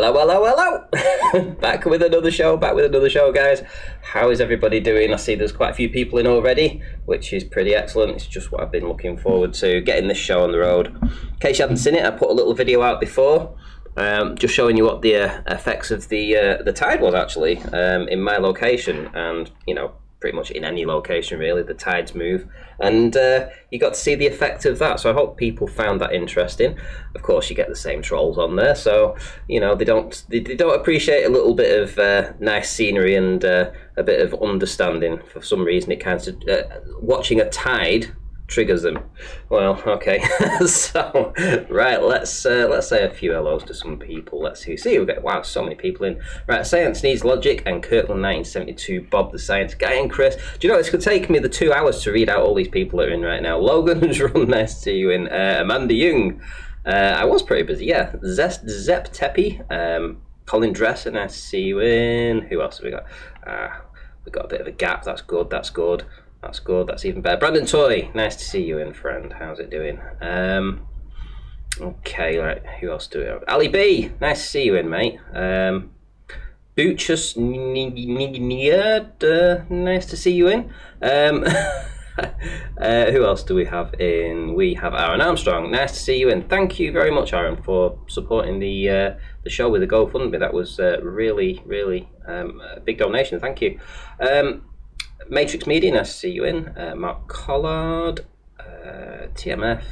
Hello, hello, hello! Back with another show, guys. How is everybody doing? I see there's quite a few people in already, which is pretty excellent. It's just what I've been looking forward to, getting this show on the road. In case you haven't seen it, I put a little video out before, just showing you what the effects of the tide was actually in my location, and you know, pretty much in any location really, the tides move, and you got to see the effect of that. So I hope people found that interesting. Of course, you get the same trolls on there, so you know they don't appreciate a little bit of nice scenery and a bit of understanding. For some reason, it kind of watching a tide triggers them. Well, okay. So right, let's say a few hellos to some people. Let's see we get. Wow, so many people in. Right, Science Needs Logic and Kirkland 1972, Bob the Science Guy, and Chris. Do you know this could take me the 2 hours to read out all these people that are in right now? Logan's Run, nice to see you in. Amanda Young, I was pretty busy. Yeah, Zep Tepe, Colin Dresser, nice to see you in. Who else have we got? We got a bit of a gap. That's good. That's good. That's good, that's even better. Brandon Toy, nice to see you in, friend. How's it doing? Okay, right, who else do we have? Ali B, nice to see you in, mate. Butchus nice to see you in. Who else do we have in? We have Aaron Armstrong, nice to see you in. Thank you very much, Aaron, for supporting the show with the GoFundMe. That was really a big donation, thank you. Matrix Media, nice to see you in. Mark Collard, TMF,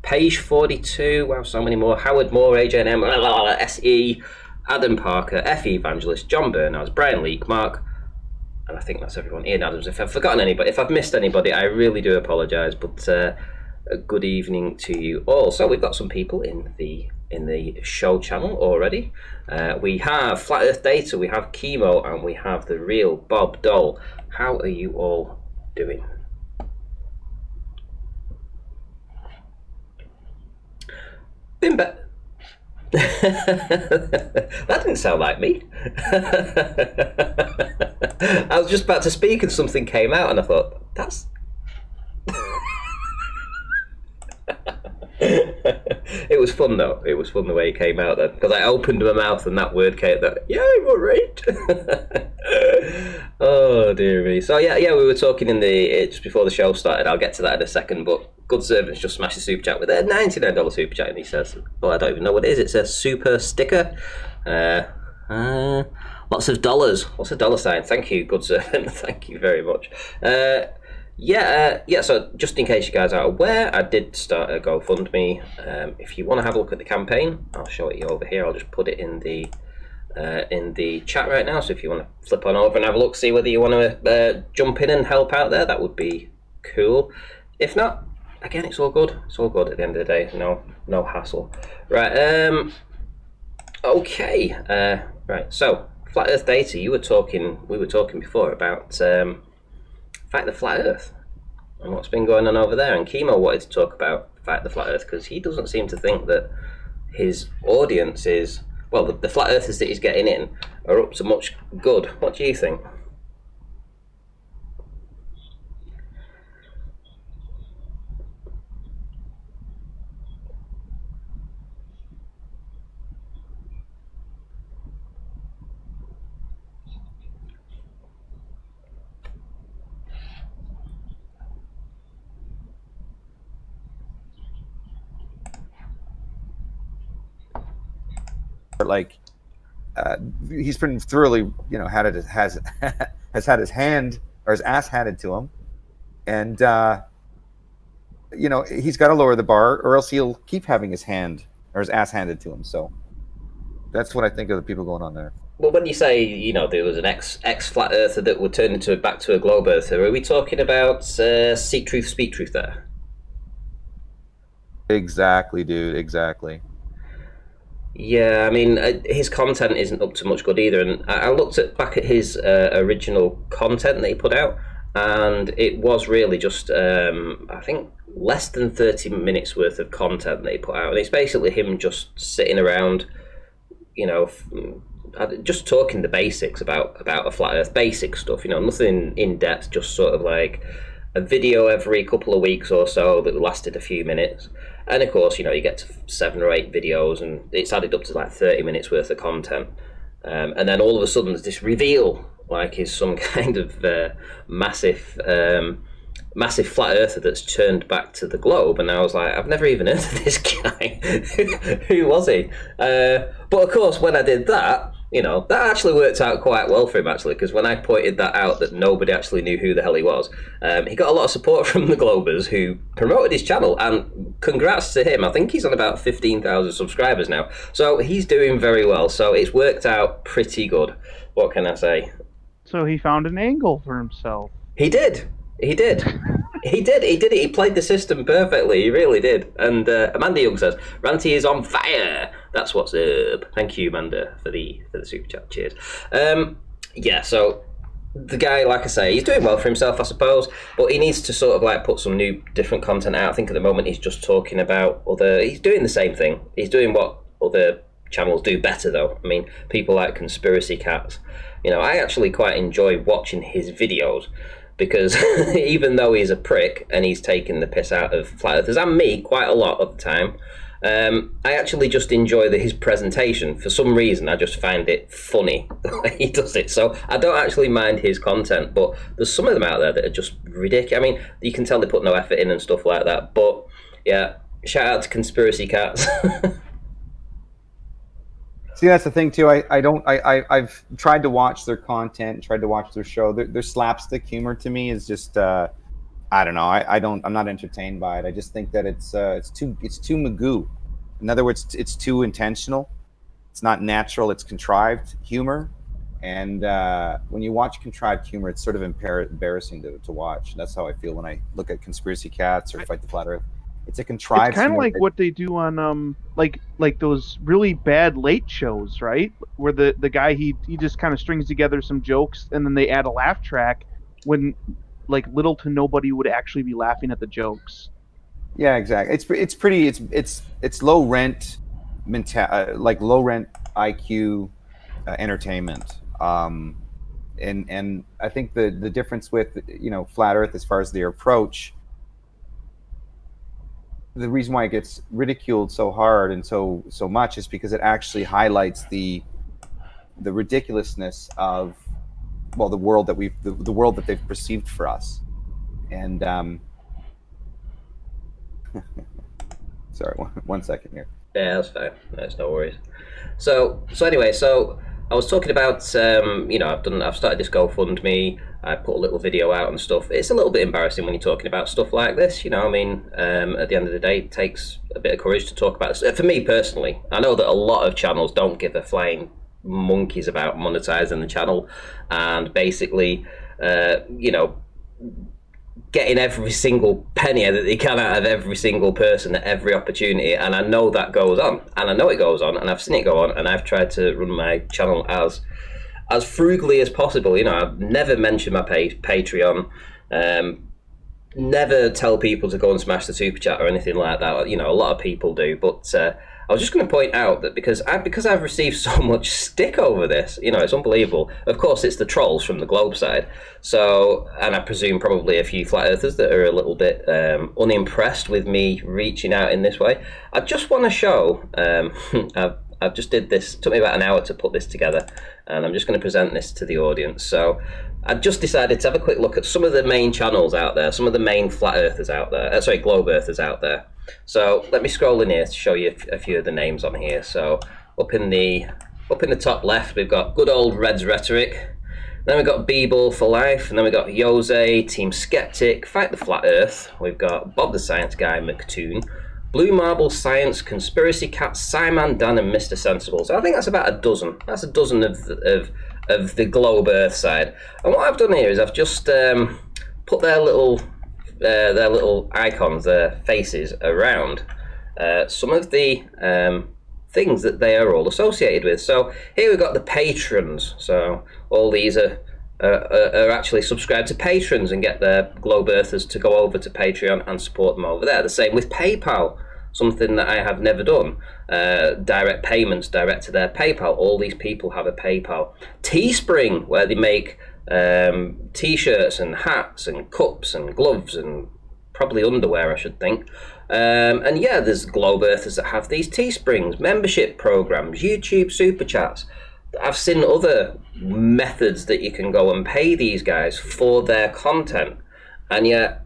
Page 42, wow, so many more. Howard Moore, AJNM, SE, Adam Parker, FE Evangelist, John Bernards, Brian Leake, Mark, and I think that's everyone. Ian Adams. If I've forgotten anybody, if I've missed anybody, I really do apologise, but a good evening to you all. So we've got some people in the show channel already. We have Flat Earth Data, we have Chemo, and we have the real Bob Dole. How are you all doing? Been better. That didn't sound like me. I was just about to speak and something came out and I thought, that's... It was fun though. It was fun the way it came out then, because I opened my mouth and that word came. That all right. Oh dear me. So yeah, we were talking in just before the show started. I'll get to that in a second. But Good Servants just smashed the super chat with a $99 super chat, and he says, "Well, I don't even know what it is. It's a super sticker. Lots of dollars. Lots of dollar signs. Thank you, Good Servant. Thank you very much." So just in case you guys are aware, I did start a GoFundMe. If you want to have a look at the campaign, I'll show it you over here. I'll just put it in the chat right now. So if you want to flip on over and have a look, see whether you want to jump in and help out there, that would be cool. If not, again, it's all good. It's all good at the end of the day. No hassle. Right. Okay. Right. So Flat Earth Data, we were talking before about Fight the Flat Earth and what's been going on over there, and Chemo wanted to talk about Fight the Flat Earth because he doesn't seem to think that his audience is, well, the flat earthers that he's getting in are up to much good. What do you think? Like he's been thoroughly, has had his hand or his ass handed to him, and he's got to lower the bar, or else he'll keep having his hand or his ass handed to him. So that's what I think of the people going on there. Well, when you say there was an ex flat earther that would turn back to a globe earther, are we talking about Seek Truth, Speak Truth there? Exactly, dude. Exactly. Yeah, I mean, his content isn't up to much good either, and I looked back at his original content that he put out, and it was really just, I think, less than 30 minutes worth of content that he put out, and it's basically him just sitting around, just talking the basics about a flat earth, basic stuff, nothing in depth, just sort of like a video every couple of weeks or so that lasted a few minutes. And of course, you get to 7 or 8 videos, and it's added up to like 30 minutes worth of content. And then all of a sudden, there's this reveal, like he's some kind of massive flat earther that's turned back to the globe. And I was like, I've never even heard of this guy. Who was he? But of course, when I did that, that actually worked out quite well for him, actually, because when I pointed that out, that nobody actually knew who the hell he was, he got a lot of support from the Globers, who promoted his channel, and congrats to him. I think he's on about 15,000 subscribers now, so he's doing very well, so it's worked out pretty good. What can I say? So he found an angle for himself. He did. He did it. He played the system perfectly. He really did. And Amanda Young says, Ranty is on fire. That's what's up. Thank you, Amanda, for the super chat. Cheers. Yeah, so the guy, like I say, he's doing well for himself, I suppose, but he needs to sort of like put some new, different content out. I think at the moment he's just talking about he's doing the same thing. He's doing what other channels do better, though. I mean, people like Conspiracy Cats. I actually quite enjoy watching his videos, because even though he's a prick and he's taking the piss out of flat earthers and me quite a lot of the time, I actually just enjoy his presentation. For some reason, I just find it funny the way he does it. So I don't actually mind his content, but there's some of them out there that are just ridiculous. I mean, you can tell they put no effort in and stuff like that. But yeah, shout out to Conspiracy Cats. See, that's the thing too. I've tried to watch their content, tried to watch their show. Their slapstick humor to me is just I don't know. I'm not entertained by it. I just think that it's too Magoo. In other words, it's too intentional. It's not natural. It's contrived humor, and when you watch contrived humor, it's sort of embarrassing to watch. That's how I feel when I look at Conspiracy Cats or Fight the Flat Earth. It's a contrived. It's kind of like what they do on like those really bad late shows, right? Where the guy he just kind of strings together some jokes and then they add a laugh track when like little to nobody would actually be laughing at the jokes. Yeah, exactly. It's low rent like low rent IQ entertainment. And I think the difference with Flat Earth as far as their approach, the reason why it gets ridiculed so hard and so much is because it actually highlights the ridiculousness of the world that the world that they've perceived for us. And sorry, one second here. Yeah, that's fine. That's no worries. So anyway, I was talking about I've started this GoFundMe. I put a little video out and stuff. It's a little bit embarrassing when you're talking about stuff like this. At the end of the day, it takes a bit of courage to talk about this. For me personally, I know that a lot of channels don't give a flying monkeys about monetizing the channel, and basically, getting every single penny that they can out of every single person at every opportunity. And I know that goes on, and I know it goes on, and I've seen it go on, and I've tried to run my channel as frugally as possible. I've never mentioned my Patreon, never tell people to go and smash the super chat or anything like that. A lot of people do, but I was just going to point out that because I've received so much stick over this, it's unbelievable. Of course, it's the trolls from the Globe side. So, and I presume probably a few flat earthers that are a little bit unimpressed with me reaching out in this way. I just want to show, I've just did this, it took me about an hour to put this together, and I'm just going to present this to the audience. So I just decided to have a quick look at some of the main channels out there, some of the main flat earthers out there, Globe earthers out there. So let me scroll in here to show you a few of the names on here. So up in the top left, we've got good old Reds Rhetoric. Then we've got B-Ball for Life, and then we've got Jose, Team Skeptic, Fight the Flat Earth. We've got Bob the Science Guy, McToon, Blue Marble Science, Conspiracy Cat, Simon Dan, and Mr. Sensible. So I think that's about a dozen. That's a dozen of the Globe Earth side. And what I've done here is I've just put their little icons, their faces around some of the things that they are all associated with. So here we've got the patrons. So all these are actually subscribed to patrons and get their Globe Earthers to go over to Patreon and support them over there. The same with PayPal, something that I have never done. Direct payments direct to their PayPal. All these people have a PayPal. Teespring, where they make t-shirts and hats and cups and gloves and probably underwear, I should think. And yeah, there's Globe Earthers that have these Teesprings, membership programs, YouTube super chats. I've seen other methods that you can go and pay these guys for their content, and yet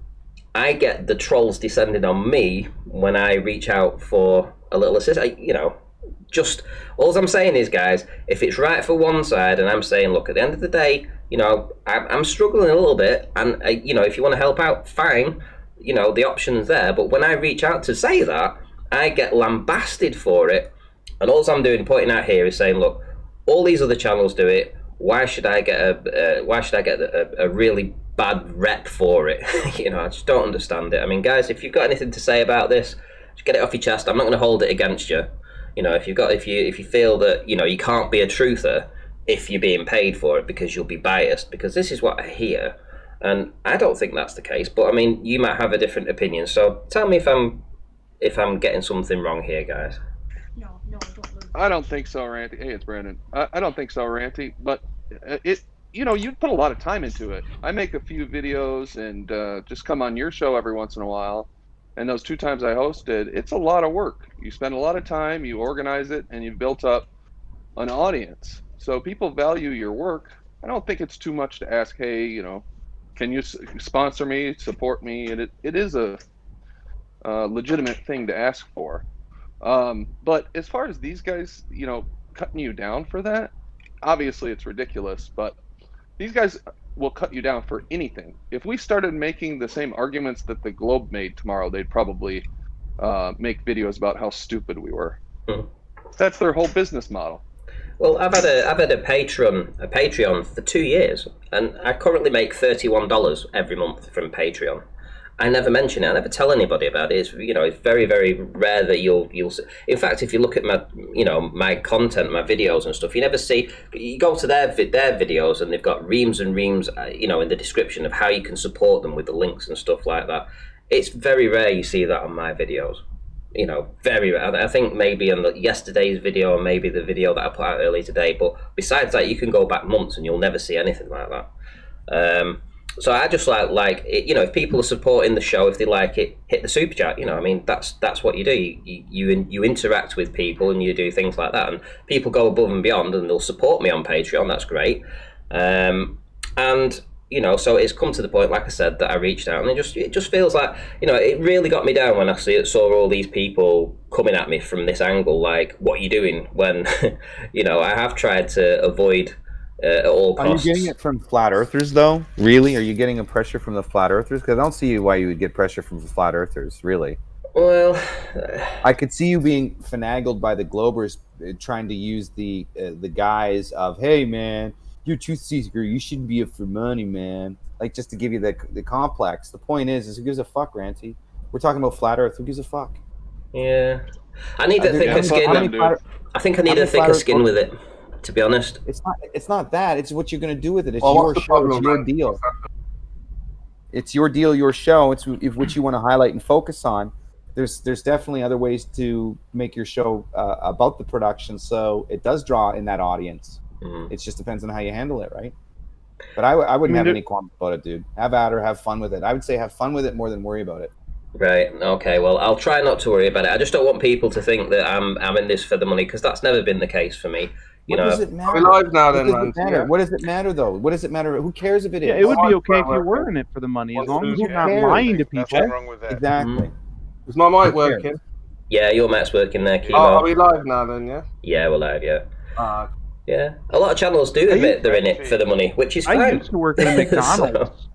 I get the trolls descending on me when I reach out for a little assist. Just all I'm saying is, guys, if it's right for one side, and I'm saying, look, at the end of the day, I'm struggling a little bit, and if you want to help out, fine, the option's there. But when I reach out to say that, I get lambasted for it, and all I'm doing, pointing out here, is saying, look, all these other channels do it. Why should I get a really bad rep for it? I just don't understand it. I mean, guys, if you've got anything to say about this, just get it off your chest. I'm not going to hold it against you. If you feel that you can't be a truther if you're being paid for it because you'll be biased, because this is what I hear, and I don't think that's the case. But I mean, you might have a different opinion. So tell me if I'm getting something wrong here, guys. No, don't. I don't think so, Ranty. Hey, it's Brandon. I don't think so, Ranty. But you put a lot of time into it. I make a few videos and just come on your show every once in a while. And those 2 times I hosted, it's a lot of work. You spend a lot of time, you organize it, and you've built up an audience. So people value your work. I don't think it's too much to ask, hey, can you sponsor me, support me? And it is a legitimate thing to ask for. But as far as these guys, cutting you down for that, obviously it's ridiculous, but these guys will cut you down for anything. If we started making the same arguments that the Globe made tomorrow, they'd probably make videos about how stupid we were. Mm. That's their whole business model. Well, I've had a Patreon for 2 years, and I currently make $31 every month from Patreon. I never mention it. I never tell anybody about it. It's it's very, very rare that you'll. In fact, if you look at my my content, my videos and stuff, you never see. You go to their videos and they've got reams and reams, in the description of how you can support them with the links and stuff like that. It's very rare you see that on my videos. Very rare. I think maybe on yesterday's video, or maybe the video that I put out earlier today. But besides that, you can go back months and you'll never see anything like that. So I just like if people are supporting the show, if they like it, hit the super chat. That's what you do. You interact with people and you do things like that, and people go above and beyond and they'll support me on Patreon. That's great. So it's come to the point, like I said, that I reached out, and it just feels like it really got me down when I saw all these people coming at me from this angle, like, what are you doing? When I have tried to avoid. At all costs. Are you getting it from flat earthers, though? Really? Are you getting a pressure from the flat earthers? Because I don't see why you would get pressure from the flat earthers, really. Well, I could see you being finagled by the Globers, trying to use the guise of, hey, man, you're a truth seeker, you shouldn't be it for money, man. Like, just to give you the complex. The point is who gives a fuck, Ranty? We're talking about flat earth. Who gives a fuck? Yeah. I need a thicker skin. I think I need a thicker skin with it. To be honest, it's not that. It's what you're going to do with it. It's your show. It's your deal. It's your deal, your show. It's what you want to highlight and focus on. There's definitely other ways to make your show about the production, so it does draw in that audience. Mm-hmm. It just depends on how you handle it, right? But I wouldn't have any qualms about it, dude. Have at or have fun with it. I would say have fun with it more than worry about it. Right. Okay. Well, I'll try not to worry about it. I just don't want people to think that I'm in this for the money, because that's never been the case for me. What does it matter? We're live now, then, man. What does it matter, though? What does it matter? Who cares if it is? Yeah, it would be okay if you were in it for the money, as long as you're not lying to people. Nothing wrong with that. Exactly. Is my mic working? Yeah, your mic's working there, Chemo. Oh, are we live now, then, yeah? Yeah, we're live, yeah. Yeah. A lot of channels do admit they're in it for the money, which is fine. I used to work at a McDonald's.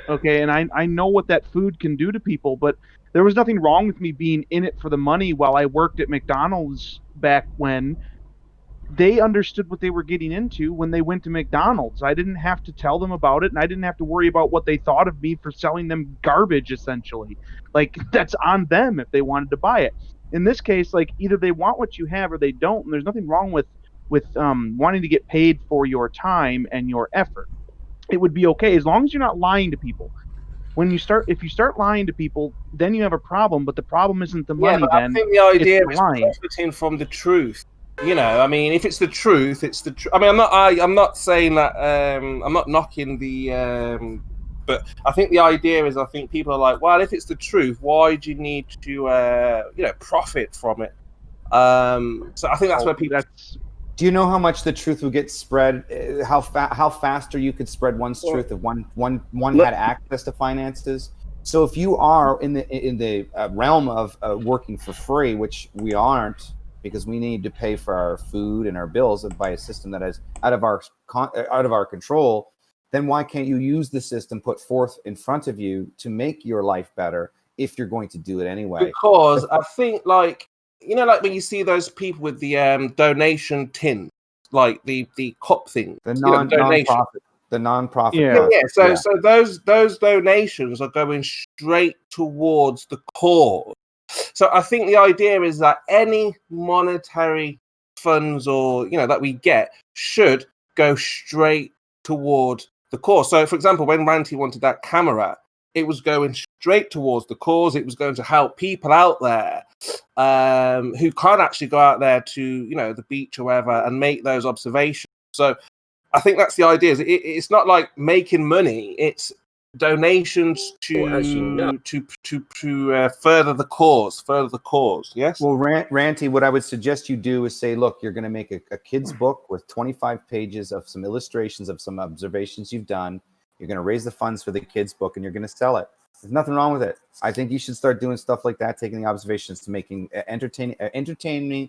Okay, and I know what that food can do to people, but there was nothing wrong with me being in it for the money while I worked at McDonald's back when. They understood what they were getting into when they went to McDonald's. I didn't have to tell them about it, and I didn't have to worry about what they thought of me for selling them garbage, essentially. Like, that's on them if they wanted to buy it. In this case, like, either they want what you have or they don't, and there's nothing wrong with wanting to get paid for your time and your effort. It would be okay, as long as you're not lying to people. If you start lying to people, then you have a problem, but the problem isn't the money, but then. I think the idea is profiting from the truth. I mean, if it's the truth, it's the truth. I mean, I'm not saying that. I'm not knocking the But I think the idea is, I think people are like, well, if it's the truth, why do you need to, profit from it? So I think that's where people. Do you know how much the truth would get spread? How faster you could spread one's truth if one had access to finances? So if you are in the realm of working for free, which we aren't, because we need to pay for our food and our bills by a system that is out of our control, then why can't you use the system put forth in front of you to make your life better if you're going to do it anyway? Because I think, like when you see those people with the donation tin, like the cup thing, the non-profit. So those donations are going straight towards the cause. So I think the idea is that any monetary funds or that we get should go straight toward the cause. So, for example, when Ranty wanted that camera, it was going straight towards the cause. It was going to help people out there who can't actually go out there to the beach or wherever and make those observations. So I think that's the idea. It's not like making money. It's donations to further the cause. Yes. Well, Ranty, what I would suggest you do is say, look, you're going to make a kid's book with 25 pages of some illustrations of some observations you've done. You're going to raise the funds for the kids' book, and you're going to sell it. There's nothing wrong with it. I think you should start doing stuff like that, taking the observations to making entertaining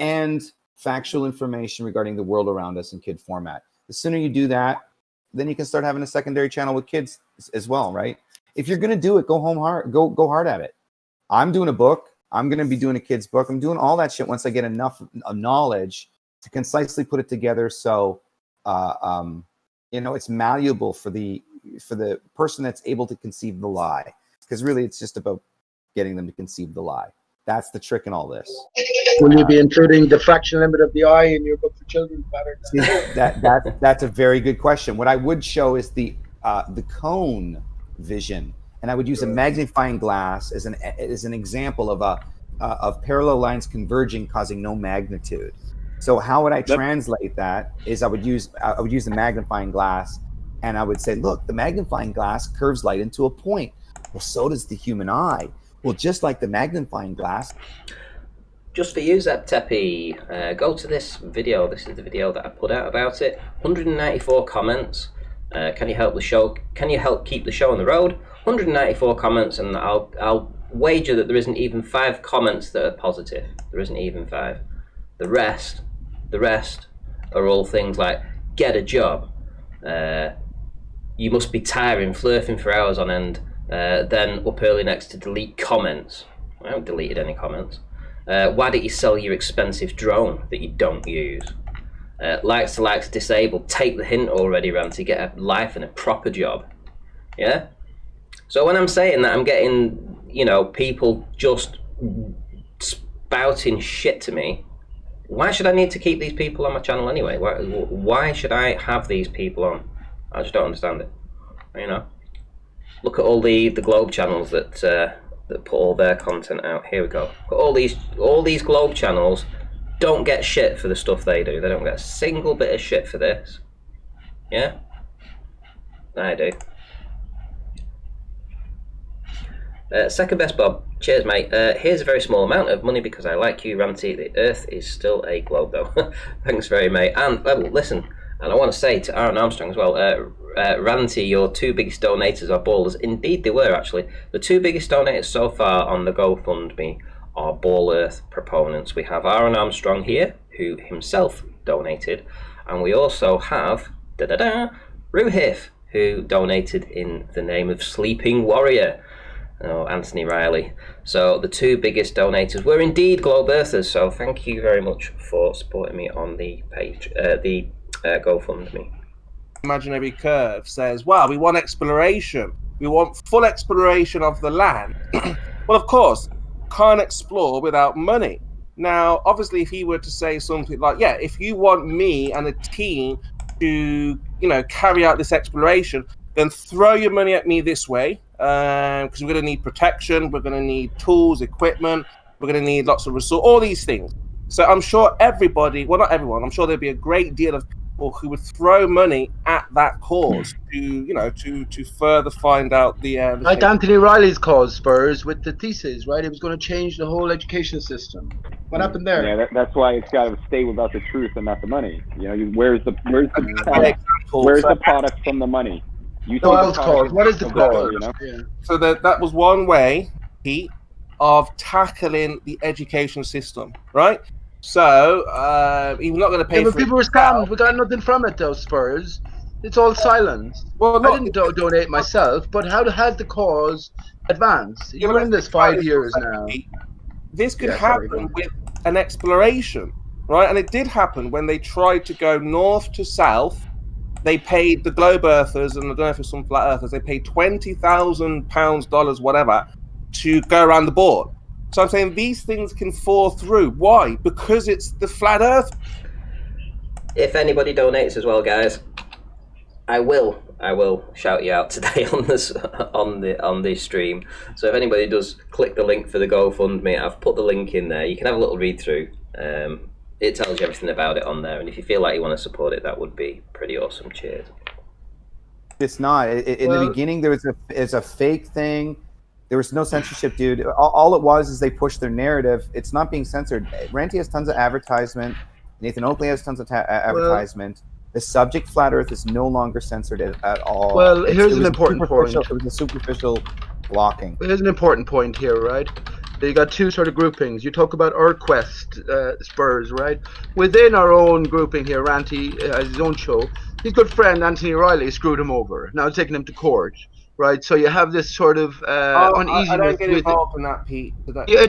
and factual information regarding the world around us in kid format. The sooner you do that, then you can start having a secondary channel with kids as well, right? If you're going to do it, go hard at it. I'm doing a book. I'm going to be doing a kid's book. I'm doing all that shit once I get enough knowledge to concisely put it together so it's malleable for the person that's able to conceive the lie. Because really, it's just about getting them to conceive the lie. That's the trick in all this. Will you be including the fraction limit of the eye in your book for children pattern? That's a very good question. What I would show is the cone vision, and I would use a magnifying glass as an example of parallel lines converging, causing no magnitude. So how would I translate that? Is I would use the magnifying glass, and I would say, look, the magnifying glass curves light into a point. Well, so does the human eye. Well, just like the magnifying glass. Just for you, Zeb Tepe, go to this video. This is the video that I put out about it. 194 comments. Can you help the show? Can you help keep the show on the road? 194 comments, and I'll wager that there isn't even 5 comments that are positive. There isn't even 5. The rest are all things like get a job. You must be tiring, flirting for hours on end. Then up early next to delete comments. I haven't deleted any comments. Why don't you sell your expensive drone that you don't use? Likes to likes disabled. Take the hint already, Ranty. Get a life and a proper job. Yeah? So when I'm saying that, I'm getting, people just spouting shit to me. Why should I need to keep these people on my channel anyway? Why should I have these people on? I just don't understand it. Look at all the Globe channels that put all their content out. Here we go. All these Globe channels don't get shit for the stuff they do. They don't get a single bit of shit for this. Yeah? I do. Second best, Bob. Cheers, mate. Here's a very small amount of money because I like you, Ranty. The Earth is still a globe, though. Thanks very much. And listen, and I want to say to Aaron Armstrong as well, Ranty, your 2 biggest donators are ballers. Indeed, they were actually. The 2 biggest donators so far on the GoFundMe are Ball Earth proponents. We have Aaron Armstrong here, who himself donated, and we also have Ruhif, who donated in the name of Sleeping Warrior. Anthony Riley. So the 2 biggest donators were indeed Globe Earthers. So thank you very much for supporting me on the page, the GoFundMe. Imaginary curve says, "Wow, we want exploration. We want full exploration of the land." Well, of course, can't explore without money. Now, obviously, if he were to say something like, "Yeah, if you want me and a team to, carry out this exploration, then throw your money at me this way." Because we're going to need protection, we're going to need tools, equipment, we're going to need lots of resources, all these things. So I'm sure everybody, well, not everyone, I'm sure there'll be a great deal of or who would throw money at that cause to further find out the like Anthony Riley's cause, Spurs, with the thesis, right? It was going to change the whole education system. What happened there? Yeah, that's why it's got to stay about the truth and not the money. Where's the product from the money? You cause. What is the cause? So that was one way, Pete, of tackling the education system, right? So you're not going to pay for people were scammed. We got nothing from it, though, Spurs. It's all silence. Well, I didn't donate myself, but how has the cause advanced? You're in this 5 years now. This could happen with an exploration, right? And it did happen when they tried to go north to south. They paid the globe earthers, and I don't know if it's some flat earthers, they paid £20,000, dollars, whatever, to go around the board. So I'm saying these things can fall through. Why? Because it's the flat earth. If anybody donates as well, guys, I will shout you out today on this on the stream. So if anybody does click the link for the GoFundMe, I've put the link in there. You can have a little read through. It tells you everything about it on there, and if you feel like you want to support it, that would be pretty awesome. Cheers. It's not. In the beginning, there was a fake thing. There was no censorship, dude. All it was is they pushed their narrative. It's not being censored. Ranty has tons of advertisement. Nathan Oakley has tons of advertisement. The subject flat Earth is no longer censored at all. Well, here's an important point. It was a superficial blocking. Here's an important point here, right? You got two sort of groupings. You talk about EarthQuest Spurs, right? Within our own grouping here, Ranty has his own show. His good friend Anthony Riley screwed him over. Now taking him to court. Right, so you have this sort of uneasiness. I don't get involved in that, Pete.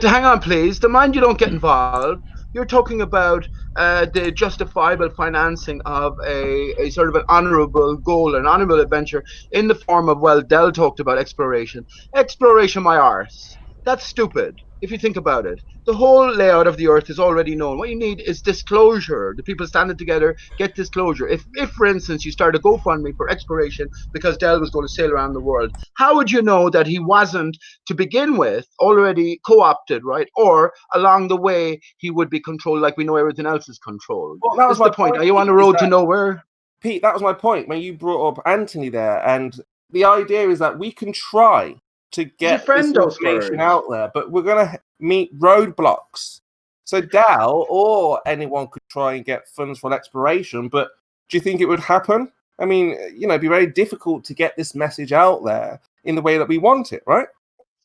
Hang on, please. The mind you don't get involved. You're talking about the justifiable financing of a sort of an honourable goal, an honourable adventure in the form of, well, Dell talked about exploration. Exploration, my arse. That's stupid, if you think about it. The whole layout of the Earth is already known. What you need is disclosure. The people standing together get disclosure. If for instance, you start a GoFundMe for exploration because Dell was going to sail around the world, how would you know that he wasn't, to begin with, already co-opted, right? Or along the way, he would be controlled like we know everything else is controlled. Well, that was my point. Are you on the road to nowhere? Pete, that was my point when you brought up Anthony there. And the idea is that we can try to get this information out there, but we're going to meet roadblocks. So Dal or anyone could try and get funds for exploration, but do you think it would happen? I mean, it'd be very difficult to get this message out there in the way that we want it, right?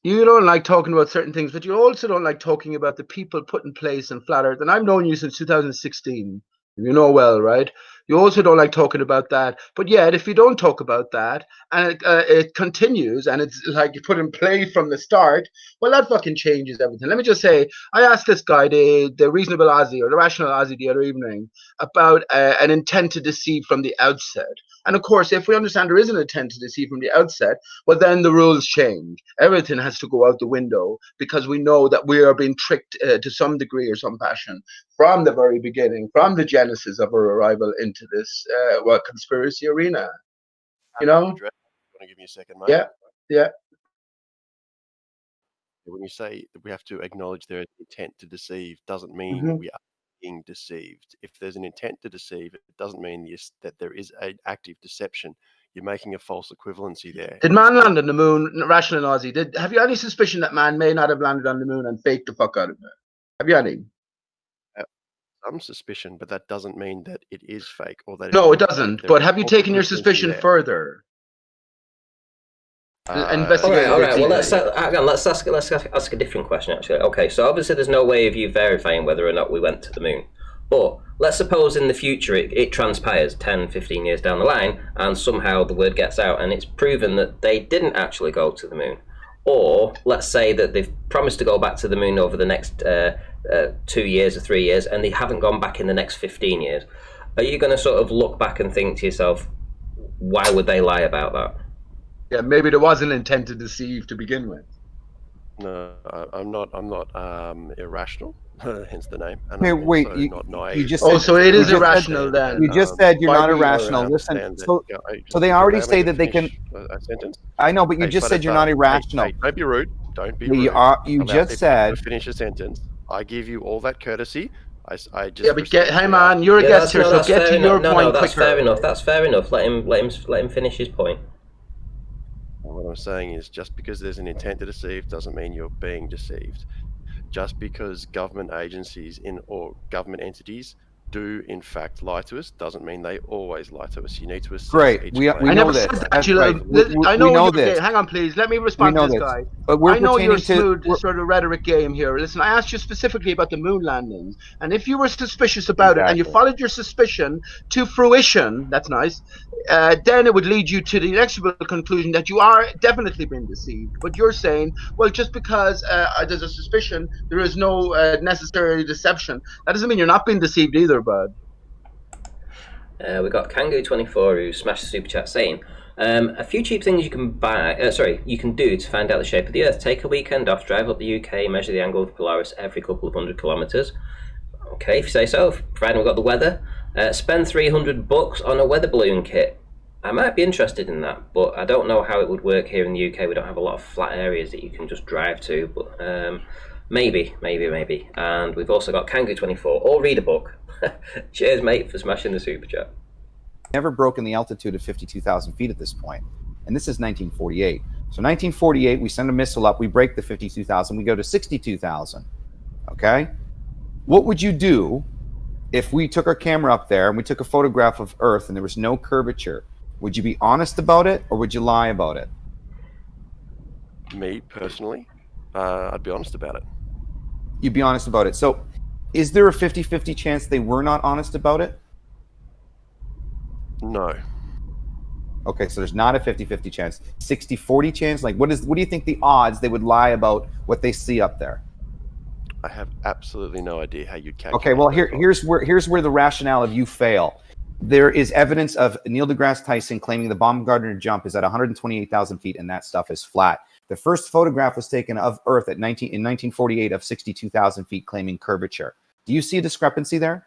You don't like talking about certain things, but you also don't like talking about the people put in place in Flat Earth. And I've known you since 2016. You know well, right? You also don't like talking about that. But yet, if you don't talk about that, and it continues, and it's like you put in play from the start, well, that fucking changes everything. Let me just say, I asked this guy, the Reasonable Aussie, or the Rational Aussie the other evening, about an intent to deceive from the outset. And of course, if we understand there is an intent to deceive from the outset, well, then the rules change. Everything has to go out the window because we know that we are being tricked to some degree or some fashion from the very beginning, from the genesis of our arrival into this conspiracy arena. You know? Want to give me a second, mate? Yeah. When you say that we have to acknowledge their intent to deceive, doesn't mean we are being deceived. If there's an intent to deceive, it doesn't mean that there is an active deception. You're making a false equivalency there. Did man land on the moon, Rational Aussie? Have you any suspicion that man may not have landed on the moon and faked the fuck out of it? Have you any? Some suspicion, but that doesn't mean that it is fake or that. No, it doesn't. But have you taken your suspicion further? Investigate. All right. Well, let's ask a different question. Actually, okay. So obviously, there's no way of you verifying whether or not we went to the moon. But let's suppose in the future it transpires 10, 15 years down the line, and somehow the word gets out, and it's proven that they didn't actually go to the moon. Or let's say that they've promised to go back to the moon over the next 2 years or 3 years, and they haven't gone back in the next 15 years. Are you going to sort of look back and think to yourself, why would they lie about that? Yeah, maybe there was an intent to deceive to begin with. No, I'm not irrational, hence the name. And Hey, wait, not naive. you just Oh, said, so it is you just irrational said, then. You just said you're Why not do you irrational. Listen, so they already say that they can. A sentence. I know, but you just said you're not irrational. Hey, don't be rude. Don't be rude. You just said. Finish a sentence. I give you all that courtesy. I just Yeah, but hey man, you're a Yeah, guest here, so that's get fair to enough. your No, point that's quicker. fair enough. That's fair enough. Let him finish his point. What I'm saying is, just because there's an intent to deceive doesn't mean you're being deceived. Just because government agencies or government entities do in fact lie to us doesn't mean they always lie to us. You need to assess Great. each We claim. know I never this. said that. That's You right. I We know know you're this. gay. Hang on, please. Let me We respond know to this this. guy. But we're I know you're pertaining to smooth sort of rhetoric game here. Listen, I asked you specifically about the moon landings, and if you were suspicious about it and you Exactly. followed your suspicion to fruition, that's nice. Then it would lead you to the inexorable conclusion that you are definitely being deceived. But you're saying, well, just because there's a suspicion, there is no necessary deception. That doesn't mean you're not being deceived either, bud. We got Kangoo24 who smashed the super chat saying, a few cheap things you can you can do to find out the shape of the Earth. Take a weekend off, drive up the UK, measure the angle of Polaris every couple of $100 kilometers. Okay, if you say so, providing we've got the weather. Spend $300 on a weather balloon kit. I might be interested in that, but I don't know how it would work here in the UK. We don't have a lot of flat areas that you can just drive to, but maybe. And we've also got Kangoo24, or read a book. Cheers, mate, for smashing the super chat. Never broken the altitude of 52,000 feet at this point. And this is 1948. So 1948, we send a missile up, we break the 52,000, we go to 62,000. Okay? What would you do if we took our camera up there and we took a photograph of Earth and there was no curvature? Would you be honest about it or would you lie about it? Me, personally, I'd be honest about it. You'd be honest about it. So is there a 50-50 chance they were not honest about it? No. Okay, so there's not a 50-50 chance. 60-40 chance? Like, what do you think the odds they would lie about what they see up there? I have absolutely no idea how you'd calculate. Okay, well, here's where the rationale of you fail. There is evidence of Neil deGrasse Tyson claiming the Baumgartner jump is at 128,000 feet, and that stuff is flat. The first photograph was taken of Earth in 1948 of 62,000 feet, claiming curvature. Do you see a discrepancy there?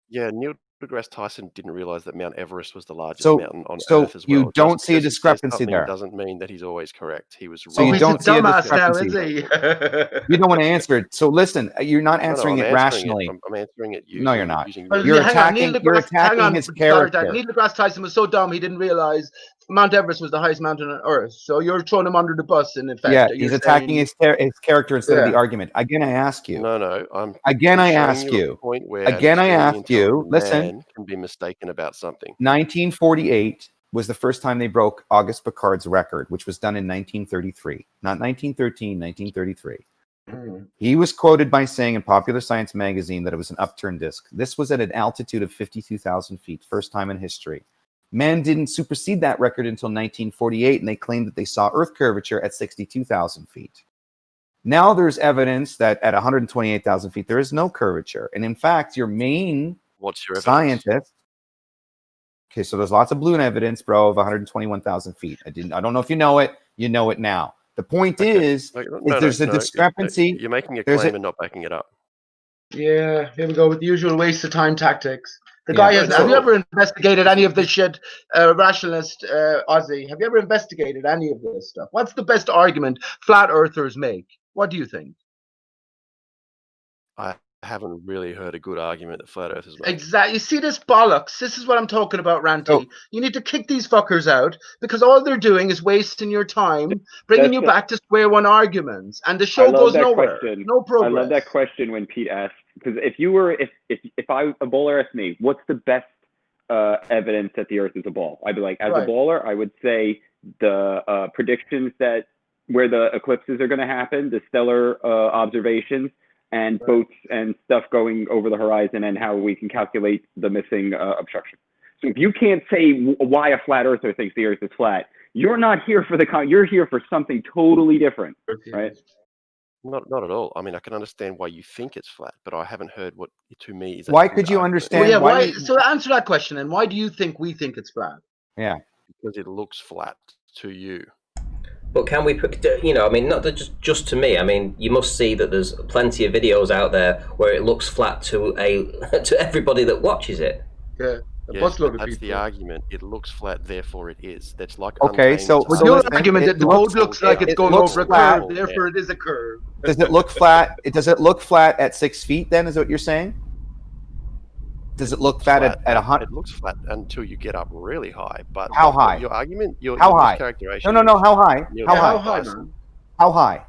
Yeah, Neil deGrasse Tyson didn't realize that Mount Everest was the largest So- mountain on so Earth as well. you don't Just see a because he says discrepancy something there. doesn't mean that he's always correct. He was So you wrong. don't he's see a a dumbass now, discrepancy. is he? You don't want to answer it. So listen, you're not No, answering I'm it rationally. I'm answering it using, No, you're not. using Well, You're hang on, attacking- Neil you're deGrasse- hang attacking on, his Neil character. deGrasse Tyson was so dumb he didn't realize Mount Everest was the highest mountain on Earth. So you're throwing him under the bus, in effect. Yeah, You're he's attacking saying- his character instead of the Yeah. argument. Again, I ask you. No, I'm Again, I showing ask you a you. point where an Again, I extremely ask you. intelligent Listen. man can be mistaken about something. 1948 was the first time they broke Auguste Piccard's record, which was done in 1933, not 1913, 1933. He was quoted by saying in Popular Science magazine that it was an upturned disk. This was at an altitude of 52,000 feet, first time in history. Man didn't supersede that record until 1948, and they claimed that they saw Earth curvature at 62,000 feet. Now there's evidence that at 128,000 feet, there is no curvature. And in fact, your main What's your evidence? scientist. Okay, so there's lots of balloon evidence, bro, of 121,000 feet. I don't know if you know it. You know it now. The point is there's a discrepancy. You're making a There's claim and not backing it up. Yeah, here we go with the usual waste of time tactics. The Yeah, guy has. right, Have you so- ever investigated any of this shit, rationalist Ozzy? Have you ever investigated any of this stuff? What's the best argument flat earthers make? What do you think? I haven't really heard a good argument that flat earthers make. Exactly. You see this bollocks? This is what I'm talking about, Ranty. Oh. You need to kick these fuckers out because all they're doing is wasting your time, bringing That's you the- back to square one arguments, and the I show love goes that nowhere. question. No progress. I love that question when Pete asked, because if a bowler asked me, what's the best evidence that the Earth is a ball? I'd be like, as Right. a bowler, I would say the predictions that where the eclipses are going to happen, the stellar observations, and Right. boats and stuff going over the horizon, and how we can calculate the missing obstruction. So if you can't say why a flat earther thinks the Earth is flat, you're not here for you're here for something totally different, right? Not at all. I mean, I can understand why you think it's flat, but I haven't heard what to me is. a Why good could you argument. understand- Well, yeah. why Why? do you- So answer that question. And why do you think we think it's flat? Yeah. Because it looks flat to you. But can we, I mean, not just to me. I mean, you must see that there's plenty of videos out there where it looks flat to to everybody that watches it. Yeah. A Yes, busload but of that's the people. argument. It looks flat, therefore it is. That's like Okay, so- untamed Well, so your listen, argument it that the looks- road looks like it's it going looks over a flat. curve, therefore it is a curve. Does it look flat? Does it look flat at 6 feet then, is what you're saying? Does it look flat at 100? It looks flat until you get up really high. But How high? Your argument, your How high? mischaracterization. No. How high? Neil How deGrasse high? Tyson. How high?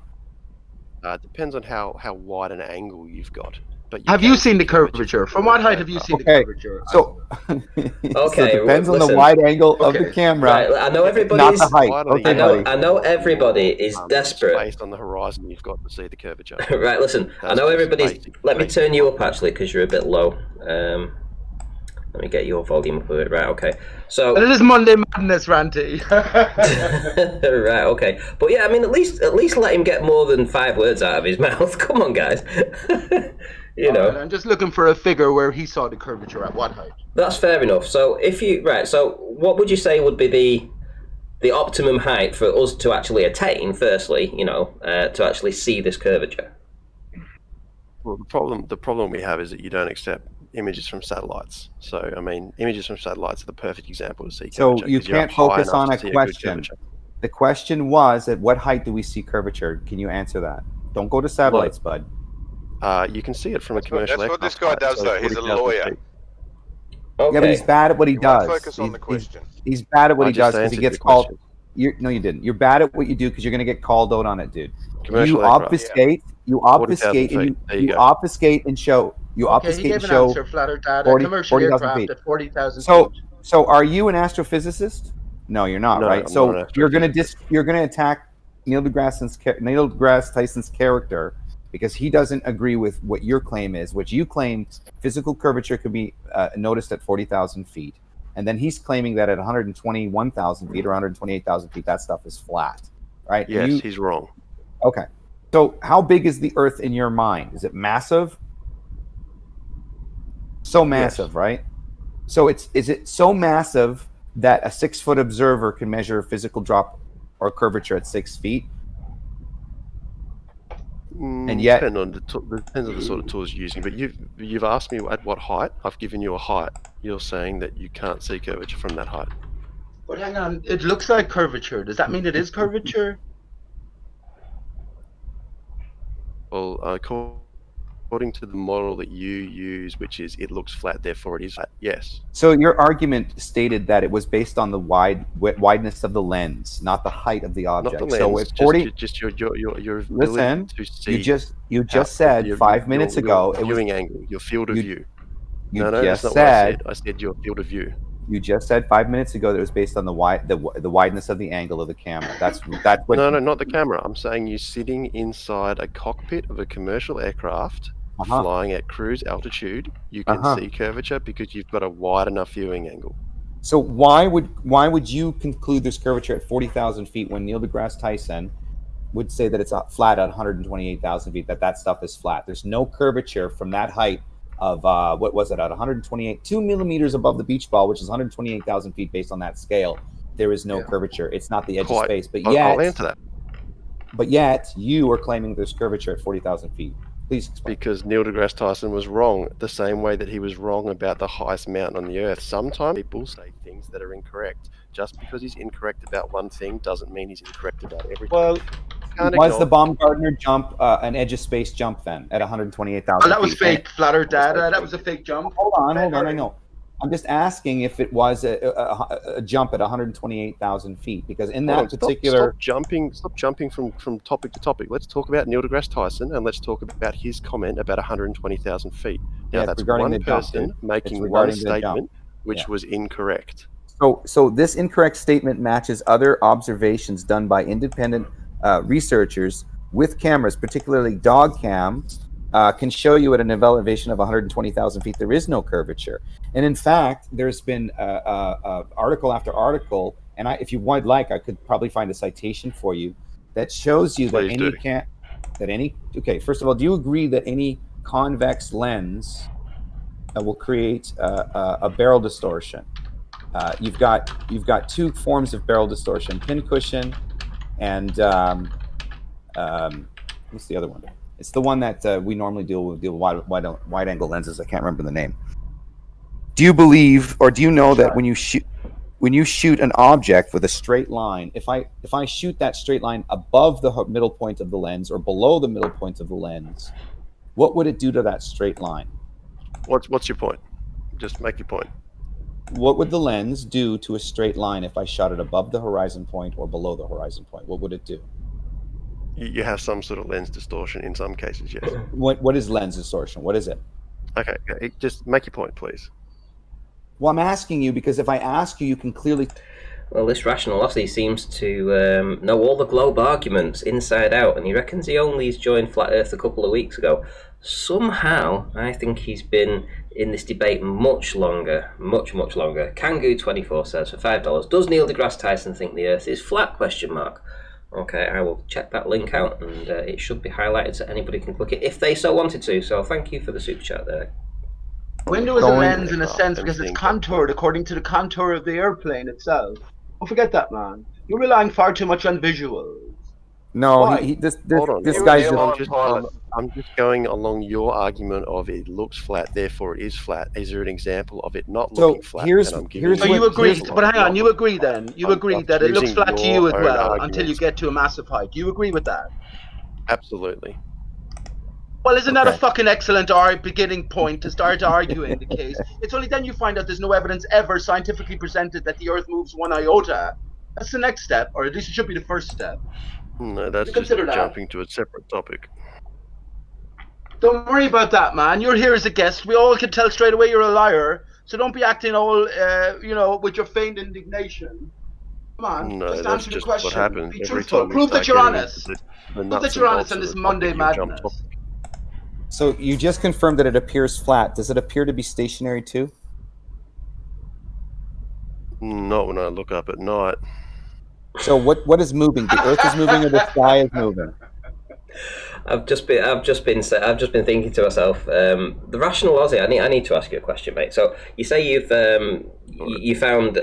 Depends on how wide an angle you've got. But Have you seen the curvature? From what height have you seen the curvature? So, Okay, so it depends on the listen. wide angle of Okay. the camera. Right, I know not everybody's. the height. Okay, I know everybody is desperate. Based on the horizon, you've got to see the curvature. Right, listen. I That's know just everybody's. basic- Let me basic turn you up actually, because you're a bit low. Let me get your volume up a bit. Right, okay. So. It is Monday Madness, Ranty. Right, okay. But yeah, I mean, at least let him get more than 5 words out of his mouth. Come on, guys. You know. I'm just looking for a figure where he saw the curvature at what height. That's fair enough. So so what would you say would be the optimum height for us to actually attain? Firstly, to actually see this curvature. Well, the problem we have is that you don't accept images from satellites. So, I mean, images from satellites are the perfect example to see So curvature. you 'cause you're can't up high focus enough on to a see good question. curvature. The question was, at what height do we see curvature? Can you answer that? Don't go to satellites, bud. You can see it from a commercial That's what this aircraft guy height, does, so though. He's a 40,000 lawyer. feet. Okay. Yeah, but he's bad at what he You won't does. focus on the question. He's bad at what I he just does because he answered gets your called. question. No, you didn't. You're bad at what you do because you're going to get called out on it, dude. Commercial You aircraft. obfuscate. You 40,000 obfuscate, and feet. There you you go. obfuscate and show. You Okay, he obfuscate gave and an show. answer, Flatter Dad. 40 A commercial 40,000 aircraft feet. at 40,000 So, feet. so are you an astrophysicist? No, you're not, No, right? I'm So not an you're gonna astrophysicist. you're gonna attack Neil deGrasse Tyson's character because he doesn't agree with what your claim is, which you claim physical curvature could be noticed at 40,000 feet, and then he's claiming that at 121,000 feet or 128,000 feet, that stuff is flat, right? And Yes, he's wrong. Okay. So how big is the Earth in your mind? Is it massive? So massive, right? So is it so massive that a 6-foot observer can measure a physical drop or curvature at 6 feet? And yet, depends on the sort of tools you're using. But you've asked me at what height. I've given you a height. You're saying that you can't see curvature from that height. But hang on, it looks like curvature. Does that mean it is curvature? Well, according to the model that you use, which is it looks flat, therefore it is flat. Yes. so your argument stated that it was based on the wideness of the lens, not the height of the object. Not the So lens, at 40, just your ability listen, to see. you just said 5 minutes ago your viewing angle, your field of view. You No, just that's not what I said. said. I said your field of view. You just said 5 minutes ago that it was based on the wideness of the angle of the camera. That's what. No, not the camera. I'm saying you sitting inside a cockpit of a commercial aircraft flying at cruise altitude. You can see curvature because you've got a wide enough viewing angle. So why would you conclude there's curvature at 40,000 feet when Neil deGrasse Tyson would say that it's flat at 128,000 feet? That stuff is flat. There's no curvature from that height of what was it at 128, 2 millimeters above the beach ball, which is 128,000 feet based on that scale. There is no curvature. It's not the edge of space. But yet, I'll answer that. But yet, you are claiming there's curvature at 40,000 feet. Please explain. Because Neil deGrasse Tyson was wrong, the same way that he was wrong about the highest mountain on the Earth. Sometimes people say things that are incorrect. Just because he's incorrect about one thing doesn't mean he's incorrect about everything. Well, was the Baumgartner jump an edge of space jump then at 128,000 Oh, that was feet? fake, Flatter Dada. That was a fake jump. Hold on. I know. I'm just asking if it was a jump at 128,000 feet, because in that particular... Stop jumping from topic to topic. Let's talk about Neil deGrasse Tyson, and let's talk about his comment about 120,000 feet. Now, Yeah, that's regarding one the jump, person dude. making It's one regarding the statement jump. which Yeah. was incorrect. So this incorrect statement matches other observations done by independent researchers with cameras, particularly dog cam, can show you at an elevation of 120,000 feet there is no curvature. And in fact, there's been article after article, and if you would like, I could probably find a citation for you that shows you Please do. Okay, first of all, do you agree that any convex lens will create a barrel distortion? You've got two forms of barrel distortion: pincushion and what's the other one? It's the one that we normally deal with wide angle lenses. I can't remember the name. Do you believe, or do you know that when you shoot an object with a straight line, if I shoot that straight line above the middle point of the lens or below the middle point of the lens, what would it do to that straight line? What's your point? Just make your point. What would the lens do to a straight line if I shot it above the horizon point or below the horizon point? What would it do? You have some sort of lens distortion in some cases, yes. What is lens distortion? What is it? Okay, just make your point, please. Well, I'm asking you because if I ask you, you can clearly. Well, this Rationalosity seems to know all the globe arguments inside out, and he reckons he only joined Flat Earth a couple of weeks ago. Somehow, I think he's been in this debate much longer, much longer. Kangoo24 says, for $5, does Neil deGrasse Tyson think the Earth is flat? ? Okay, I will check that link out, and it should be highlighted so anybody can click it if they so wanted to. So thank you for the super chat there. Window is a lens in a sense because it's contoured according to the contour of the airplane itself. Don't forget that, man. You're relying far too much on visuals. No, Why? this Hold on. guy's I'm just going along your argument of it looks flat, therefore it is flat. Is there an example of it not So looking flat? here's- And I'm giving here's So what- you agree, here's- but hang on, you agree then. You I'm agree that it looks using flat to your you as own well until you arguments. get to a massive height. Do you agree with that? Absolutely. Well, isn't that a Okay. fucking excellent beginning point to start arguing the case? It's only then you find out there's no evidence ever scientifically presented that the Earth moves one iota. That's the next step, or at least it should be the first step. No, that's You just consider that? jumping to a separate topic. Don't worry about that, man. You're here as a guest. We all can tell straight away you're a liar. So don't be acting all, with your feigned indignation. Come on, No, just that's answer the just question. what happens Be every truthful. time we Prove start that you're getting honest. into the Prove nuts that and you're honest bolts on of this the Monday topic, you jump madness. topic. So you just confirmed that it appears flat. Does it appear to be stationary too? Not when I look up at night. So what is moving? The Earth is moving, or the sky is moving? I've just been thinking to myself, the Rationalosity. I need to ask you a question, mate. So you say you found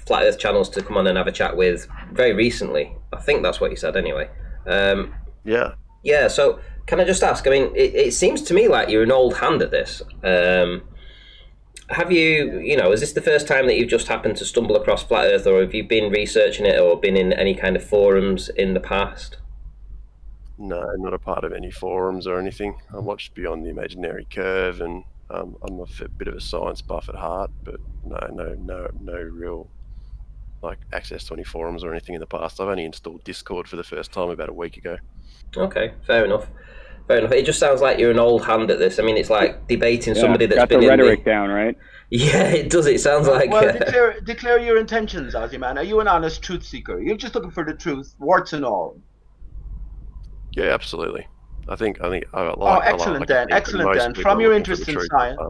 Flat Earth channels to come on and have a chat with very recently. I think that's what you said, anyway. Yeah. Yeah. So can I just ask? I mean, it seems to me like you're an old hand at this. Have you, is this the first time that you've just happened to stumble across Flat Earth, or have you been researching it or been in any kind of forums in the past? No, not a part of any forums or anything. I watched Beyond the Imaginary Curve, and I'm a bit of a science buff at heart, but no real access to any forums or anything in the past. I've only installed Discord for the first time about a week ago. Okay, fair enough. It just sounds like you're an old hand at this. I mean, it's like debating somebody that's got been the in rhetoric down, right? Yeah, it does. It sounds like. Well, declare your intentions, Ozzy man. Are you an honest truth seeker? You're just looking for the truth, warts and all. Yeah, absolutely. I think I excellent then. From your interest in science,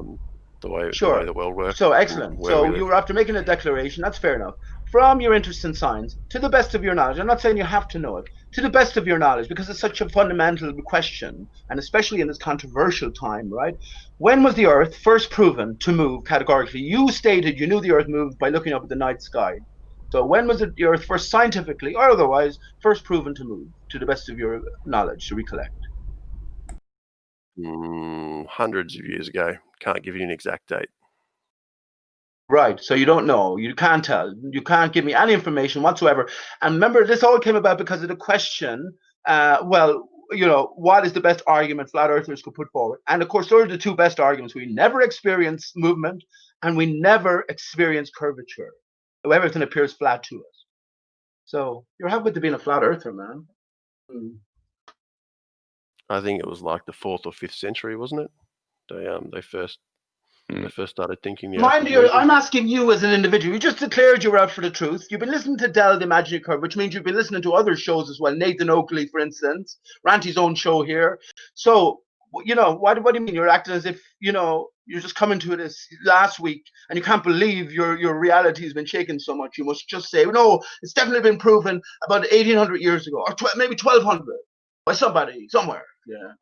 the way the world works. So excellent. So you were after making a declaration. That's fair enough. From your interest in science, to the best of your knowledge, I'm not saying you have to know it, to the best of your knowledge, because it's such a fundamental question, and especially in this controversial time, right? When was the Earth first proven to move categorically? You stated you knew the Earth moved by looking up at the night sky. So when was the Earth first scientifically or otherwise first proven to move, to the best of your knowledge, to recollect? Hundreds of years ago. Can't give you an exact date. Right, so you don't know, you can't tell, you can't give me any information whatsoever. And remember, this all came about because of the question, what is the best argument flat earthers could put forward? And of course, those are the two best arguments. We never experience movement, and we never experience curvature. Everything appears flat to us. So you're happy to be a flat earther, man. I think it was like the 4th or 5th century, wasn't it? They first started thinking. Mind you, I'm asking you as an individual. You just declared you were out for the truth. You've been listening to Del the Imaginary Curve, which means you've been listening to other shows as well. Nathan Oakley, for instance, Ranty's own show here. So, what do you mean? You're acting as if, you're just coming to this last week and you can't believe your reality has been shaken so much. You must just say, no, it's definitely been proven about 1800 years ago, or maybe 1200 by somebody, somewhere. Yeah.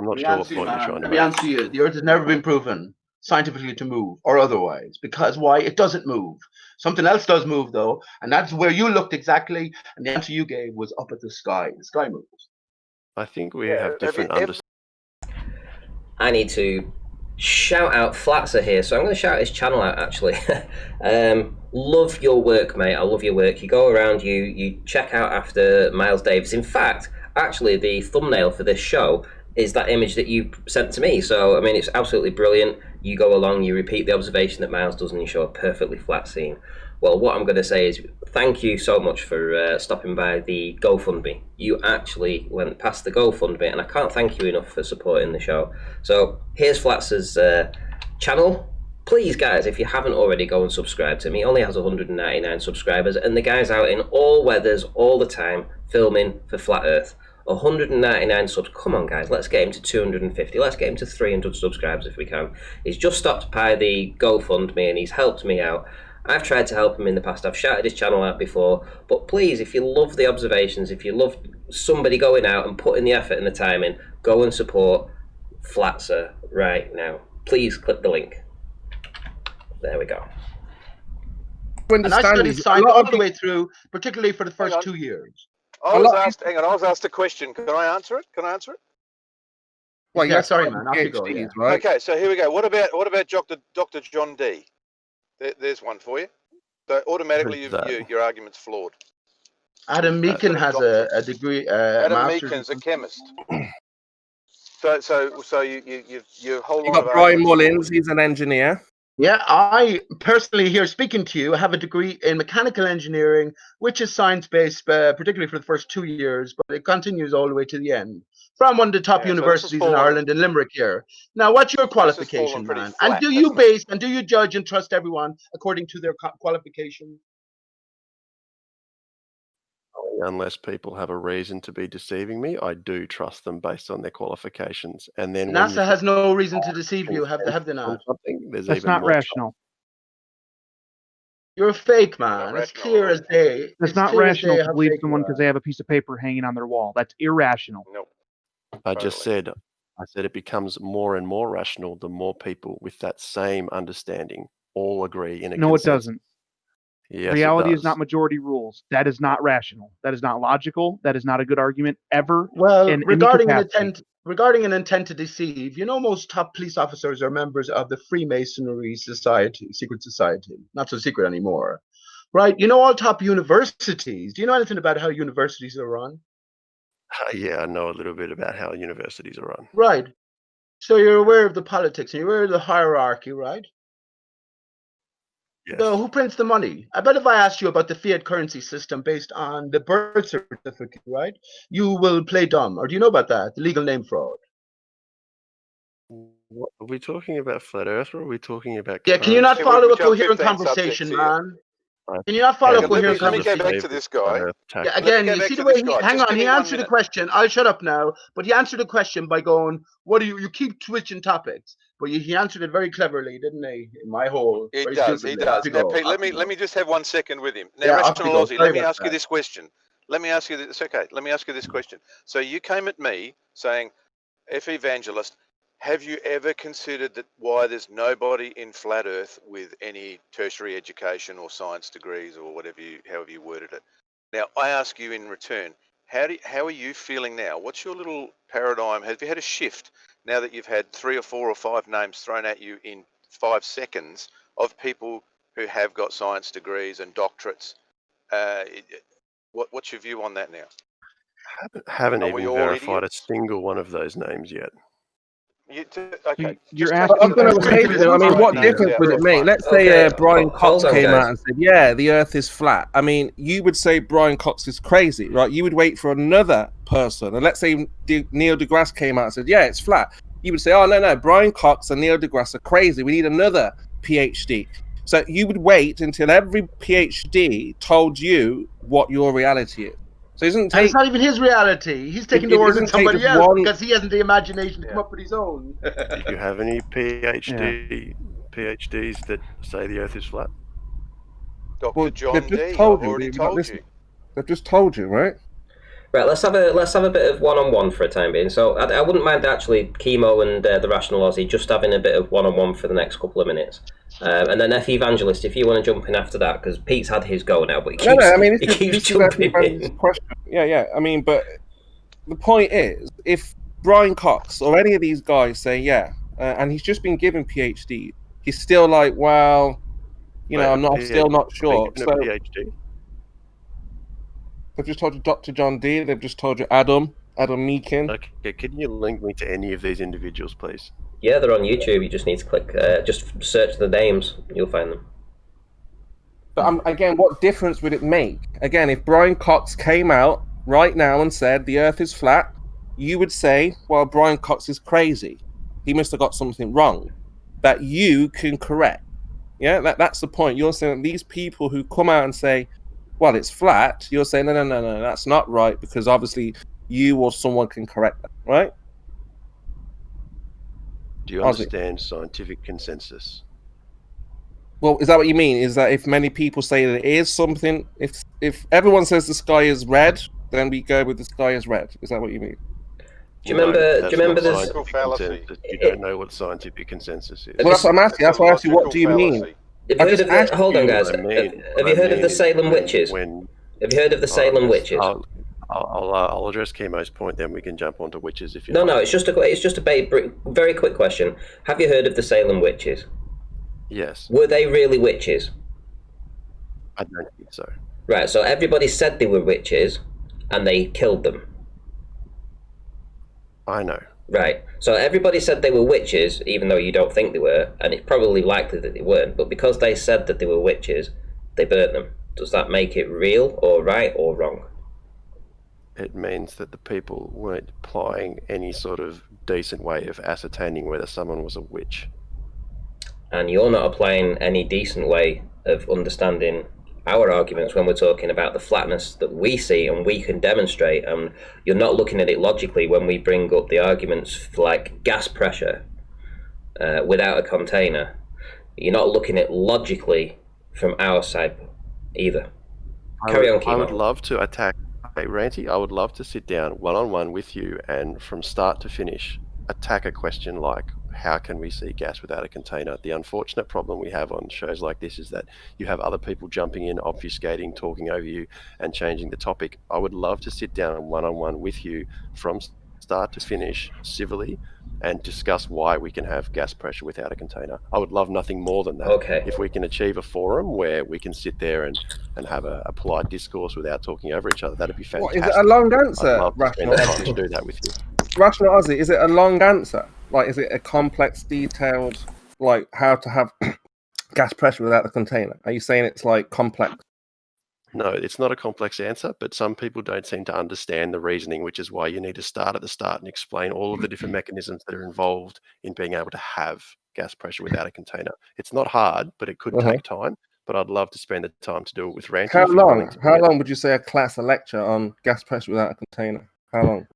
I'm not sure what point you're trying to Let me make. answer you. The Earth has never been proven scientifically to move or otherwise. Because why? It doesn't move. Something else does move, though, and that's where you looked exactly, and the answer you gave was up at the sky. The sky moves. I think we have different understandings. I need to shout out Flatzer here, so I'm going to shout his channel out, actually. Love your work, mate. I love your work. You go around, you check out after Miles Davis. In fact, actually, the thumbnail for this show is that image that you sent to me. So, I mean, it's absolutely brilliant. You go along, you repeat the observation that Miles does, and you show a perfectly flat scene. Well, what I'm going to say is thank you so much for stopping by the GoFundMe. You actually went past the GoFundMe, and I can't thank you enough for supporting the show. So, here's Flatz's channel. Please, guys, if you haven't already, go and subscribe to me. He only has 199 subscribers, and the guy's out in all weathers, all the time, filming for Flat Earth. 199 subs. Come on, guys, let's get him to 250. Let's get him to 300 subscribers if we can. He's just stopped by the GoFundMe, and he's helped me out. I've tried to help him in the past. I've shouted his channel out before. But please, if you love the observations, if you love somebody going out and putting the effort and the time in, go and support Flatzer right now. Please click the link. There we go. And I studied science all the way through, particularly for the first 2 years. I was asked a question. Can I answer it? Well, yeah, sorry, man. Off you go, yeah. Right? Okay, so here we go. What about Dr. John D? There's one for you. So automatically your argument's flawed. Adam Meakin has a degree. Adam Meakin's a chemist. So you whole you lot got Brian Mullins. He's an engineer. Yeah, I personally here speaking to you have a degree in mechanical engineering, which is science-based, particularly for the first 2 years, but it continues all the way to the end. From one of the top universities in Ireland, in Limerick here. Now, what's your qualification, man? And do you judge and trust everyone according to their qualification? Unless people have a reason to be deceiving me, I do trust them based on their qualifications. And then NASA has no reason to deceive you, have they not? That's not rational. You're a fake, man. It's clear as day. It's not rational to believe someone because they have a piece of paper hanging on their wall. That's irrational. Nope. I said it becomes more and more rational the more people with that same understanding all agree in a No, consensus. it doesn't. Yes, reality is not majority rules. That is not rational. That is not logical. That is not a good argument ever. Well, regarding an intent to deceive, you know, most top police officers are members of the Freemasonry Society, secret society. Not so secret anymore, right? You know, all top universities. Do you know anything about how universities are run? Yeah, I know a little bit about how universities are run. Right. So you're aware of the politics and you're aware of the hierarchy, right? Yes. So who prints the money? I bet if I asked you about the fiat currency system based on the birth certificate, right, you will play dumb. Or do you know about that? The legal name fraud. What, are we talking about flat Earth or are we talking about? Yeah, can you not follow a coherent conversation, man? Can you not follow a coherent conversation? Let me go back to this guy. Yeah, again, you see the way he, hang on, he answered the question. I'll shut up now. But he answered the question by going, what do you keep switching topics. But he answered it very cleverly, didn't he? In my hole. He does. Now, Pete, let me just have 1 second with him. Now, Rational Aussie, let me ask you this question. Let me ask you this. Okay, let me ask you this question. So you came at me saying, F. Evangelist, have you ever considered that why there's nobody in Flat Earth with any tertiary education or science degrees or however you worded it? Now, I ask you in return, how are you feeling now? What's your little paradigm? Have you had a shift now that you've had 3 or 4 or 5 names thrown at you in 5 seconds of people who have got science degrees and doctorates? What's your view on that now? Haven't even verified a single one of those names yet. You're asking. I was going to say to them, I mean, what difference would it make? Let's say Brian Cox came out and said, yeah, the Earth is flat. I mean, you would say Brian Cox is crazy, right? You would wait for another person. And let's say Neil deGrasse came out and said, yeah, it's flat. You would say, oh, no, Brian Cox and Neil deGrasse are crazy. We need another PhD. So you would wait until every PhD told you what your reality is. So it's not even his reality. He's taking the words of somebody else because he hasn't the imagination to come up with his own. Do you have any PhDs that say the Earth is flat? Dr. John D. I've already told you. They've just told you, right? Right, let's have a bit of one-on-one for a time being. So I wouldn't mind actually Chemo and the Rational Aussie just having a bit of one-on-one for the next couple of minutes. And then F. Evangelist, if you want to jump in after that, because Pete's had his go now, but he keeps jumping in. Yeah. I mean, but the point is, if Brian Cox or any of these guys say, and he's just been given PhD, he's still like, well, I'm still not sure. So, PhD. they've just told you Dr. John D. They've just told you Adam. Adam Meakin. Okay, can you link me to any of these individuals, please? Yeah, they're on YouTube. You just need to click, just search the names. You'll find them. But again, what difference would it make? Again, if Brian Cox came out right now and said the Earth is flat, you would say, well, Brian Cox is crazy. He must have got something wrong that you can correct. Yeah, that's the point. You're saying that these people who come out and say, well, it's flat, you're saying, no, that's not right, because obviously you or someone can correct that, right? Do you understand scientific consensus? Well, is that what you mean? Is that if many people say that it is something, if everyone says the sky is red, then we go with the sky is red? Is that what you mean? Do you remember this? You don't know what scientific consensus is. Well, that's what I'm asking. That's why I asked you, what do you mean? Hold on, guys. Have you heard of the Salem witches? Have you heard of the Salem witches? I'll address Chemo's point, then we can jump onto witches if you. No, it's just a very quick question. Have you heard of the Salem witches? Yes. Were they really witches? I don't think so. Right. So everybody said they were witches, and they killed them. I know. Right. So everybody said they were witches, even though you don't think they were, and it's probably likely that they weren't. But because they said that they were witches, they burnt them. Does that make it real, or right, or wrong? It means that the people weren't applying any sort of decent way of ascertaining whether someone was a witch. And you're not applying any decent way of understanding our arguments when we're talking about the flatness that we see and we can demonstrate, and you're not looking at it logically when we bring up the arguments for like gas pressure without a container. You're not looking at logically from our side either. Carry on, Chemo. I would love to attack. Hey, Ranty, I would love to sit down one-on-one with you and from start to finish attack a question like, how can we see gas without a container? The unfortunate problem we have on shows like this is that you have other people jumping in, obfuscating, talking over you, and changing the topic. I would love to sit down one-on-one with you from start to finish civilly and discuss why we can have gas pressure without a container. I would love nothing more than that. Okay. If we can achieve a forum where we can sit there and have a polite discourse without talking over each other, that'd be fantastic. What, is it a long answer, I'd love to spend Rational the time to do that with you. Rational Aussie, is it a long answer? Like, is it a complex, detailed, like how to have gas pressure without the container? Are you saying it's like complex? No, it's not a complex answer, but some people don't seem to understand the reasoning, which is why you need to start at the start and explain all of the different mechanisms that are involved in being able to have gas pressure without a container. It's not hard, but it could take time. But I'd love to spend the time to do it with Ranty. How long? How long would you say a lecture on gas pressure without a container? How long?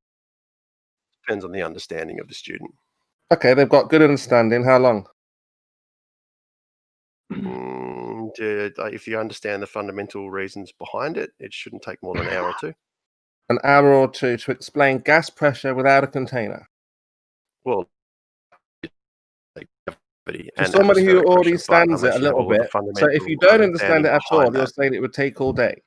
Depends on the understanding of the student. Okay, they've got good understanding. How long? If you understand the fundamental reasons behind it, it shouldn't take more than an hour or two. An hour or two to explain gas pressure without a container? Well, for somebody who already understands it a little bit, so if you don't understand it at all, you're saying it would take all day?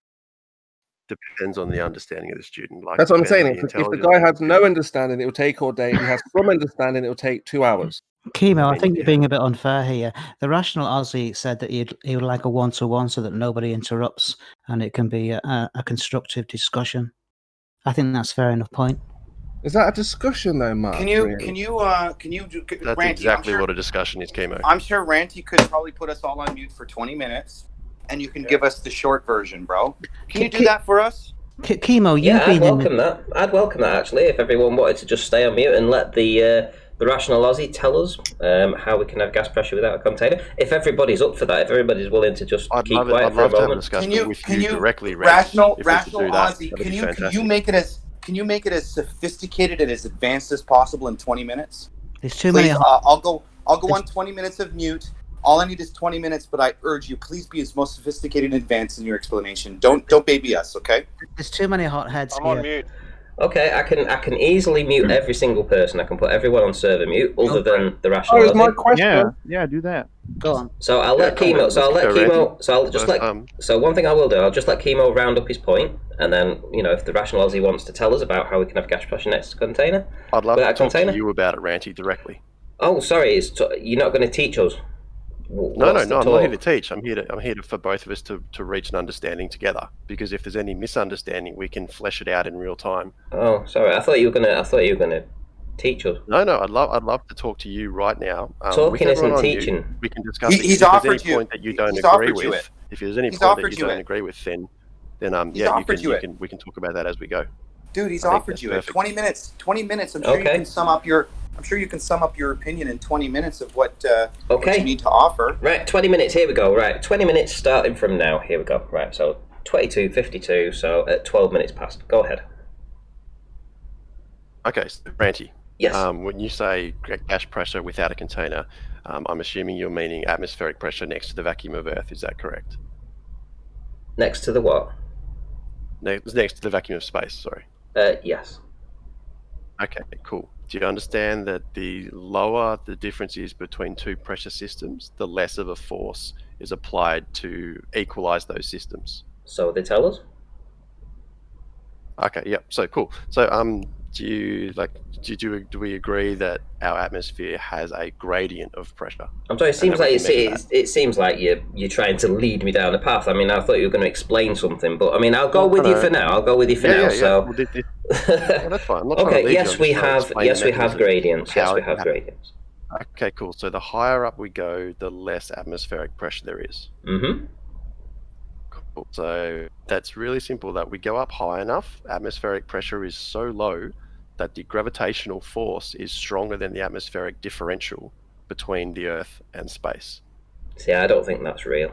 Depends on the understanding of the student. Like, that's what I'm saying. If the guy has no understanding, it will take all day. If he has some understanding, it will take 2 hours. Chemo, I think you're being a bit unfair here. The Rational Aussie said that he would like a one-to-one so that nobody interrupts and it can be a constructive discussion. I think that's a fair enough point. Is that a discussion though, Mark? Can you That's Ranty, exactly what a discussion is, Chemo. I'm sure Ranty could probably put us all on mute for 20 minutes. And you can give us the short version, bro. Can you do that for us? Chemo, I'd welcome that actually. If everyone wanted to just stay on mute and let the Rational Aussie tell us how we can have gas pressure without a container. If everybody's up for that, if everybody's willing to just keep quiet for a moment. Can you directly, Rational Aussie, can you make it as sophisticated and as advanced as possible in 20 minutes? There's too many. I'll go on 20 minutes of mute. All I need is 20 minutes, but I urge you, please be as most sophisticated and advanced in your explanation. Don't baby us, okay? There's too many hot heads I'm on mute. Okay, I can easily mute every single person. I can put everyone on server mute, other than the Rational Aussie. My question. Yeah, do that. Go on. So I'll let Chemo. So one thing I will do, I'll just let Chemo round up his point, and then if the Rational Aussie wants to tell us about how we can have gas pressure next to a container, I'd love to talk to you about it, Ranty, directly. Oh, sorry, you're not going to teach us. No, I'm not here to teach. I'm here for both of us to reach an understanding together. Because if there's any misunderstanding, we can flesh it out in real time. Oh, sorry. I thought you were gonna teach us. No. I'd love to talk to you right now. Talking isn't teaching. We can discuss it. He's if offered there's any you. point that you don't He's agree offered you with, it. if there's any He's point that offered you you don't it. agree with, then He's offered you it. we can talk about that as we go. Dude, he's I think offered that's you perfect. it. 20 minutes. 20 minutes. I'm sure you can sum up your. I'm sure you can sum up your opinion in 20 minutes of what you need to offer. Right, 20 minutes. Here we go. Right, 20 minutes starting from now. Here we go. Right, so 22:52. So at 12 minutes past. Go ahead. Okay, so Ranty. Yes. When you say gas pressure without a container, I'm assuming you're meaning atmospheric pressure next to the vacuum of Earth. Is that correct? Next to the what? Next to the vacuum of space. Sorry. Yes. Okay, cool. Do you understand that the lower the difference is between two pressure systems, the less of a force is applied to equalize those systems? So they tell us? Okay, yep. So cool. So do we agree that our atmosphere has a gradient of pressure? I'm sorry. It seems like you're trying to lead me down a path. I mean, I thought you were going to explain something, but I mean, I'll go with you for now. So Well, that's fine. I'm not trying to okay. lead Yes, you. we have. Yes, we have gradients. Yes, we have gradients. Okay, cool. So the higher up we go, the less atmospheric pressure there is. Mm-hmm. Cool. So that's really simple. That we go up high enough, atmospheric pressure is so low that the gravitational force is stronger than the atmospheric differential between the Earth and space. See, I don't think that's real.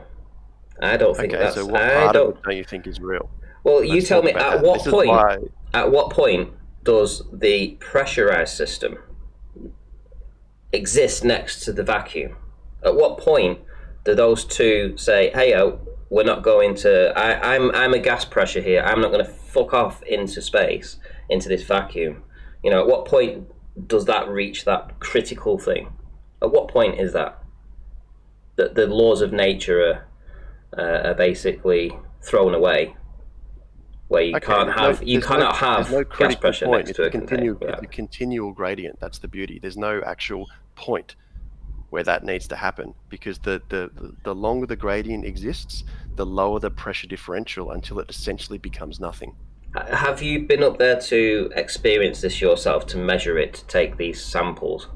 I don't think that's. So what part of it don't you think is real? Well, you tell me. At what point does the pressurized system exist next to the vacuum? At what point do those two say, "Hey, we're not going to. I'm a gas pressure here. I'm not going to fuck off into space, into this vacuum." You know, at what point does that reach that critical thing? At what point is that? That the laws of nature are basically thrown away, where you cannot have no gas pressure point. next to a container. It's a continual gradient. That's the beauty. There's no actual point where that needs to happen, because the longer the gradient exists, the lower the pressure differential until it essentially becomes nothing. Have you been up there to experience this yourself, to measure it, to take these samples?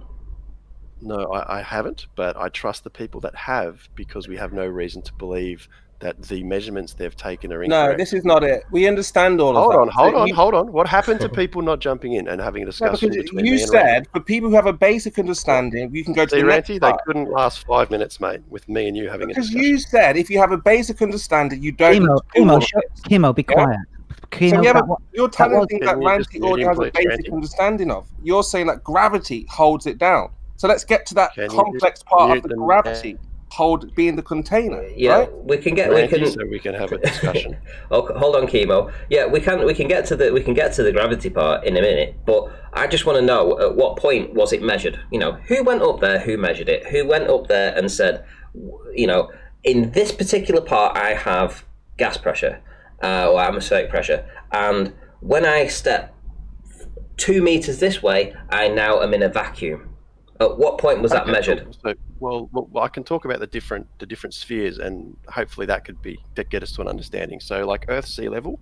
No, I haven't, but I trust the people that have, because we have no reason to believe that the measurements they've taken are incorrect. No, this is not it. We understand all of that. Hold on. What happened to people not jumping in and having a discussion between me and you said, for people who have a basic understanding, you can go to the next Ranty, part. they couldn't last 5 minutes, mate, with me and you having a discussion. Because you said if you have a basic understanding, you don't. Chemo, be quiet. So you're telling me that Ranty already has a basic understanding of. You're saying that gravity holds it down. So let's get to that complex part of the gravity being the container. Yeah, right? we can get. So we can have a discussion. Okay, hold on, Chemo. Yeah, we can get to the gravity part in a minute. But I just want to know, at what point was it measured? You know, who went up there? Who measured it? Who went up there and said, you know, in this particular part I have gas pressure or atmospheric pressure, and when I step 2 meters this way, I now am in a vacuum. At what point was that measured? So, well, I can talk about the different spheres, and hopefully that get us to an understanding. So, like Earth sea level,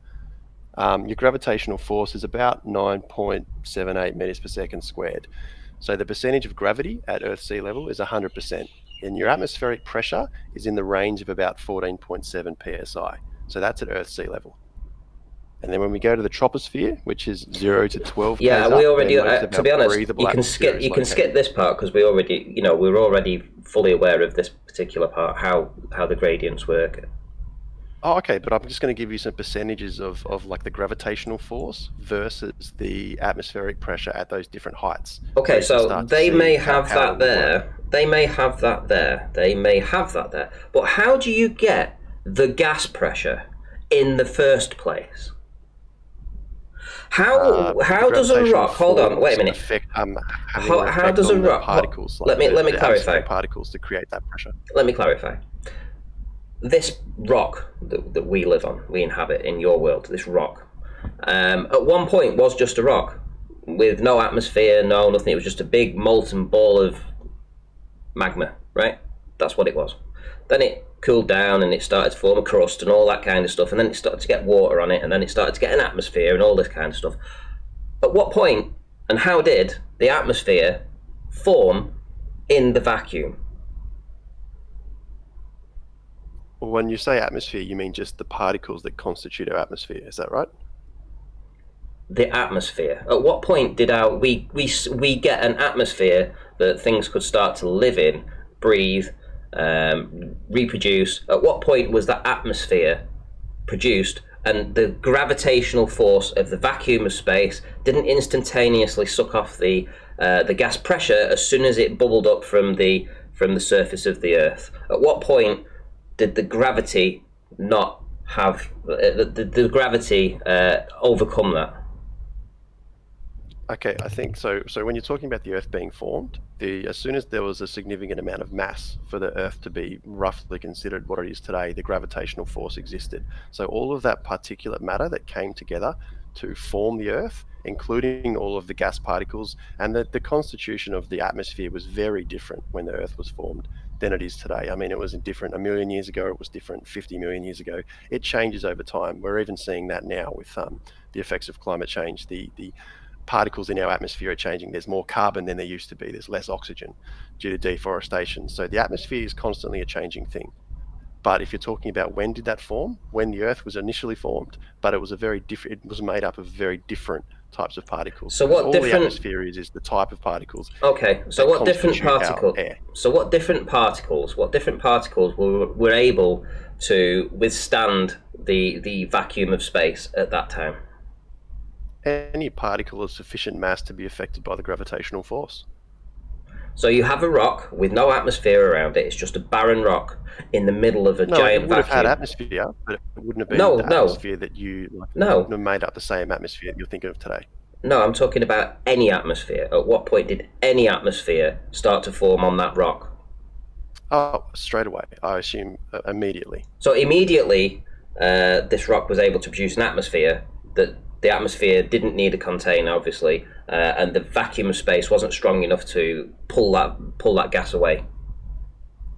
your gravitational force is about 9.78 meters per second squared. So the percentage of gravity at Earth sea level is 100%, and your atmospheric pressure is in the range of about 14.7 psi. So that's at Earth sea level. And then when we go to the troposphere, which is 0 to 12, we already. To be honest, you can skip this part, because we're already fully aware of this particular part, how the gradients work. Oh, okay, but I'm just going to give you some percentages of like the gravitational force versus the atmospheric pressure at those different heights. Okay, so they may have that there. They may have that there. They may have that there. But how do you get the gas pressure in the first place? How does a rock? Hold on, wait a minute. How does a rock? Particles? Let me clarify. Particles to create that pressure. Let me clarify. This rock that we live on, we inhabit in your world, this rock, at one point was just a rock with no atmosphere, no nothing. It was just a big molten ball of magma, right? That's what it was. Then it cooled down and it started to form a crust and all that kind of stuff, and then it started to get water on it, and then it started to get an atmosphere and all this kind of stuff. At what point and how did the atmosphere form in the vacuum? Well, when you say atmosphere, you mean just the particles that constitute our atmosphere, is that right? The atmosphere. At what point did we get an atmosphere that things could start to live in, breathe, reproduce? At what point was that atmosphere produced, and the gravitational force of the vacuum of space didn't instantaneously suck off the gas pressure as soon as it bubbled up from the surface of the Earth? At what point did the gravity not have the gravity overcome that? Okay, I think so. So when you're talking about the Earth being formed, as soon as there was a significant amount of mass for the Earth to be roughly considered what it is today, the gravitational force existed. So all of that particulate matter that came together to form the Earth, including all of the gas particles, and the constitution of the atmosphere was very different when the Earth was formed than it is today. I mean, it was different 1 million years ago, it was different 50 million years ago. It changes over time. We're even seeing that now with the effects of climate change. The particles in our atmosphere are changing. There's more carbon than there used to be. There's less oxygen due to deforestation. So the atmosphere is constantly a changing thing. But if you're talking about when did that form, when the Earth was initially formed, but it was it was made up of very different types of particles. So what the atmosphere is the type of particles. Okay. So what different particles? So what different particles? What different particles were able to withstand the vacuum of space at that time? Any particle of sufficient mass to be affected by the gravitational force. So you have a rock with no atmosphere around it. It's just a barren rock in the middle of a giant vacuum. It would have had atmosphere, but it wouldn't have been the atmosphere that you wouldn't have made up the same atmosphere that you're thinking of today. No, I'm talking about any atmosphere. At what point did any atmosphere start to form on that rock? Oh, straight away. I assume immediately. So immediately, this rock was able to produce an atmosphere that the atmosphere didn't need a container, obviously, and the vacuum of space wasn't strong enough to pull that gas away.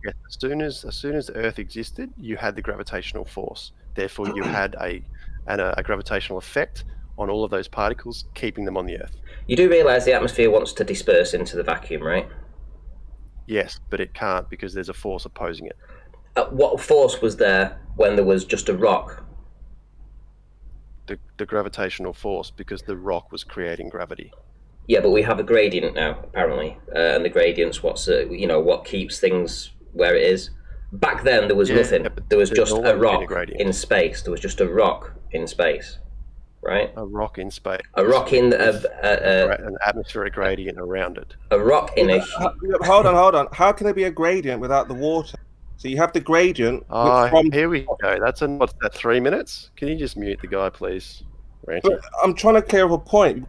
Yes, as soon as the Earth existed, you had the gravitational force. Therefore, you had a gravitational effect on all of those particles, keeping them on the Earth. You do realise the atmosphere wants to disperse into the vacuum, right? Yes, but it can't because there's a force opposing it. What force was there when there was just a rock? The gravitational force, because the rock was creating gravity. Yeah, but we have a gradient now, apparently, and the gradient's what keeps things where it is. Back then, there was nothing. There was just a rock in space. There was just a rock in space, right? A rock in space. A rock in an atmospheric gradient around it. A rock in a. Hold on. How can there be a gradient without the water? So you have the gradient. Here we go. What's that? 3 minutes? Can you just mute the guy, please? But I'm trying to clear up a point. We've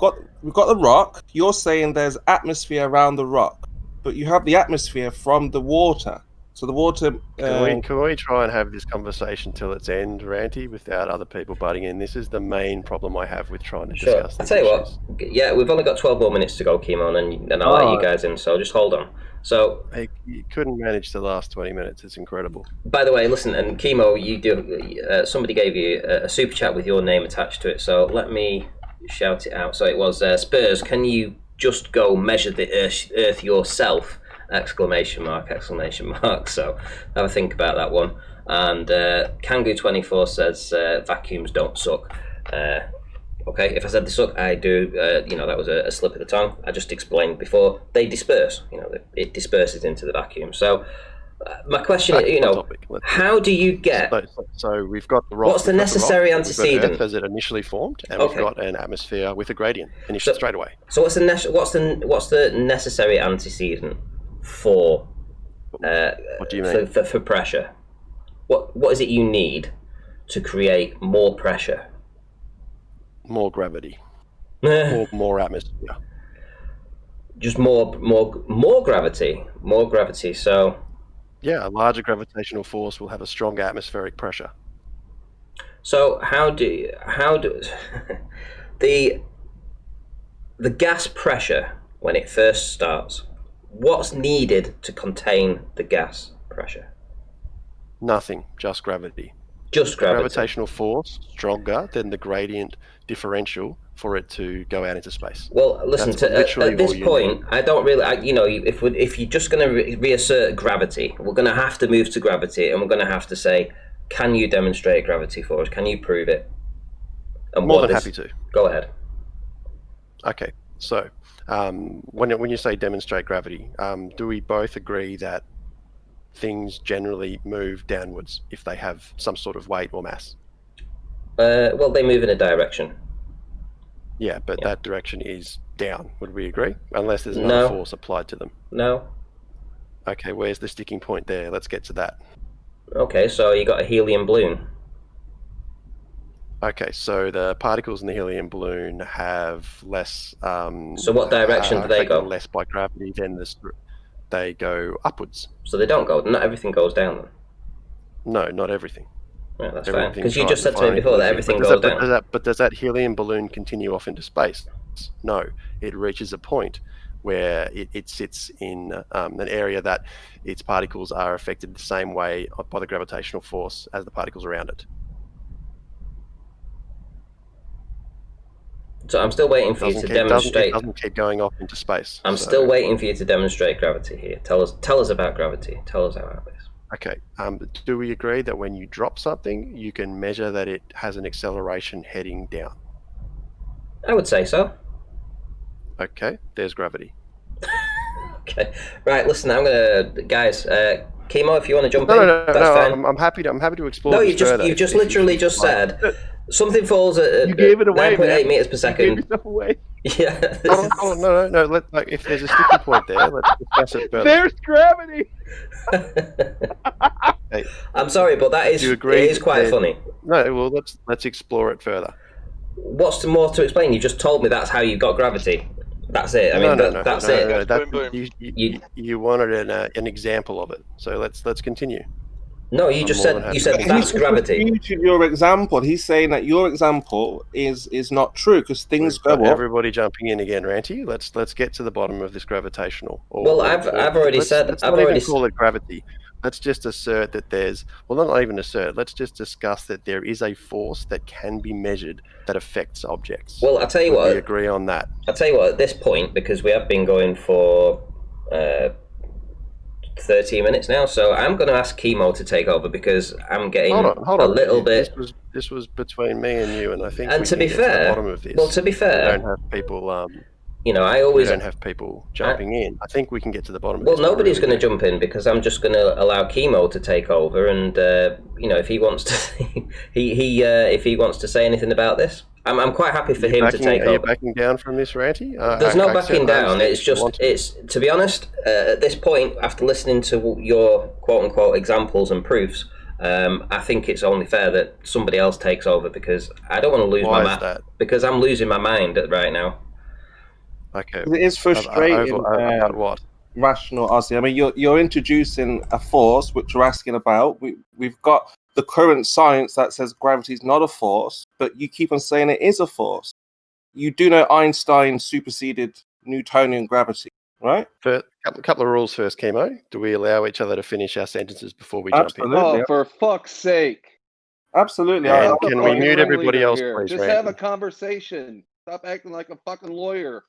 got the rock. You're saying there's atmosphere around the rock, but you have the atmosphere from the water. So the water. Can we try and have this conversation till its end, Ranty, without other people butting in? This is the main problem I have with trying to discuss this. I'll tell you what. Yeah, we've only got 12 more minutes to go, Kimo, and I'll let you guys in. So just hold on. So you couldn't manage the last 20 minutes. It's incredible. By the way, listen, and Kimo, you do. Somebody gave you a super chat with your name attached to it. So let me shout it out. So it was Spurs. Can you just go measure the Earth yourself? Exclamation mark. So have a think about that one. And Kangoo24 says vacuums don't suck. Okay, if I said they suck, I do. That was a slip of the tongue. I just explained before. They disperse. It disperses into the vacuum. So my question is, how do you get? So we've got the rock. What's the necessary antecedent? Earth as it initially formed, and we've got an atmosphere with a gradient straight away. So what's the necessary antecedent for? What do you mean? For pressure? What is it you need to create more pressure? More gravity. more atmosphere. Just more gravity. More gravity. So yeah, a larger gravitational force will have a stronger atmospheric pressure. So how do the gas pressure when it first starts? What's needed to contain the gas pressure? Nothing, just gravity. Just gravity. Gravitational force stronger than the gradient differential for it to go out into space. Well, listen, at this point, I don't really, if you're just going to reassert gravity, we're going to have to move to gravity, and we're going to have to say, can you demonstrate gravity for us? Can you prove it? And More than happy to. Go ahead. Okay, so when you say demonstrate gravity, do we both agree that things generally move downwards if they have some sort of weight or mass? Well, they move in a direction. Yeah, but that direction is down, would we agree? Unless there's another force applied to them. No. Okay, where's the sticking point there? Let's get to that. Okay, so you got a helium balloon. Okay, so the particles in the helium balloon have less... so what direction do they go? Less by gravity than they go upwards. So they don't go, not everything goes down then? No, not everything. Right, that's fine. Because you just said to me before that everything goes down. But does that helium balloon continue off into space? No, it reaches a point where it sits in an area that its particles are affected the same way by the gravitational force as the particles around it. So I'm still waiting for you to demonstrate. It doesn't keep going off into space. I'm still waiting for you to demonstrate gravity here. Tell us about gravity. Tell us about this. Okay. Do we agree that when you drop something, you can measure that it has an acceleration heading down? I would say so. Okay. There's gravity. Okay. Right. Listen, guys. Chemo, if you want to jump in, that's fine. I'm happy to explore. No, you've just literally just said something falls at you gave it away, 9.8 meters per second. You gave yourself away. Yeah. No. If there's a sticky point there, let's discuss it further. There's gravity. Hey, I'm sorry, but it is quite funny. No, well, let's explore it further. What's more to explain? You just told me that's how you got gravity. That's it. I mean, that's it. You wanted an example of it, so let's continue. No, you said that's gravity. Refuted your example. He's saying that your example is not true because things go up. Everybody jumping in again, Ranty. Let's get to the bottom of this gravitational. I've already said. Let's not even call it gravity. Let's just assert that there's, not even assert, let's just discuss that there is a force that can be measured that affects objects. Well, I'll tell you what. We agree on that. I'll tell you what, at this point, because we have been going for 30 minutes now, so I'm going to ask Chemo to take over because I'm getting hold on. little bit... This was between me and you, and I think to be fair, to the bottom of this. Well, to be fair... We don't have people... we don't have people jumping in. I think we can get to the bottom of this. Well, nobody's going to jump in because I'm just going to allow Chemo to take over, and if he wants to, if he wants to say anything about this, I'm quite happy for him to take over. Are you backing down from this, Ranty? There's no backing down. It's to be honest, at this point, after listening to your quote unquote examples and proofs, I think it's only fair that somebody else takes over because I don't want to lose my mind. Because I'm losing my mind right now. Okay. It is frustrating. About what? Rational Aussie. I mean, you're introducing a force, which we're asking about. We've got the current science that says gravity is not a force, but you keep on saying it is a force. You do know Einstein superseded Newtonian gravity, right? A couple of rules first, Chemo. Do we allow each other to finish our sentences before we jump in? Oh, for fuck's sake. Absolutely. And can we mute everybody else, please? Just have a conversation. Stop acting like a fucking lawyer.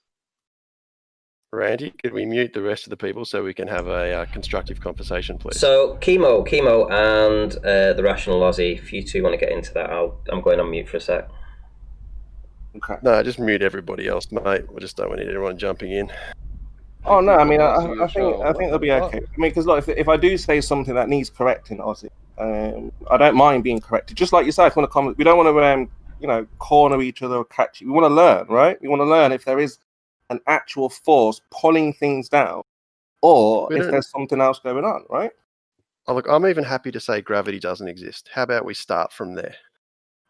Randy, could we mute the rest of the people so we can have a constructive conversation, please? So, Chemo, and the Rational Aussie, if you two want to get into that, I'm going on mute for a sec. Okay. No, just mute everybody else, mate. We just don't want anyone jumping in. Oh no, I mean, I think it'll be okay. I mean, because look, if I do say something that needs correcting, Aussie, I don't mind being corrected. Just like you said, we don't want to, corner each other or catch you. We want to learn, right? We want to learn if there is an actual force pulling things down, or if there's something else going on, right? Oh, look, I'm even happy to say gravity doesn't exist. How about we start from there?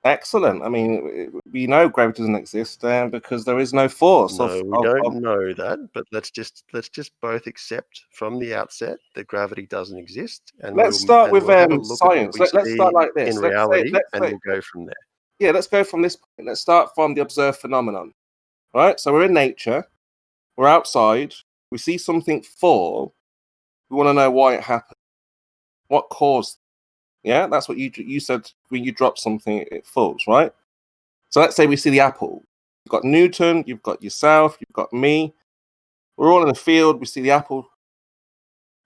Excellent. I mean, we know gravity doesn't exist because there is no force. No, we don't know that, but let's just both accept from the outset that gravity doesn't exist. And let's start with science. Let's start like this. In reality, and we'll go from there. Yeah, let's go from this point. Let's start from the observed phenomenon. Right, so we're in nature, we're outside, we see something fall, we want to know why it happened. What caused? Yeah, that's what you said when you drop something, it falls, right? So let's say we see the apple. You've got Newton, you've got yourself, you've got me. We're all in the field, we see the apple.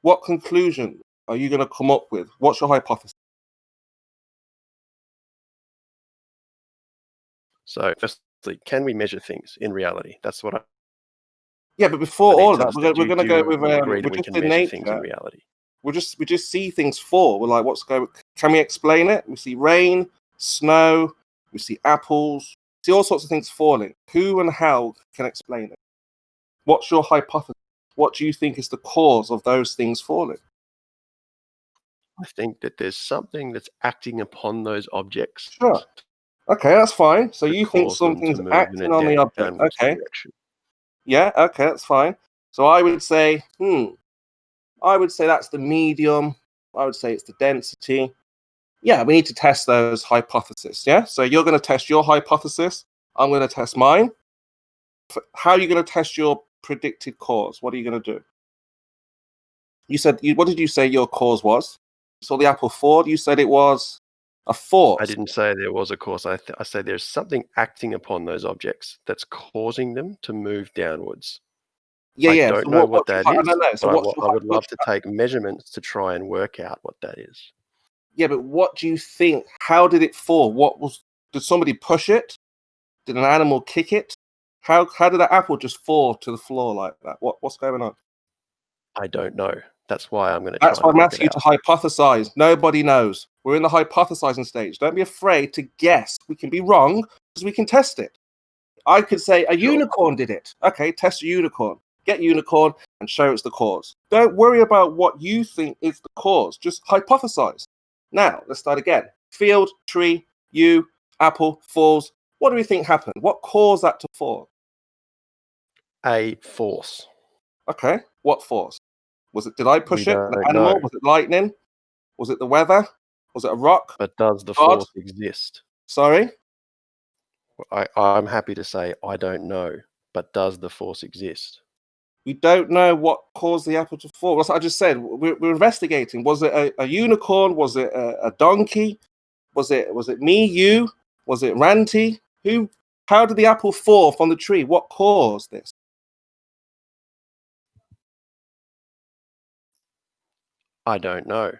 What conclusion are you going to come up with? What's your hypothesis? So, firstly, can we measure things in reality? That's what I. Yeah, but before all of that, we're going to go with agree that we're we just can in measure nature. things in reality. We just see things fall. We're like, what's going? Can we explain it? We see rain, snow, we see apples, see all sorts of things falling. Who and how can explain it? What's your hypothesis? What do you think is the cause of those things falling? I think that there's something that's acting upon those objects. Sure. Okay, that's fine. So you think something's acting on the object. Okay. Yeah, okay, that's fine. So I would say, I would say that's the medium. I would say it's the density. Yeah, we need to test those hypotheses. Yeah, so you're going to test your hypothesis. I'm going to test mine. How are you going to test your predicted cause? What are you going to do? You said, what did you say your cause was? You saw the apple fall. You said it was a force. I didn't say there was a cause. I said there's something acting upon those objects that's causing them to move downwards. I don't know what that is. So I would love to take measurements to try and work out what that is. Yeah, but what do you think? How did it fall? Did somebody push it? Did an animal kick it? How did that apple just fall to the floor like that? What's going on? I don't know. That's why I'm going to. That's why I'm asking you to hypothesize. Nobody knows. We're in the hypothesizing stage. Don't be afraid to guess. We can be wrong because we can test it. I could say a unicorn did it. Okay, test a unicorn. Get unicorn and show it's the cause. Don't worry about what you think is the cause. Just hypothesize. Now, let's start again. Field, tree, you, apple, falls. What do we think happened? What caused that to fall? A force. Okay, what force? Did I push it? An animal? Was it lightning? Was it the weather? Was it a rock? But does the force exist? Sorry? I'm happy to say I don't know. But does the force exist? We don't know what caused the apple to fall. That's what I just said. We're investigating. Was it a unicorn? Was it a donkey? Was it me, you? Was it Ranty? How did the apple fall from the tree? What caused this? I don't know.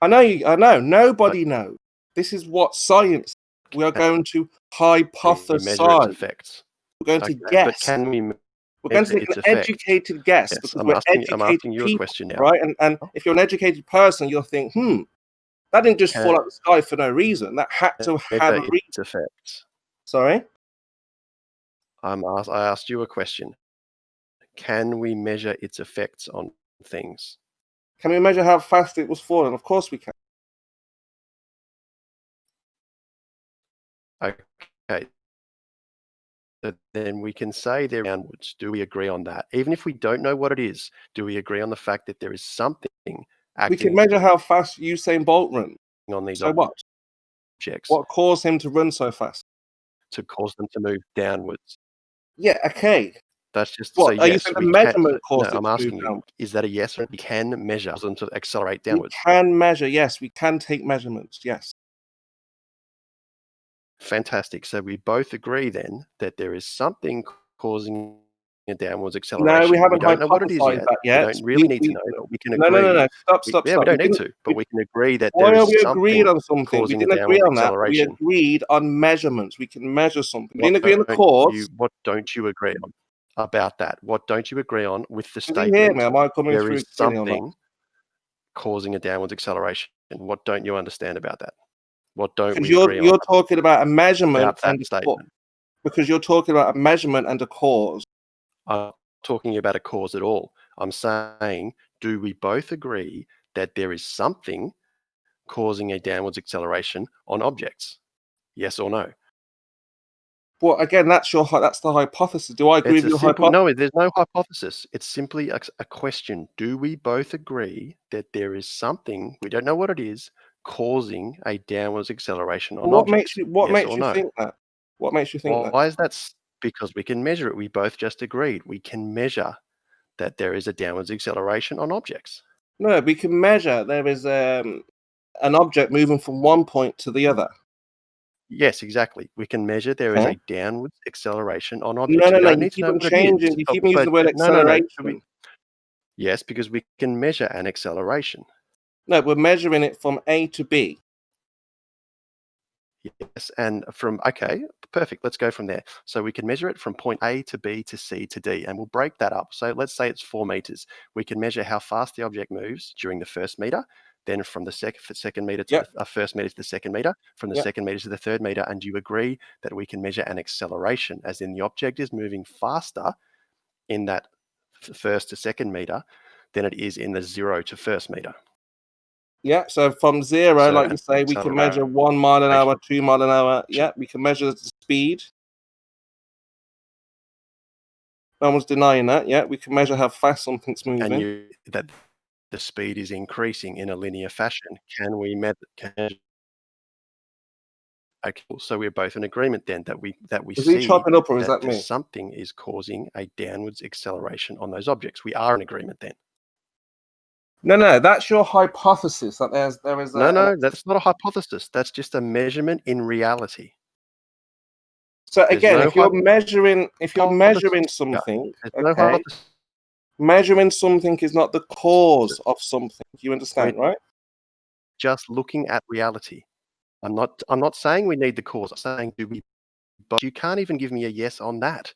I know. Nobody knows. This is what science. We are going to hypothesize. Measure its effects. We're going to guess. But can we? We're going to take an educated guess. Yes, because I'm asking you a question now. Right? And if you're an educated person, you'll think, that didn't just fall out of the sky for no reason. That had to have a reason. Effects. Sorry? I asked you a question. Can we measure its effects on things? Can we measure how fast it was falling? Of course we can. Okay. So then we can say they're downwards. Do we agree on that? Even if we don't know what it is, do we agree on the fact that there is something acting? We can measure how fast Usain Bolt runs. On these objects. What caused him to run so fast? To cause them to move downwards. Yeah, okay. That's just what? So are yes, you saying the measurement caused I'm asking you, is that a yes or we can measure them to accelerate downwards? We can measure, yes. We can take measurements, yes. Fantastic. So we both agree then that there is something causing a downwards acceleration. No, we haven't don't know what it is yet. That yet. We don't really need to know, but we can agree. No. Stop. Yeah, we don't need to, but we can agree that why there are we is agreed on something? We didn't agree on that. We acceleration. agreed on measurements. We can measure something. We didn't agree on the cause. What don't you agree on about that? What don't you agree on with the statement? Hear me? Am I coming there through is something causing a downwards acceleration. And what don't you understand about that? What don't we agree on? You're talking about a measurement and a statement. Because you're talking about a measurement and a cause. I'm not talking about a cause at all. I'm saying, do we both agree that there is something causing a downwards acceleration on objects? Yes or no? Well, again, that's the hypothesis. Do I agree with your hypothesis? No, there's no hypothesis. It's simply a question. Do we both agree that there is something, we don't know what it is, causing a downwards acceleration on objects? What makes you think that? What makes you think that? Why is that? Because we can measure it. We both just agreed. We can measure that there is a downwards acceleration on objects. No, we can measure. There is an object moving from one point to the other. Yes, exactly. We can measure there is a downwards acceleration on No, objects. no, We no. don't You need to keep know on what it changing. is. You keep using the word acceleration. Yes, because we can measure an acceleration. No, we're measuring it from A to B. Yes, and okay, perfect. Let's go from there. So we can measure it from point A to B to C to D, and we'll break that up. So let's say it's 4 meters. We can measure how fast the object moves during the first meter, then from the second meter to the first meter to the second meter, from the second meter to the third meter, and you agree that we can measure an acceleration, as in the object is moving faster in that first to second meter than it is in the 0 to first meter. Yeah, so from 0, like you say, we can measure 1 mile an hour, 2 mile an hour. Yeah, we can measure the speed. No one's denying that. Yeah, we can measure how fast something's moving. And that the speed is increasing in a linear fashion. Can we measure? Okay, so we're both in agreement then that we is he see chopping up, or is that me? Something is causing a downwards acceleration on those objects. We are in agreement then. No, that's your hypothesis that there is. No, that's not a hypothesis. That's just a measurement in reality. So again, if you're measuring something, measuring something is not the cause of something. You understand, right? Just looking at reality. I'm not saying we need the cause. I'm saying but you can't even give me a yes on that.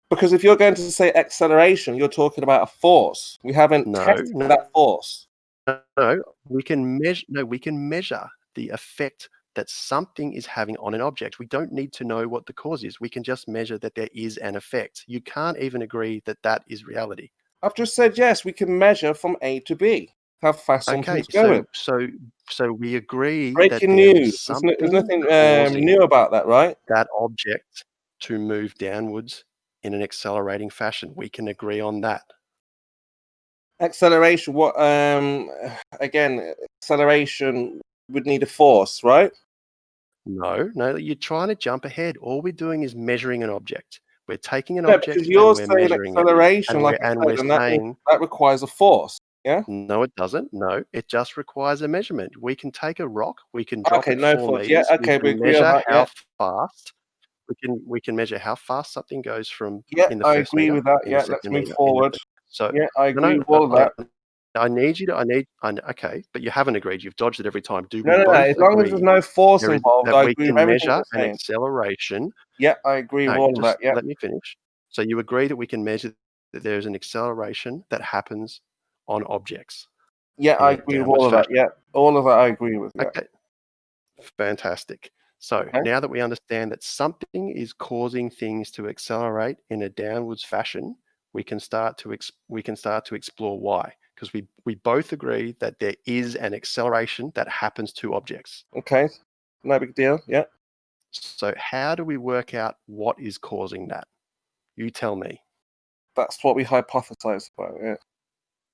Because if you're going to say acceleration, you're talking about a force. We haven't tested that force. No, we can measure. No, we can measure the effect that something is having on an object. We don't need to know what the cause is. We can just measure that there is an effect. You can't even agree that that is reality. I've just said yes. We can measure from A to B how fast something's going. So we agree. Breaking news. There's nothing new about that, right? That object to move downwards in an accelerating fashion. We can agree on that. Acceleration. What? Again, acceleration would need a force, right? No. You're trying to jump ahead. All we're doing is measuring an object. We're taking an object. Because you're saying acceleration, that requires a force. Yeah. No, it doesn't. No, it just requires a measurement. We can take a rock. We can drop it 4 meters. Yeah. Okay. We measure how fast. We can measure how fast something goes from. Yeah, I agree with that. Yeah, let's move forward. So yeah, I agree with all of that. Okay, but you haven't agreed. You've dodged it every time. No. As long as there's no force involved, I agree with everything measure you're saying. an acceleration. Yeah, I agree with all of that. Yeah. Let me finish. So you agree that we can measure that there's an acceleration that happens on objects. Yeah, I agree with all of that. Yeah, all of that I agree with. Yeah. Okay, fantastic. So now that we understand that something is causing things to accelerate in a downwards fashion, we can start to explore why. Because we both agree that there is an acceleration that happens to objects. Okay, no big deal. Yeah. So how do we work out what is causing that? You tell me. That's what we hypothesize about. Yeah.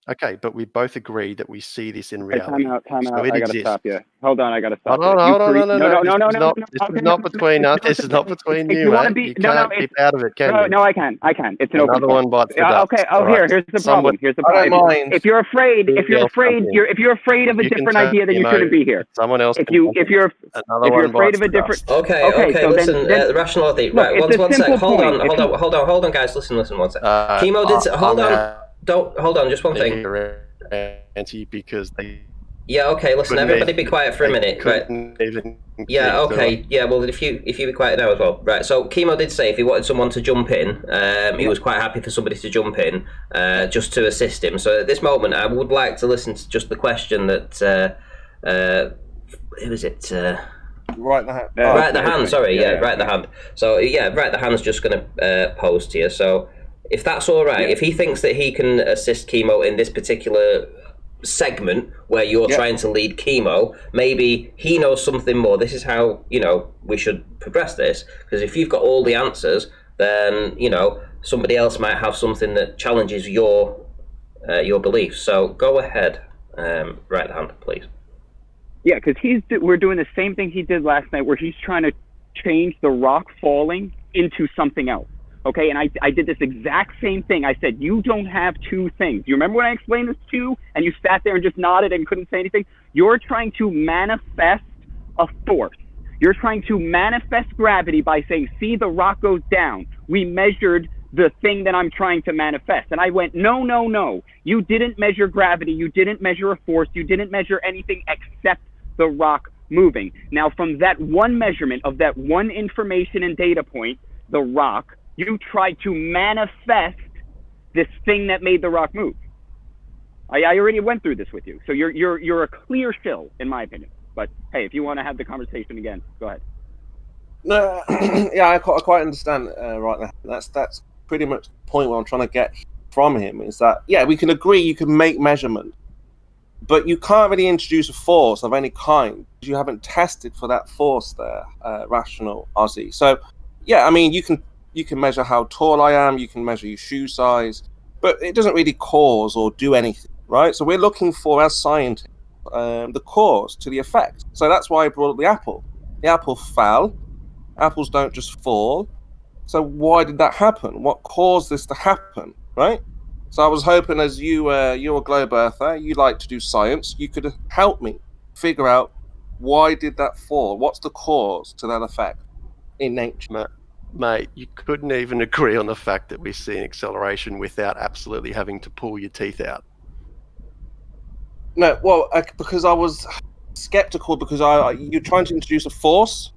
Okay, but we both agree that we see this in reality. Time out. So I gotta stop you. Hold on, I gotta stop. No. This is not between us. This is not between you, mate. You can't keep out of it, can you? No, I can. It's an another one bites the dust. Okay. Here's the problem. If you're afraid of a different idea, then you shouldn't be here. Someone else. If you're afraid of a different. Okay. So listen, rational. Right. One sec. Hold on, guys. Listen. 1 sec. Chemo did. Hold on. Hold on, just one thing. Because they. Yeah. Okay. Listen, everybody, be quiet for a minute. Right. Yeah. Okay. Yeah. Well, if you be quiet now as well. Right. So Chemo did say if he wanted someone to jump in, he was quite happy for somebody to jump in, just to assist him. So at this moment, I would like to listen to just the question that. Who is it? Right the hand. Right the hand. Sorry. Yeah. Right the hand. So yeah, right the hand's just going to pose to you. So. If that's all right, if he thinks that he can assist Chemo in this particular segment where you're trying to lead Chemo, maybe he knows something more. This is how, we should progress this. Because if you've got all the answers, then, somebody else might have something that challenges your beliefs. So go ahead, right hand, please. Yeah, because we're doing the same thing he did last night where he's trying to change the rock falling into something else. Okay, and I did this exact same thing. I said, you don't have two things. You remember when I explained this to you and you sat there and just nodded and couldn't say anything? You're trying to manifest a force. You're trying to manifest gravity by saying, see, the rock goes down. We measured the thing that I'm trying to manifest. And I went, no, no, no. You didn't measure gravity. You didn't measure a force. You didn't measure anything except the rock moving. Now, from that one measurement of that one information and data point, the rock, you tried to manifest this thing that made the rock move. I already went through this with you. So you're a clear shill, in my opinion. But hey, if you want to have the conversation again, go ahead. No, yeah, I quite understand right now. That's pretty much the point where I'm trying to get from him is that, yeah, we can agree you can make measurement, but you can't really introduce a force of any kind because you haven't tested for that force there, Rational Aussie. So, yeah, I mean, you can measure how tall I am, you can measure your shoe size, but it doesn't really cause or do anything, right? So we're looking for, as scientists, the cause to the effect. So that's why I brought up the apple. The apple fell. Apples don't just fall. So why did that happen? What caused this to happen, right? So I was hoping, as you're a globe earther, you like to do science, you could help me figure out why did that fall? What's the cause to that effect in nature? Mate, you couldn't even agree on the fact that we see an acceleration without absolutely having to pull your teeth out. No, well, because I was skeptical because you're trying to introduce a force,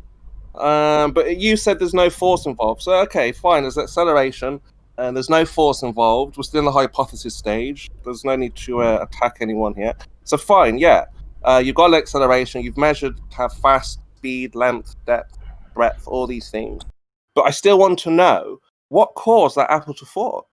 but you said there's no force involved. So, okay, fine, there's acceleration, and there's no force involved. We're still in the hypothesis stage. There's no need to attack anyone here. So, fine, yeah. You've got an acceleration. You've measured how fast, speed, length, depth, breadth, all these things. But I still want to know what caused that apple to fall.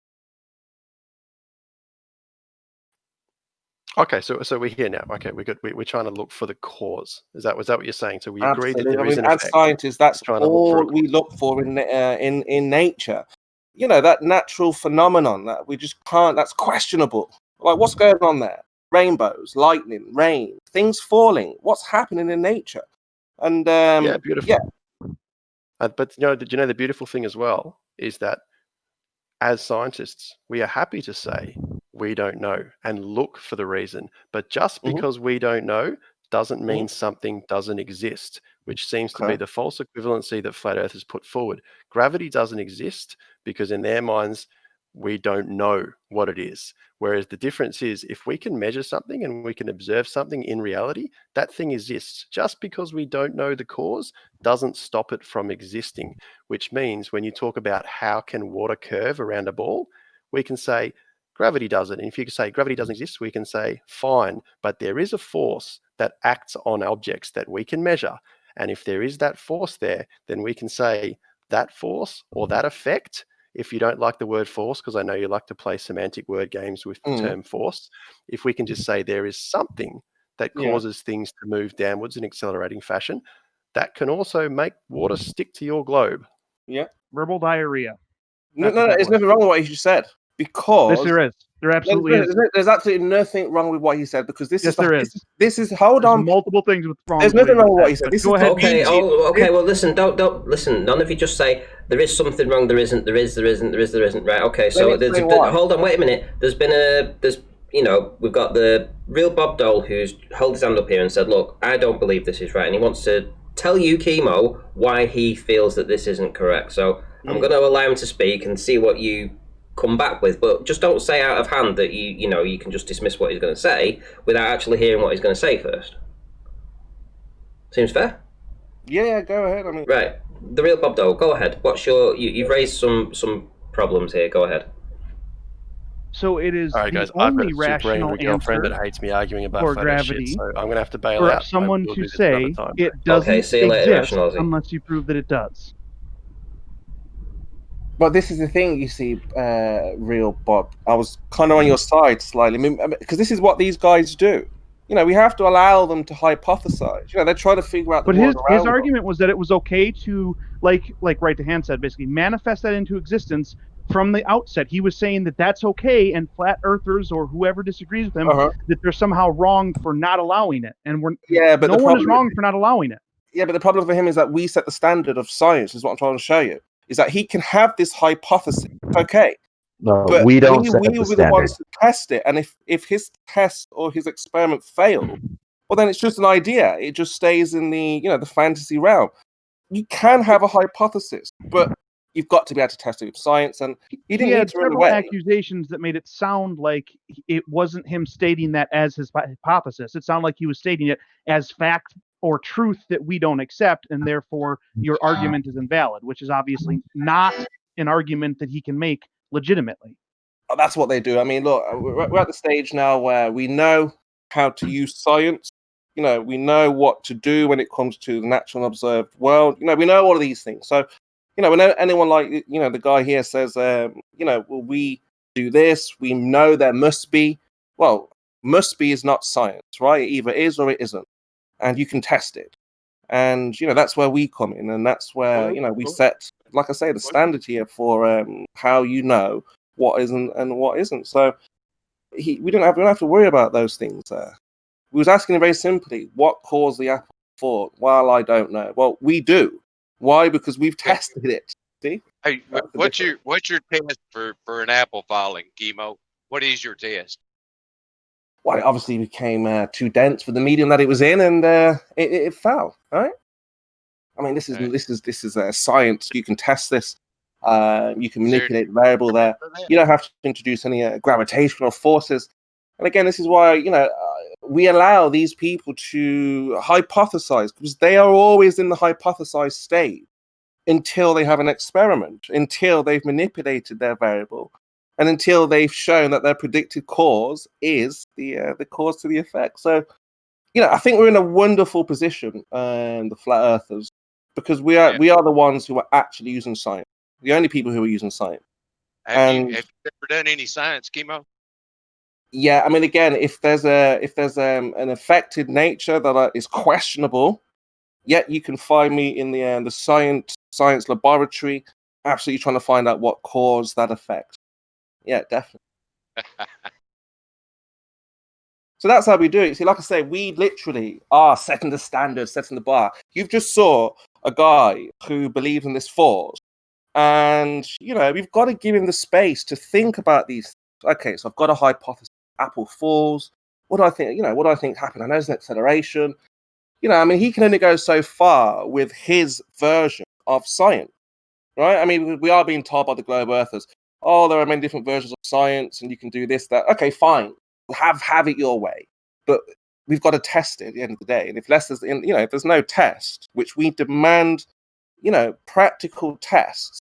Okay, so we're here now. Okay, we're trying to look for the cause. Was that what you're saying? So we agree that there is an effect. As scientists, that's all we look for in nature. You know, that natural phenomenon that we just can't. That's questionable. Like, what's going on there? Rainbows, lightning, rain, things falling. What's happening in nature? And yeah, beautiful. Yeah. But did you know the beautiful thing as well is that as scientists, we are happy to say we don't know and look for the reason. But just because we don't know doesn't mean something doesn't exist, which seems to be the false equivalency that Flat Earthers put forward. Gravity doesn't exist because in their minds, we don't know what it is. Whereas the difference is if we can measure something and we can observe something in reality, that thing exists. Just because we don't know the cause doesn't stop it from existing, which means when you talk about how can water curve around a ball, we can say gravity does it. And if you can say gravity doesn't exist, we can say fine, but there is a force that acts on objects that we can measure. And if there is that force there, then we can say that force or that effect. If you don't like the word force, because I know you like to play semantic word games with the term force, if we can just say there is something that causes things to move downwards in accelerating fashion, that can also make water stick to your globe. Yeah. Verbal diarrhea. No, there's nothing wrong with what you said. Because yes, there is. There absolutely is. There's absolutely nothing wrong with what he said because this is. There is. This is. Hold There's on. multiple things with wrong. There's nothing wrong with what he said. This go is ahead. Okay. Okay. Well, listen. Don't listen. None of you just say there is something wrong. There isn't. There is. There isn't. There is. There isn't. Right. Okay. So hold on. Wait a minute. We've got the real Bob Dole who's held his hand up here and said, "Look, I don't believe this is right," and he wants to tell you, Chemo, why he feels that this isn't correct. So I'm going to allow him to speak and see what you come back with, but just don't say out of hand that you can just dismiss what he's going to say without actually hearing what he's going to say first. Seems fair? Yeah, go ahead. I mean, right, the real Bob Dole, go ahead. What's you've raised some problems here. Go ahead. So it is all right, guys, only I've got a super angry girlfriend that hates me arguing about gravity, shit, so I'm going to have to bail out. For someone to say it doesn't exist unless you prove that it does. But this is the thing, you see, real Bob. I was kind of on your side slightly, because this is what these guys do. We have to allow them to hypothesize. They're trying to figure out. But his argument was that it was okay to, like Right to Hand said, basically manifest that into existence from the outset. He was saying that that's okay, and flat earthers or whoever disagrees with him that they're somehow wrong for not allowing it, and no one is wrong for not allowing it. Yeah, but the problem for him is that we set the standard of science. Is what I'm trying to show you. is that he can have this hypothesis. Okay. No, But we don't we set will the be the standard. ones to test it. And if his test or his experiment failed, well, then it's just an idea. It just stays in the the fantasy realm. You can have a hypothesis, but you've got to be able to test it with science. And he didn't He need had to run several away. accusations that made it sound like it wasn't him stating that as his hypothesis. It sounded like he was stating it as fact or truth that we don't accept, and therefore your argument is invalid, which is obviously not an argument that he can make legitimately. That's what they do. I mean, look, we're at the stage now where we know how to use science. We know what to do when it comes to the natural and observed world. We know all of these things. So, when anyone like, the guy here says, well, we do this, we know there must be. Well, must be is not science, right? It either is or it isn't. And you can test it. And, that's where we come in. And that's where, we set, like I say, the standard here for how what isn't and what isn't. So we don't have to worry about those things there. We was asking him very simply, what caused the apple to fall? Well, I don't know. Well, we do. Why? Because we've tested it. See? Hey, what's your test for an apple falling, Chemo? What is your test? Well, it obviously became too dense for the medium that it was in, and it fell. Right? I mean, this is science. You can test this. You can manipulate the variable there. You don't have to introduce any gravitational forces. And again, this is why we allow these people to hypothesize, because they are always in the hypothesize state until they have an experiment, until they've manipulated their variable, and until they've shown that their predicted cause is the cause to the effect. So, I think we're in a wonderful position, the flat earthers, because we are the ones who are actually using science. The only people who are using science. Have you ever done any science, Chemo? Yeah, I mean, again, if there's an affected nature that is questionable, yet you can find me in the science laboratory, absolutely trying to find out what caused that effect. Yeah, definitely. So that's how we do it. See, like I say, we literally are setting the standard, setting the bar. You've just saw a guy who believes in this force, and we've got to give him the space to think about these. Okay, so I've got a hypothesis. Apple falls. What do I think? What do I think happened? I know there's an acceleration. I mean, he can only go so far with his version of science, right? I mean, we are being told by the globe earthers, oh, there are many different versions of science, and you can do this, that. Okay, fine, have it your way, but we've got to test it at the end of the day. And if if there's no test, which we demand, practical tests,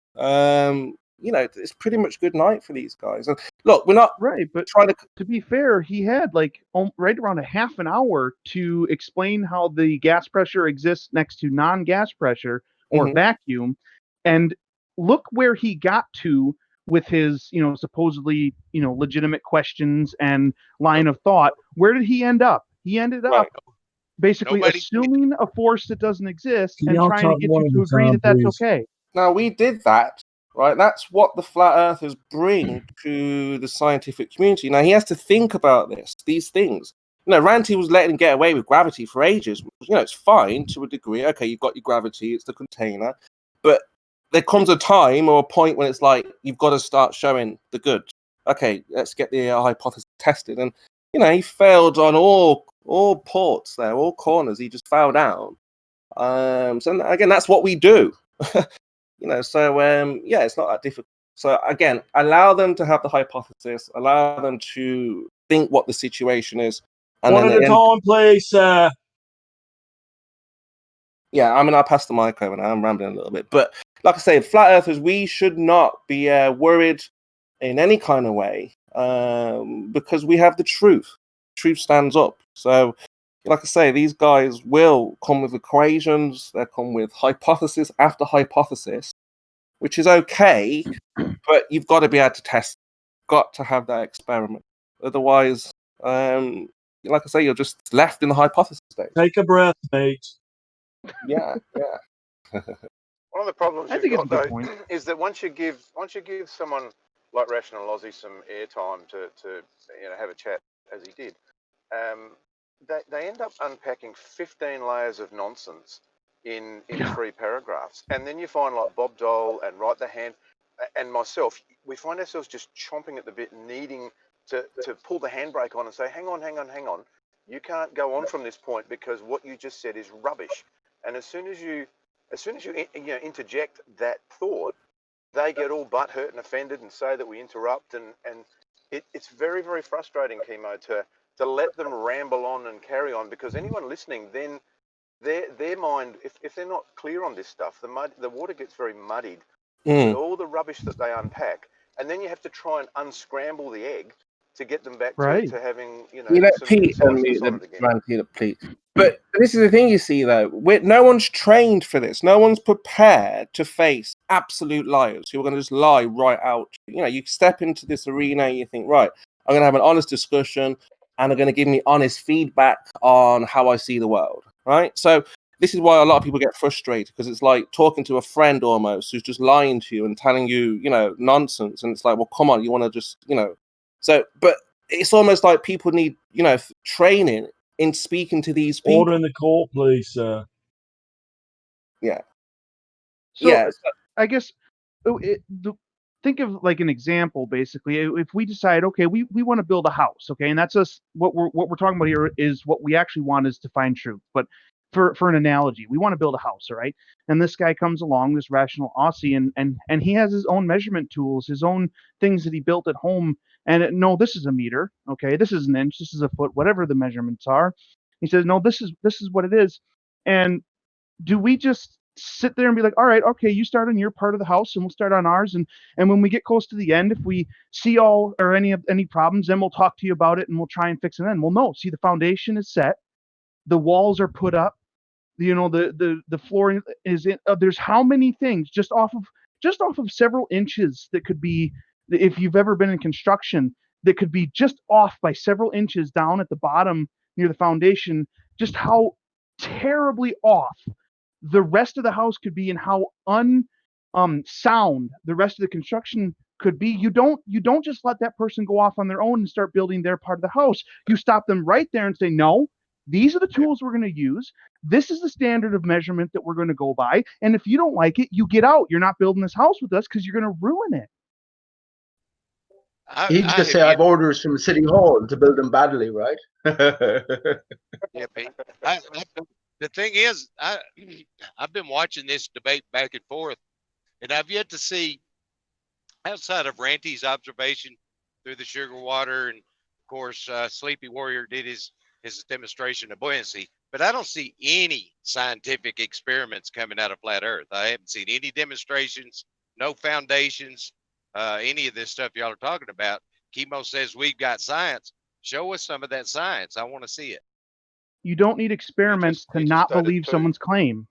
it's pretty much good night for these guys. And look, we're not right, but trying to be fair, he had right around a half an hour to explain how the gas pressure exists next to non-gas pressure or vacuum, and look where he got to with his supposedly legitimate questions and line of thought. Where did he end up? He ended up basically assuming a force that doesn't exist and trying to get you to agree that that's okay. Now, we did that, right? That's what the flat earthers bring to the scientific community. Now, he has to think about these things. Ranty was letting him get away with gravity for ages. It's fine to a degree. Okay, you've got your gravity, it's the container. But there comes a time or a point when it's like, you've got to start showing the good. Okay, let's get the hypothesis tested. And, he failed on all ports there, all corners. He just fell down. So, again, that's what we do. So it's not that difficult. So again, allow them to have the hypothesis, allow them to think what the situation is. And one at a time, please, sir. Yeah, I mean, I'll pass the mic over now. I'm rambling a little bit. But like I say, flat earthers, we should not be worried in any kind of way because we have the truth. Truth stands up. So like I say, these guys will come with equations, they'll come with hypothesis after hypothesis, which is okay, but you've got to be able to test. Got to have that experiment. Otherwise, like I say, you're just left in the hypothesis stage. Take a breath, mate. Yeah. One of the problems you've got, though, is that once you give someone like Rational Aussie some airtime to have a chat, as he did, they end up unpacking 15 layers of nonsense in 3 paragraphs. And then you find like Bob Dole and Write the Hand and myself, we find ourselves just chomping at the bit, needing to pull the handbrake on and say, hang on. You can't go on from this point because what you just said is rubbish. And as soon as you interject that thought, they get all butthurt and offended and say that we interrupt, and it's very, very frustrating, Chemo, to let them ramble on and carry on, because anyone listening, then their mind, if they're not clear on this stuff, the water gets very muddied with all the rubbish that they unpack, and then you have to try and unscramble the egg to get them back to having, You let some Pete and me, conciseness on it again. Ranty, Pete. But this is the thing, you see, though. No one's trained for this. No one's prepared to face absolute liars who are going to just lie right out. You step into this arena and you think, right, I'm going to have an honest discussion and they're going to give me honest feedback on how I see the world, right? So this is why a lot of people get frustrated, because it's like talking to a friend almost who's just lying to you and telling you, nonsense. And it's like, well, come on, you want to just, So, but it's almost like people need, training in speaking to these people. Order in the court, please, sir. Yeah. So, I guess think of like an example. Basically, if we decide, okay, we want to build a house, okay, and that's us. What we're talking about here is what we actually want is to find truth. But for an analogy, we want to build a house, all right? And this guy comes along, this rational Aussie, and he has his own measurement tools, his own things that he built at home. And no, this is a meter, okay? This is an inch, this is a foot, whatever the measurements are. He says, no, this is what it is. And do we just sit there and be like, all right, okay, you start on your part of the house and we'll start on ours, and when we get close to the end, if we see all or any problems, then we'll talk to you about it and we'll try and fix it then. Well, no, see, the foundation is set, the walls are put up, the flooring is in. There's how many things just off of several inches that could be, if you've ever been in construction, that could be just off by several inches down at the bottom near the foundation, just how terribly off the rest of the house could be and how sound the rest of the construction could be. You don't just let that person go off on their own and start building their part of the house. You stop them right there and say, no, these are the tools we're going to use. This is the standard of measurement that we're going to go by. And if you don't like it, you get out. You're not building this house with us because you're going to ruin it. He just say, I have orders from City Hall to build them badly, right? Yeah, Pete. The thing is, I've been watching this debate back and forth, and I've yet to see, outside of Ranty's observation through the sugar water, and of course, Sleepy Warrior did his demonstration of buoyancy, but I don't see any scientific experiments coming out of Flat Earth. I haven't seen any demonstrations, no foundations, any of this stuff y'all are talking about. Chemo says we've got science. Show us some of that science. I want to see it. You don't need experiments to not believe someone's claim.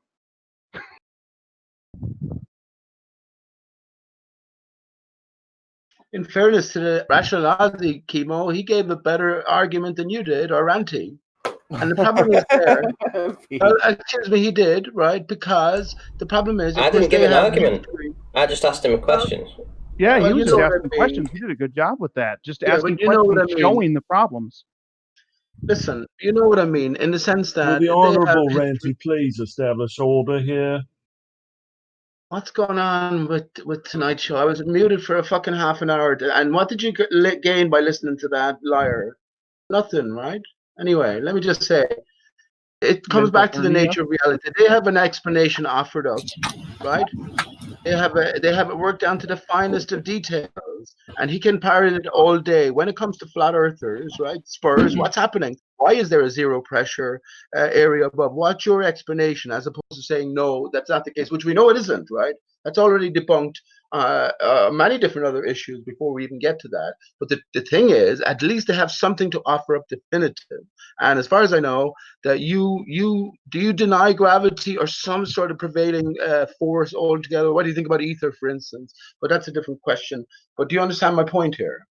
In fairness to the rationality, Chemo, he gave a better argument than you did, or Ranty. And the problem is there. Well, excuse me, he did, right? Because the problem is, I didn't give an argument. I just asked him a question. Yeah, he was just asking questions. He did a good job with that. Just asking questions, showing the problems. Listen, you know what I mean, in the sense that... Will the Honourable Ranty please establish order here? What's going on with tonight's show? I was muted for a fucking half an hour. And what did you gain by listening to that liar? Nothing, right? Anyway, let me just say, it comes back to the nature of reality. They have an explanation offered up, right? They have it worked down to the finest of details, and he can parrot it all day. When it comes to flat earthers, right? Spurs, what's happening? Why is there a zero pressure area above? What's your explanation, as opposed to saying no, that's not the case, which we know it isn't, right? That's already debunked many different other issues before we even get to that. But the thing is, at least they have something to offer up definitive. And as far as I know, that do you deny gravity or some sort of prevailing force altogether? What do you think about ether, for instance? But that's a different question. But do you understand my point here?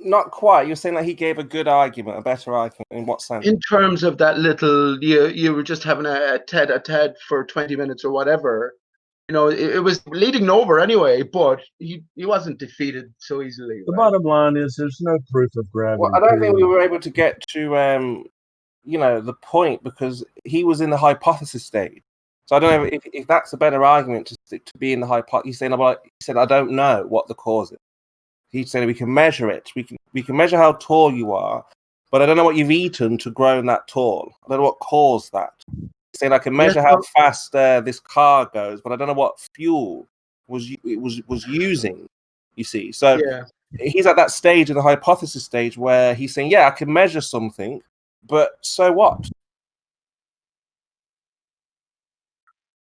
Not quite. You're saying that he gave a good argument, a better argument. In what sense? In terms of that little, you were just having a TED for 20 minutes or whatever. You know, it was leading nowhere anyway, but he wasn't defeated so easily. The bottom line is there's no proof of gravity. Well, I don't think we were able to get to the point, because he was in the hypothesis stage. So I don't know if that's a better argument to be in the hypothesis. He said, I don't know what the cause is. He said we can measure it. We can measure how tall you are, but I don't know what you've eaten to grow that tall. I don't know what caused that. He said I can measure how fast this car goes, but I don't know what fuel was using. You see, so he's at that stage in the hypothesis stage where he's saying, yeah, I can measure something, but so what?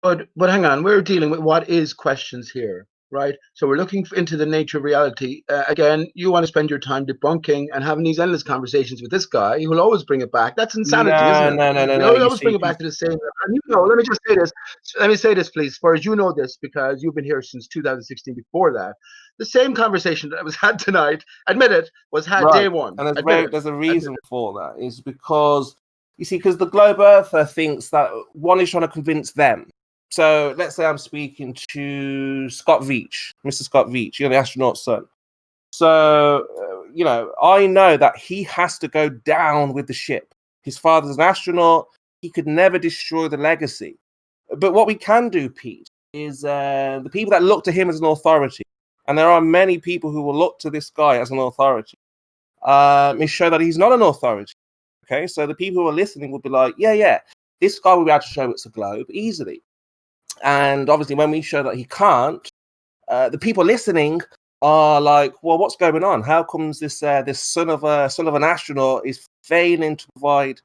But hang on, we're dealing with what is questions here, right? So we're looking into the nature of reality. Again, you want to spend your time debunking and having these endless conversations with this guy. He will always bring it back. That's insanity, isn't it? No. He'll always bring it back to the same. And let me just say this. Let me say this, please, Spurs. You know this because you've been here since 2016. Before that, the same conversation that was had tonight, admit it, was had day one. And there's a reason for that. Is because you see, because the Globe Earther thinks that one is trying to convince them. So let's say I'm speaking to Scott Veach, Mr. Scott Veach, the astronaut's son. So, I know that he has to go down with the ship. His father's an astronaut. He could never destroy the legacy. But what we can do, Pete, is the people that look to him as an authority, and there are many people who will look to this guy as an authority, is show that he's not an authority. Okay, so the people who are listening will be like, yeah, this guy will be able to show it's a globe easily. And obviously, when we show that he can't, the people listening are like, "Well, what's going on? How comes this son of an astronaut is failing to provide,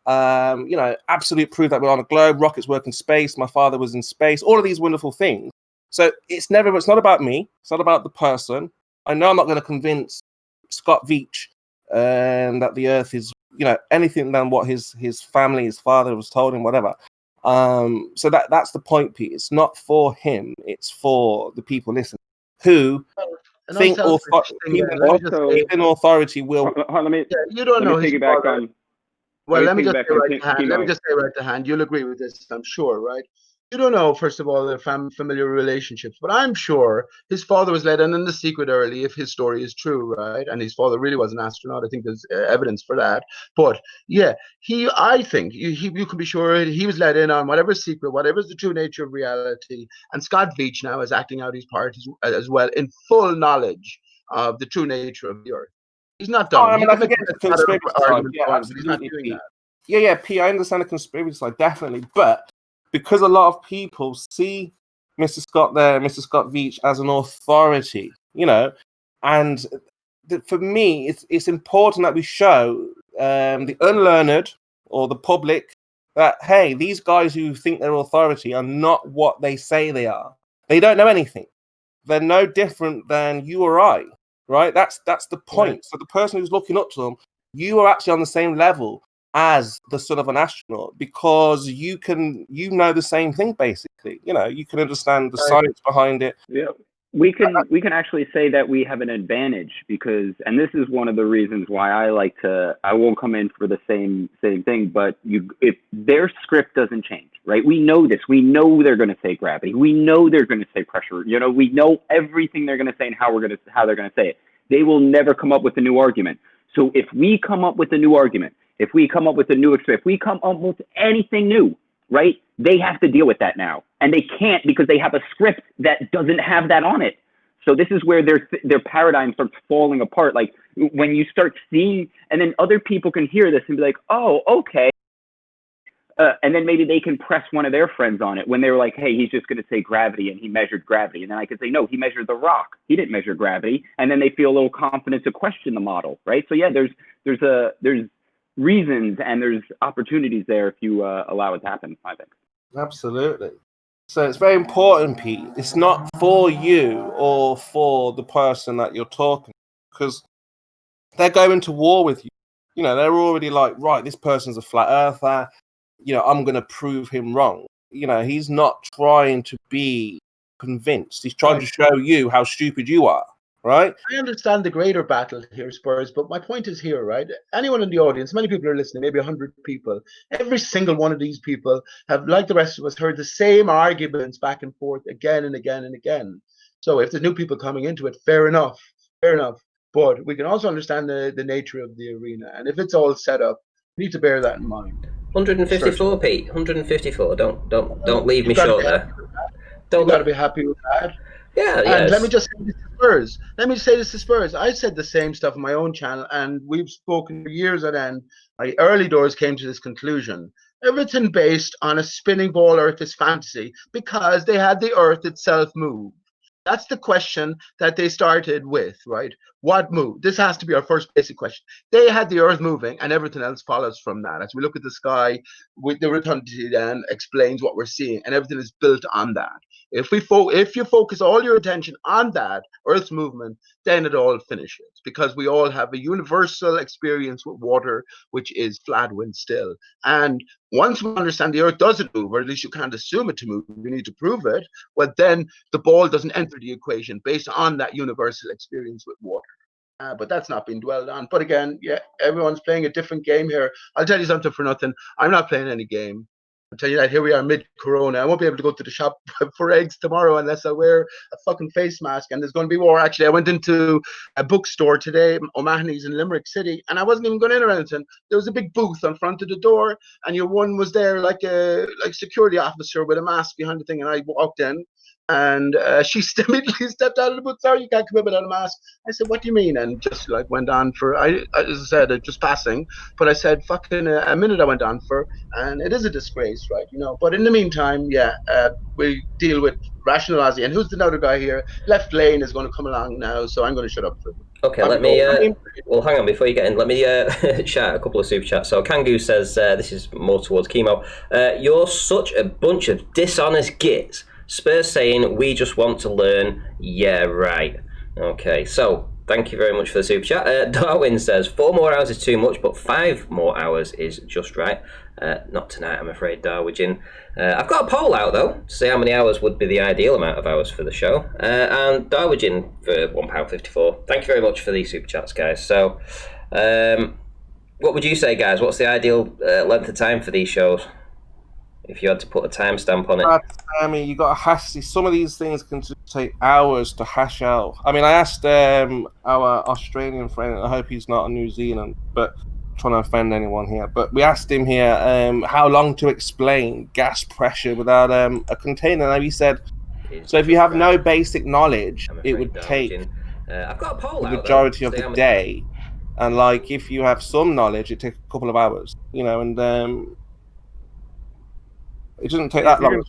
absolute proof that we're on a globe, rockets work in space, my father was in space, all of these wonderful things." So it's not about me. It's not about the person. I know I'm not going to convince Scott Veach that the Earth is, anything than what his family, his father was told him, whatever. So that's the point, Pete. It's not for him. It's for the people listening who think authority will. Let me piggyback on. Well, let me just say right to hand. You'll agree with this, I'm sure, right? You don't know, first of all, their familiar relationships, but I'm sure his father was let in the secret early if his story is true, right? And his father really was an astronaut. I think there's evidence for that. But yeah, I think you can be sure he was let in on whatever secret, whatever's the true nature of reality. And Scott Veach now is acting out his part as well in full knowledge of the true nature of the Earth. He's not dumb. I forget the conspiracy side. Yeah, absolutely. Yeah, Pete, I understand the conspiracy side, definitely. But because a lot of people see Mr. Scott Veach as an authority, and for me, it's important that we show the unlearned or the public that, hey, these guys who think they're authority are not what they say they are. They don't know anything. They're no different than you or I, right? That's the point. Yeah. So the person who's looking up to them, you are actually on the same level as the son of an astronaut, because you know the same thing, basically. You can understand the science behind it. Yeah, we can actually say that we have an advantage because, and this is one of the reasons why I won't come in for the same thing, but if their script doesn't change, right? We know this. We know they're going to say gravity. We know they're going to say pressure. We know everything they're going to say and how they're going to say it. They will never come up with a new argument. So if we come up with a new argument, if we come up with a new experience, if we come up with anything new, right, they have to deal with that now. And they can't because they have a script that doesn't have that on it. So this is where their paradigm starts falling apart. Like when you start seeing, and then other people can hear this and be like, oh, okay. And then maybe they can press one of their friends on it when they were like, hey, he's just going to say gravity and he measured gravity. And then I could say, no, he measured the rock. He didn't measure gravity. And then they feel a little confident to question the model, right? So yeah, there's reasons and there's opportunities there if you allow it to happen, I think. Absolutely. So it's very important, Pete. It's not for you or for the person that you're talking to, because they're going to war with you. They're already like, right, this person's a flat earther. I'm going to prove him wrong. He's not trying to be convinced. He's trying to show you how stupid you are. Right? I understand the greater battle here, Spurs, but my point is here, right? Anyone in the audience, many people are listening, maybe 100 people. Every single one of these people have, like the rest of us, heard the same arguments back and forth again and again and again. So if there's new people coming into it, fair enough. But we can also understand the nature of the arena. And if it's all set up, You need to bear that in mind. 154, Pete. 154. Don't leave me short there. You've got to be happy with that. Yeah, and yes. let me just say this to Spurs. Let me say this to Spurs. I said the same stuff on my own channel, and we've spoken for years at end. My early doors came to this conclusion. Everything based on a spinning ball Earth is fantasy because they had the Earth itself move. That's the question that they started with, right? What move? This has to be our first basic question. They had the Earth moving, and everything else follows from that. As we look at the sky, with the rotundity then explains what we're seeing, and everything is built on that. If you focus all your attention on that Earth's movement, then it all finishes, because we all have a universal experience with water, which is flat wind still. And once we understand the Earth doesn't move, or at least you can't assume it to move, you need to prove it, well, then the ball doesn't enter the equation based on that universal experience with water. But that's not been dwelled on. But again, yeah, everyone's playing a different game here. I'll tell you something for nothing. I'm not playing any game. I'll tell you that. Here we are mid-corona. I won't be able to go to the shop for eggs tomorrow unless I wear a fucking face mask. And there's going to be war. Actually, I went into a bookstore today, O'Mahony's in Limerick City, and I wasn't even going in or anything. There was a big booth in front of the door, and your one was there like a security officer with a mask behind the thing. And I walked in, and she immediately stepped out of the booth. Sorry, you can't come in without a mask. I said, what do you mean? And just like went on for, as I said, just passing. But I said, fucking a minute I went on for, and it is a disgrace, right? You know. But in the meantime, yeah, we deal with Rational Aussie. And who's the other guy here? Left Lane is going to come along now, so I'm going to shut up for him. Okay, let me. Well, hang on before you get in. Let me shout a couple of super chats. So Kangoo says this is more towards Chemo. You're such a bunch of dishonest gits. Spurs saying we just want to learn. Yeah, right. Okay, so thank you very much for the super chat. Darwin says 4 more hours is too much, but 5 more hours is just right. Not tonight, I'm afraid, Darwin. I've got a poll out though to see how many hours would be the ideal amount of hours for the show. And Darwin for £1.54. Thank you very much for these super chats, guys. So, what would you say, guys? What's the ideal length of time for these shows? If you had to put a timestamp on it. I mean, you got to hash. Some of these things can just take hours to hash out. I mean, I asked our Australian friend. I hope he's not in New Zealand, but I'm trying to offend anyone here. But we asked him here how long to explain gas pressure without a container. And he said, so if you have no basic knowledge, it would take I've got a poll the out, majority though, of the day. And like, if you have some knowledge, it takes a couple of hours. You know, and it doesn't take that long.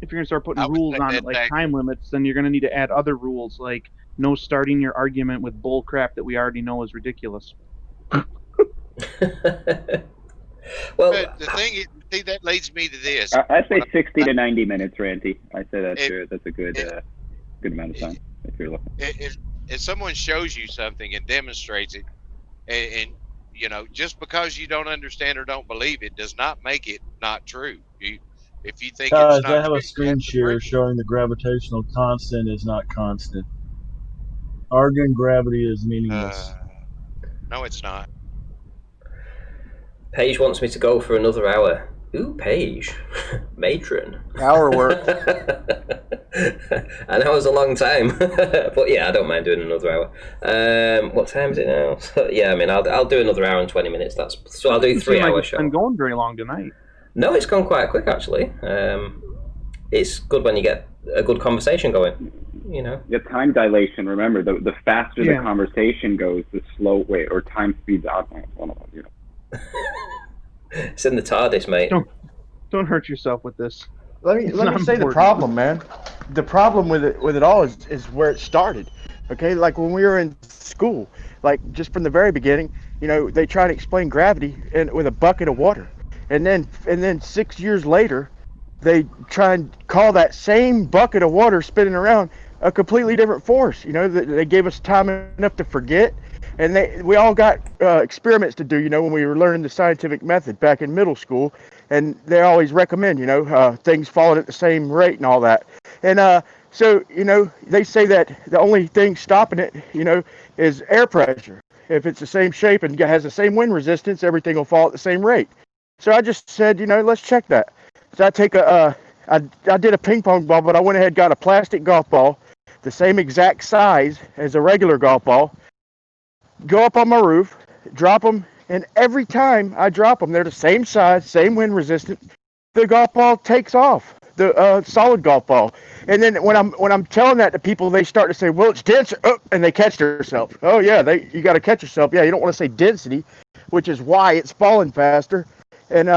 If you're going to start putting rules on it, like time limits, then you're going to need to add other rules, like no starting your argument with bull crap that we already know is ridiculous. Well, the thing is, see, that leads me to this. I say 60 to 90 minutes, Ranty. I say that's a good amount of time if you're looking. If someone shows you something and demonstrates it, and you know, just because you don't understand or don't believe it does not make it not true. If you think Guys, it's not I have true, a screen share showing the gravitational constant is not constant. Arguing gravity is meaningless. No, it's not. Paige wants me to go for another hour. Ooh, Paige. Matron. Hour work. An hour's a long time. But yeah, I don't mind doing another hour. What time is it now? So, yeah, I mean, I'll do another hour and 20 minutes. So I'll do 3 hour show. It's been going very long tonight. No, it's gone quite quick, actually. It's good when you get a good conversation going, you know. The time dilation, remember, the faster the conversation goes, the slow way, or time speeds out. One of them, you know. It's in the TARDIS, mate. Don't hurt yourself with this. Let me say the problem, man. The problem with it all is where it started. Okay, like when we were in school, like just from the very beginning, you know, they try to explain gravity with a bucket of water, and then 6 years later, they try and call that same bucket of water spinning around a completely different force. You know, they gave us time enough to forget. And we all got experiments to do, you know, when we were learning the scientific method back in middle school. And they always recommend, you know, things followed at the same rate and all that. And so, you know, they say that the only thing stopping it, you know, is air pressure. If it's the same shape and has the same wind resistance, everything will fall at the same rate. So I just said, you know, let's check that. So I take I did a ping pong ball, but I went ahead and got a plastic golf ball, the same exact size as a regular golf ball. Go up on my roof, drop them And every time I drop them, they're the same size, same wind resistance. The golf ball takes off, the solid golf ball. And then when I'm telling that to people, they start to say, "Well, it's denser," and they catch themselves. Oh yeah, you got to catch yourself. Yeah, you don't want to say density, which is why it's falling faster. And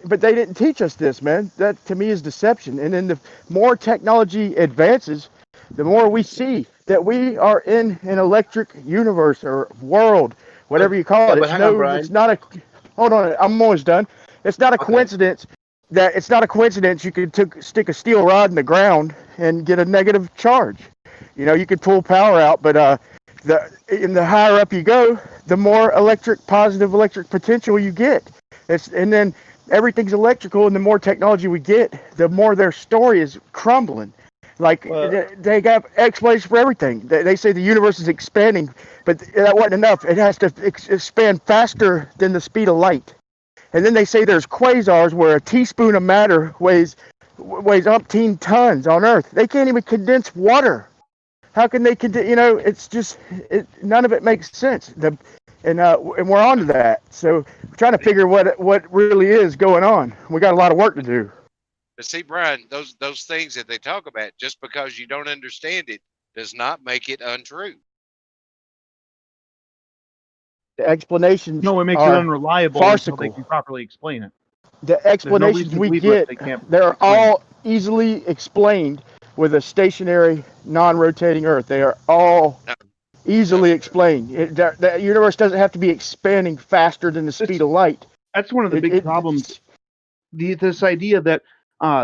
but they didn't teach us this, man. That to me is deception. And then the more technology advances, the more we see that we are in an electric universe or world, whatever you call it. But hang on, Brian. It's not a. Hold on, I'm almost done. It's not a coincidence. It's not a coincidence you could stick a steel rod in the ground and get a negative charge. You know, you could pull power out, but the higher up you go, the more positive electric potential you get. And then everything's electrical, and the more technology we get, the more their story is crumbling. Like, they got explanations for everything. They say the universe is expanding, but that wasn't enough. It has to expand faster than the speed of light. And then they say there's quasars where a teaspoon of matter weighs umpteen tons on Earth. They can't even condense water. How can they condense? You know, it's just none of it makes sense. And we're on to that. So we're trying to figure what really is going on. We got a lot of work to do. But see, Brian, those things that they talk about, just because you don't understand it, does not make it untrue. The explanations it makes it unreliable farcical. until they can properly explain it. The explanations we get, they're all easily explained with a stationary, non-rotating Earth. They are all easily explained. The universe doesn't have to be expanding faster than the speed of light. That's one of the big problems. This idea that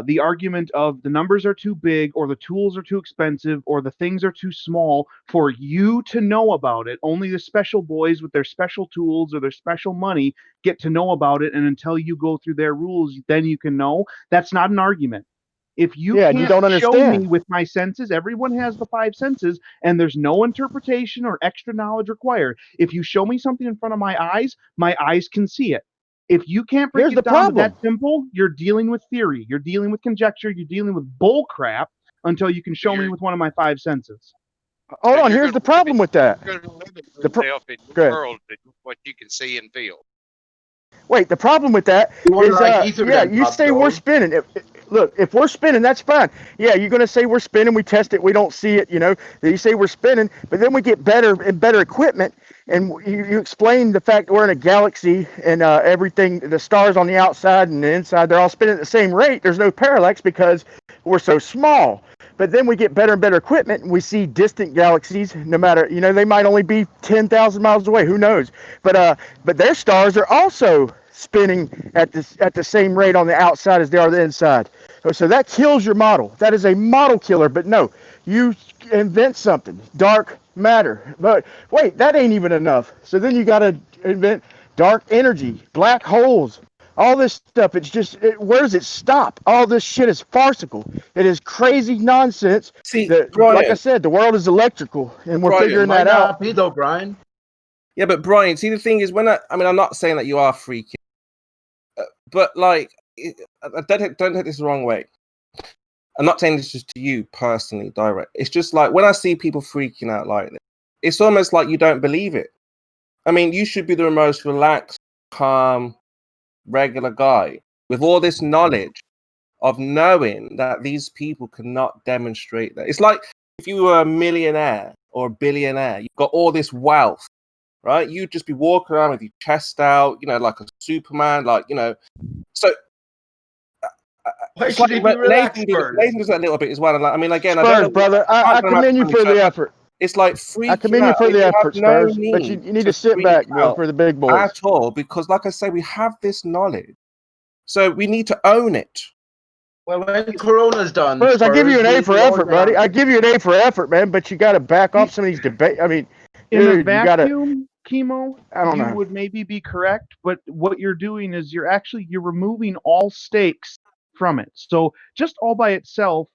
the argument of the numbers are too big, or the tools are too expensive, or the things are too small for you to know about it. Only the special boys with their special tools or their special money get to know about it, and until you go through their rules, then you can know. That's not an argument. If you can't show me with my senses, everyone has the 5 senses, and there's no interpretation or extra knowledge required. If you show me something in front of my eyes can see it. If you can't break it down to that simple, you're dealing with theory, you're dealing with conjecture, you're dealing with bull crap until you can show me with one of my 5 senses. Hold on, here's the problem with that. You're going to limit yourself in your world to what you can see and feel. Wait, the problem with that is, you say we're spinning. Look, if we're spinning, that's fine. Yeah, you're going to say we're spinning, we test it, we don't see it, you know. You say we're spinning, but then we get better and better equipment, and you explain the fact that we're in a galaxy, and everything, the stars on the outside and the inside, they're all spinning at the same rate. There's no parallax because we're so small. But then we get better and better equipment, and we see distant galaxies, no matter, you know, they might only be 10,000 miles away, who knows. But their stars are also spinning at the same rate on the outside as they are the inside. So that kills your model. That is a model killer. But no, you invent something, dark matter. But wait, that ain't even enough. So then you got to invent dark energy, black holes, all this stuff. It's just, where does it stop? All this shit is farcical. It is crazy nonsense. See, Brian, like I said, the world is electrical, and we're figuring that out. Me though, Brian. Yeah, but Brian, see, the thing is, I'm not saying that you are freaking, but like, don't take this the wrong way. I'm not saying this just to you personally, direct. It's just like when I see people freaking out like this, it's almost like you don't believe it. I mean, you should be the most relaxed, calm, regular guy with all this knowledge of knowing that these people cannot demonstrate that. It's like if you were a millionaire or a billionaire, you've got all this wealth, right? You'd just be walking around with your chest out, you know, like a Superman, like, you know. So it's like Nathan does that a little bit as well. And like, I mean, again, Spurs, I don't know, brother. I commend you for the effort. It's like freaking I commend you for the effort, Spurs, but you need to sit back, bro, for the big boys. At all, because like I say, we have this knowledge, so we need to own it. Well, when Corona's done, Spurs, I give you an A for effort, buddy. I give you an A for effort, man. But you got to back off some of these debates. I mean, in dude, a vacuum, Chemo, I don't know. You would maybe be correct, but what you're doing is you're removing all stakes from it. So just all by itself,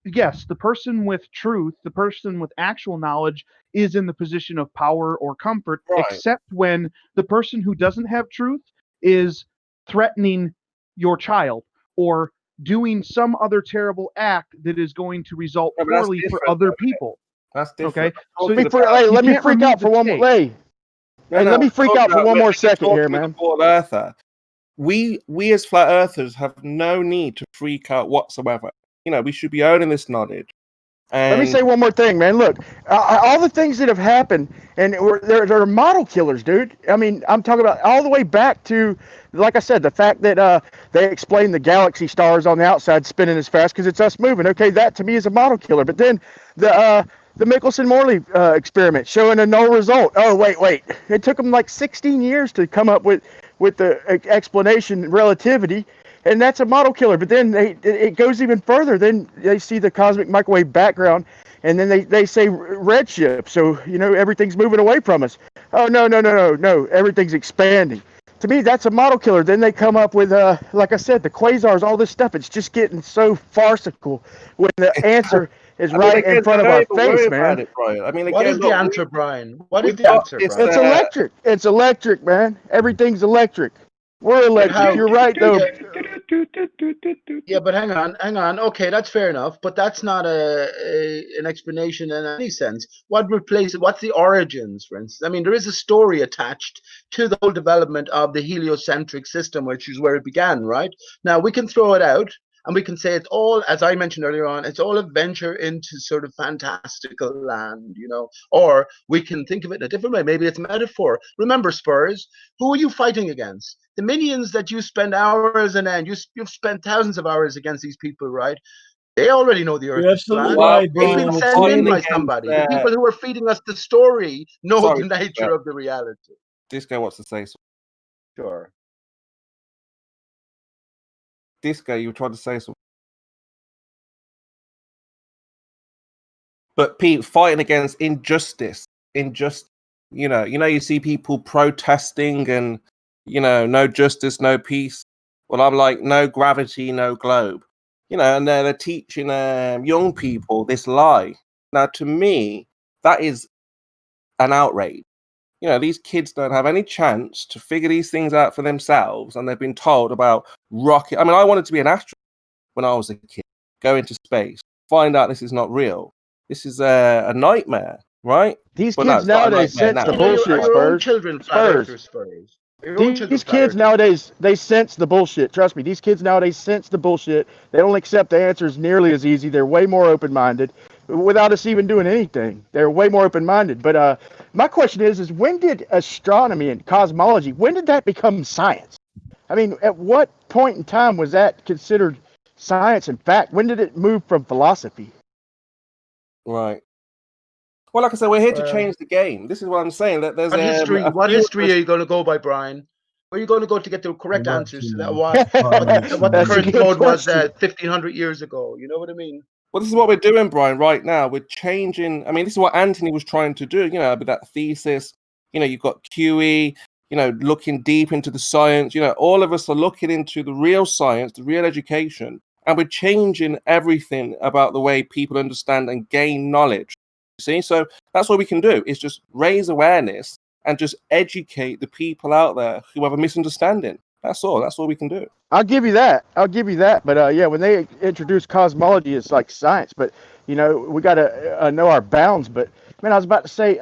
yes, the person with truth, the person with actual knowledge is in the position of power or comfort, except when the person who doesn't have truth is threatening your child or doing some other terrible act that is going to result poorly for other people. That's different. Okay, so let me freak out for one more. And let me freak out for one more second here, man. Flat Earther. We as flat earthers have no need to freak out whatsoever. You know, we should be owning this knowledge. And let me say one more thing, man. Look, all the things that have happened, and they're model killers, dude. I mean, I'm talking about all the way back to, like I said, the fact that they explain the galaxy stars on the outside spinning as fast because it's us moving. Okay, that to me is a model killer. But then the Michelson-Morley experiment showing a no result. Oh, wait. It took them like 16 years to come up with the explanation relativity. And that's a model killer. But then it goes even further. Then they see the cosmic microwave background, and then they say redshift. So, you know, everything's moving away from us. Oh, no. Everything's expanding. To me, that's a model killer. Then they come up with, like I said, the quasars, all this stuff. It's just getting so farcical when the answer is right in front of our face, man. What is the answer, Brian? What is the answer, Brian? It's electric. It's electric, man. Everything's electric. We're electric. You're right, though. Yeah, but hang on. Okay, that's fair enough, but that's not an explanation in any sense. What's the origins, for instance? I mean, there is a story attached to the whole development of the heliocentric system, which is where it began, right? Now, we can throw it out, and we can say it's all, as I mentioned earlier on, it's all a venture into sort of fantastical land, you know, or we can think of it in a different way. Maybe it's a metaphor. Remember, Spurs, who are you fighting against? The minions that you spend hours and then you've spent thousands of hours against these people, right? They already know the Earth is flat. Right, They've been sent in by somebody. The people who are feeding us the story know the nature of the reality. Disco wants to say something. Sure. Disco, you were trying to say something. But Pete, fighting against injustice, you know, you see people protesting and, you know, no justice, no peace. Well, I'm like, no gravity, no globe. You know, and they're teaching young people this lie. Now, to me, that is an outrage. You know, these kids don't have any chance to figure these things out for themselves, and they've been told about rocket. I mean, I wanted to be an astronaut when I was a kid, go into space, find out this is not real. This is a nightmare, right? These kids nowadays sense the bullshit, Spurs. These kids nowadays, they sense the bullshit. Trust me, these kids nowadays sense the bullshit. They don't accept the answers nearly as easy. They're way more open-minded without us even doing anything. They're way more open-minded. But my question is when did astronomy and cosmology, when did that become science? I mean, at what point in time was that considered science and fact? When did it move from philosophy? Right. Well, like I said, we're here to change the game. This is what I'm saying. That there's what history are you going to go by, Brian? Where are you going to go to get the correct answers to that? What the current code was 1,500 years ago? You know what I mean? Well, this is what we're doing, Brian, right now. We're changing. I mean, this is what Anthony was trying to do, you know, with that thesis. You know, you've got QE, you know, looking deep into the science. You know, all of us are looking into the real science, the real education, and we're changing everything about the way people understand and gain knowledge. See, so that's what we can do is just raise awareness and just educate the people out there who have a misunderstanding. That's all. That's all we can do. I'll give you that. But yeah, when they introduce cosmology, it's like science. But you know, we got to know our bounds. But man, I was about to say,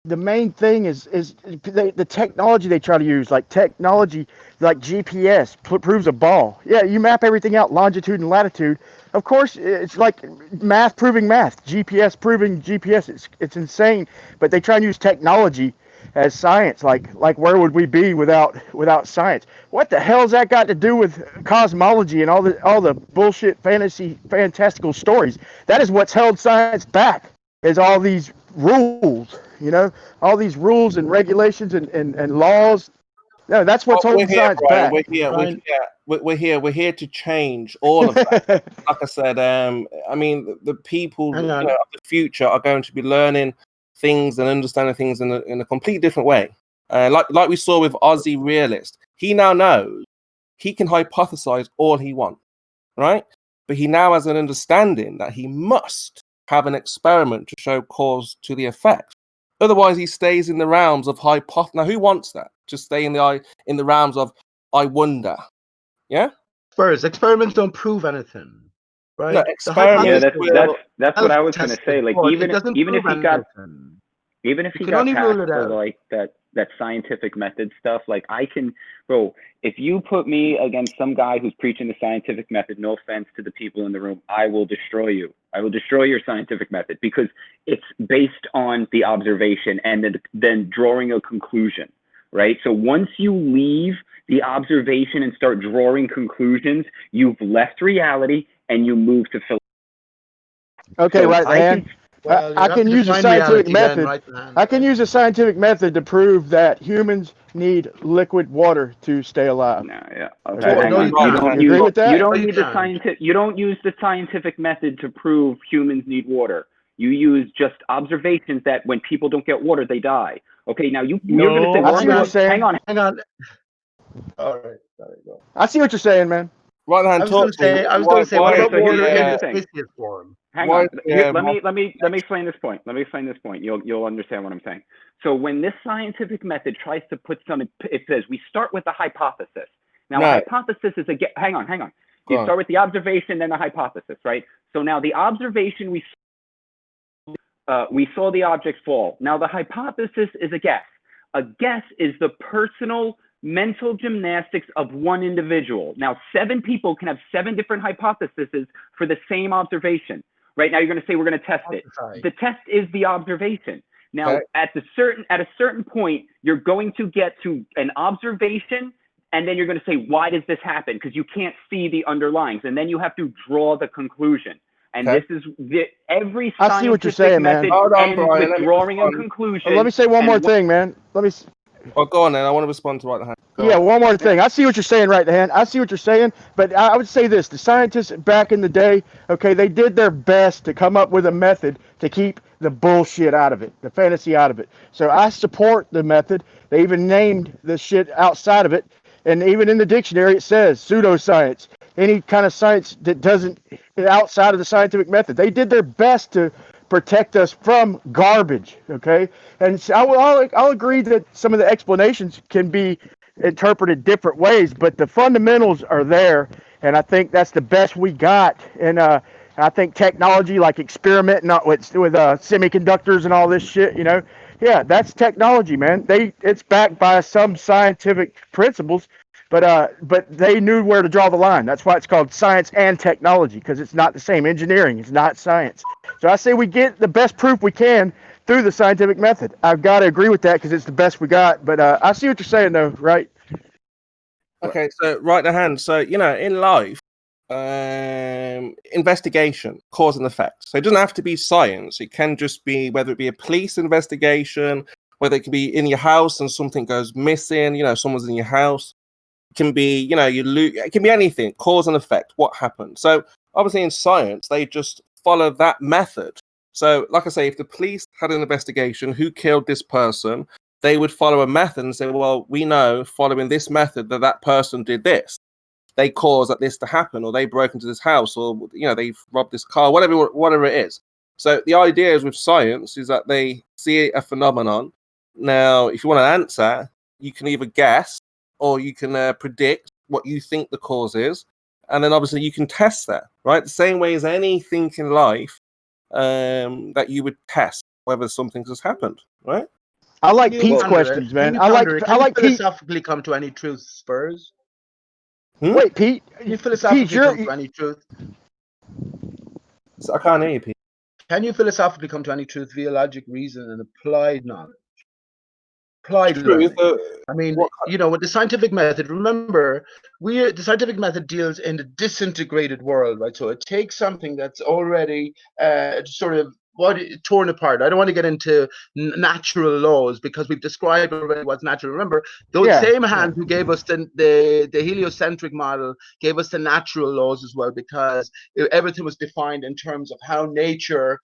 the main thing is the technology they try to use, like technology, like GPS proves a ball. Yeah, you map everything out, longitude and latitude. Of course, it's like math proving math, GPS proving GPS. It's insane, but they try and use technology as science. Like where would we be without science? What the hell's that got to do with cosmology and all the bullshit fantastical stories? That is what's held science back. Is all these rules, you know, all these rules and regulations and laws. No, that's what's holding science back. We're here to change all of that. Like I said, I mean, the people of the future are going to be learning things and understanding things in a completely different way. Like we saw with Aussie Realist, he now knows he can hypothesize all he wants, right? But he now has an understanding that he must have an experiment to show cause to the effect. Otherwise, he stays in the realms of hypothesis. Now, who wants that? To stay in the realms of I wonder. Yeah. Spurs, experiments don't prove anything, right? No, experiments. Yeah, that's what I was going to say. Like even if he got Even if You he can got only past rule it the out. like that scientific method stuff, like I can, bro, if you put me against some guy who's preaching the scientific method, no offense to the people in the room, I will destroy you. I will destroy your scientific method because it's based on the observation and then drawing a conclusion, right? So once you leave the observation and start drawing conclusions, you've left reality and you move to philosophy. Okay, So right I hand. can, Well, you I have can to use a define scientific reality then, method. right hand. I can use a scientific method to prove that humans need liquid water to stay alive. no, yeah, okay, Okay. hang No, on. you can't. don't You agree use with that? you don't No, you need the can't. scientific you don't use the scientific method to prove humans need water. You use just observations that when people don't get water, they die. Okay, now you're gonna say, I well, see what you're saying. hang on. All right, sorry, go. I see what you're saying, man. Right hand, I was going to say, what Okay, about so water in here's the the thing. gaseous form? Hang on. Let me explain this point. You'll understand what I'm saying. So when this scientific method tries to put it says we start with the hypothesis. Now a hypothesis is hang on. You start with the observation, then the hypothesis, right? So now the observation we saw the object fall. Now the hypothesis is a guess. A guess is the personal mental gymnastics of one individual. Now 7 people can have 7 different hypotheses for the same observation. Right now you're going to say we're going to test it. The test is the observation. Now at a certain point, you're going to get to an observation, and then you're going to say, why does this happen? Because you can't see the underlyings, and then you have to draw the conclusion. And this is every I see what you're saying, method man. ends with drawing a conclusion. Let me say one more thing, man. Well, go on then. I want to respond to right hand. Yeah, one more thing. I see what you're saying, right hand. I see what you're saying, but I would say this: the scientists back in the day, okay, they did their best to come up with a method to keep the bullshit out of it, the fantasy out of it. So I support the method. They even named the shit outside of it, and even in the dictionary it says pseudoscience. Any kind of science that doesn't outside of the scientific method. They did their best to protect us from garbage, okay? And so I'll agree that some of the explanations can be interpreted different ways, but the fundamentals are there, and I think that's the best we got. And I think technology like experimenting with semiconductors and all this shit, yeah, that's technology, man. It's backed by some scientific principles, but they knew where to draw the line. That's why it's called science and technology, because it's not the same. Engineering is not science. So I say we get the best proof we can through the scientific method. I've got to agree with that because it's the best we got. But I see what you're saying, though, right? Okay, so right hand. So in life, investigation, cause and effect. So it doesn't have to be science. It can just be whether it be a police investigation, whether it can be in your house and something goes missing. Someone's in your house. It can be it can be anything. Cause and effect. What happened? So obviously in science, they just follow that method. So, like I say, if the police had an investigation, who killed this person, they would follow a method and say, well, we know following this method that person did this. They caused this to happen, or they broke into this house, or, they've robbed this car, whatever it is. So the idea is with science is that they see a phenomenon. Now, if you want an answer, you can either guess or you can predict what you think the cause is. And then obviously you can test that, right? The same way as anything in life that you would test whether something has happened, right? I like Pete's questions, man. I like philosophically come to any truth, Spurs. Wait, Pete. Can you philosophically come to any truth? So I can't hear you, Pete. Can you philosophically come to any truth via logic, reason, and applied knowledge? Applied learning. I mean, with the scientific method, remember, the scientific method deals in the disintegrated world, right? So it takes something that's already sort of torn apart. I don't want to get into natural laws because we've described already what's natural. Remember, those same hands who gave us the heliocentric model gave us the natural laws as well, because everything was defined in terms of how nature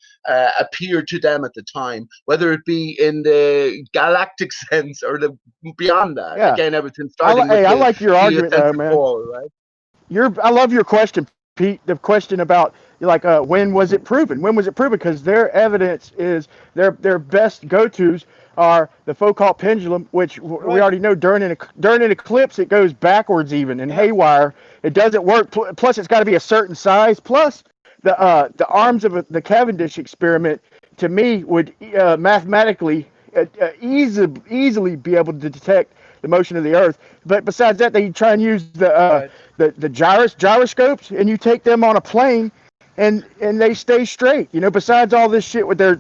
appeared to them at the time, whether it be in the galactic sense or beyond that. Yeah. Again, everything starting with I like your argument, though, man. Ball, right? I love your question, Pete. The question about when was it proven? When was it proven? Because their evidence is their best go-tos are the Foucault pendulum, which we already know during an eclipse it goes backwards even and haywire. It doesn't work. Plus, it's got to be a certain size. Plus, the arms of the Cavendish experiment to me, would mathematically easily be able to detect the motion of the Earth. But besides that, they try and use the gyroscopes, and you take them on a plane, and they stay straight. Besides all this shit with their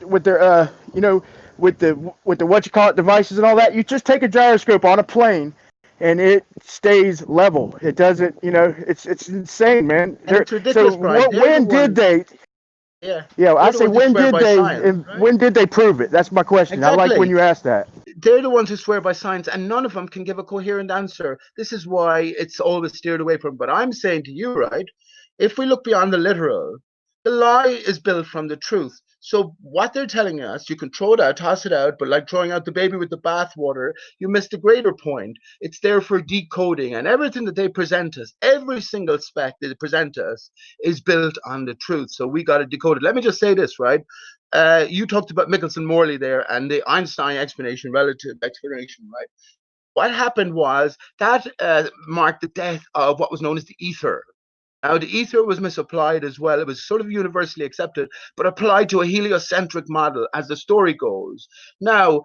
with the what you call it devices and all that, you just take a gyroscope on a plane, and it stays level. It doesn't. It's insane, man. And it's ridiculous, Brian. When did they? Yeah, I say when did they? When did they prove it? That's my question. Exactly. I like when you ask that. They're the ones who swear by science, and none of them can give a coherent answer. This is why it's always steered away from. But I'm saying to you, right? If we look beyond the literal, the lie is built from the truth. So what they're telling us, you can throw it out, toss it out, but like throwing out the baby with the bathwater, you missed the greater point. It's there for decoding, and everything that they present us, every single spec that they present us, is built on the truth. So we got to decode it. Let me just say this, right? You talked about Michelson-Morley there and the Einstein explanation, relative explanation, right? What happened was that marked the death of what was known as the ether. Now, the ether was misapplied as well. It was sort of universally accepted, but applied to a heliocentric model, as the story goes. Now,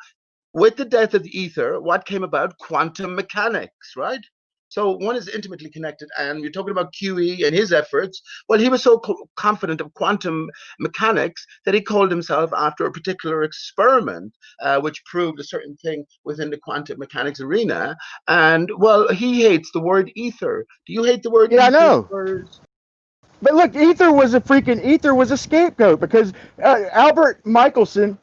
with the death of the ether, what came about? Quantum mechanics, right? So one is intimately connected, and you're talking about QE and his efforts. Well, he was so confident of quantum mechanics that he called himself after a particular experiment, which proved a certain thing within the quantum mechanics arena. And, well, he hates the word ether. Do you hate the word ether? Yeah, I know. But look, ether was a scapegoat, because Albert Michelson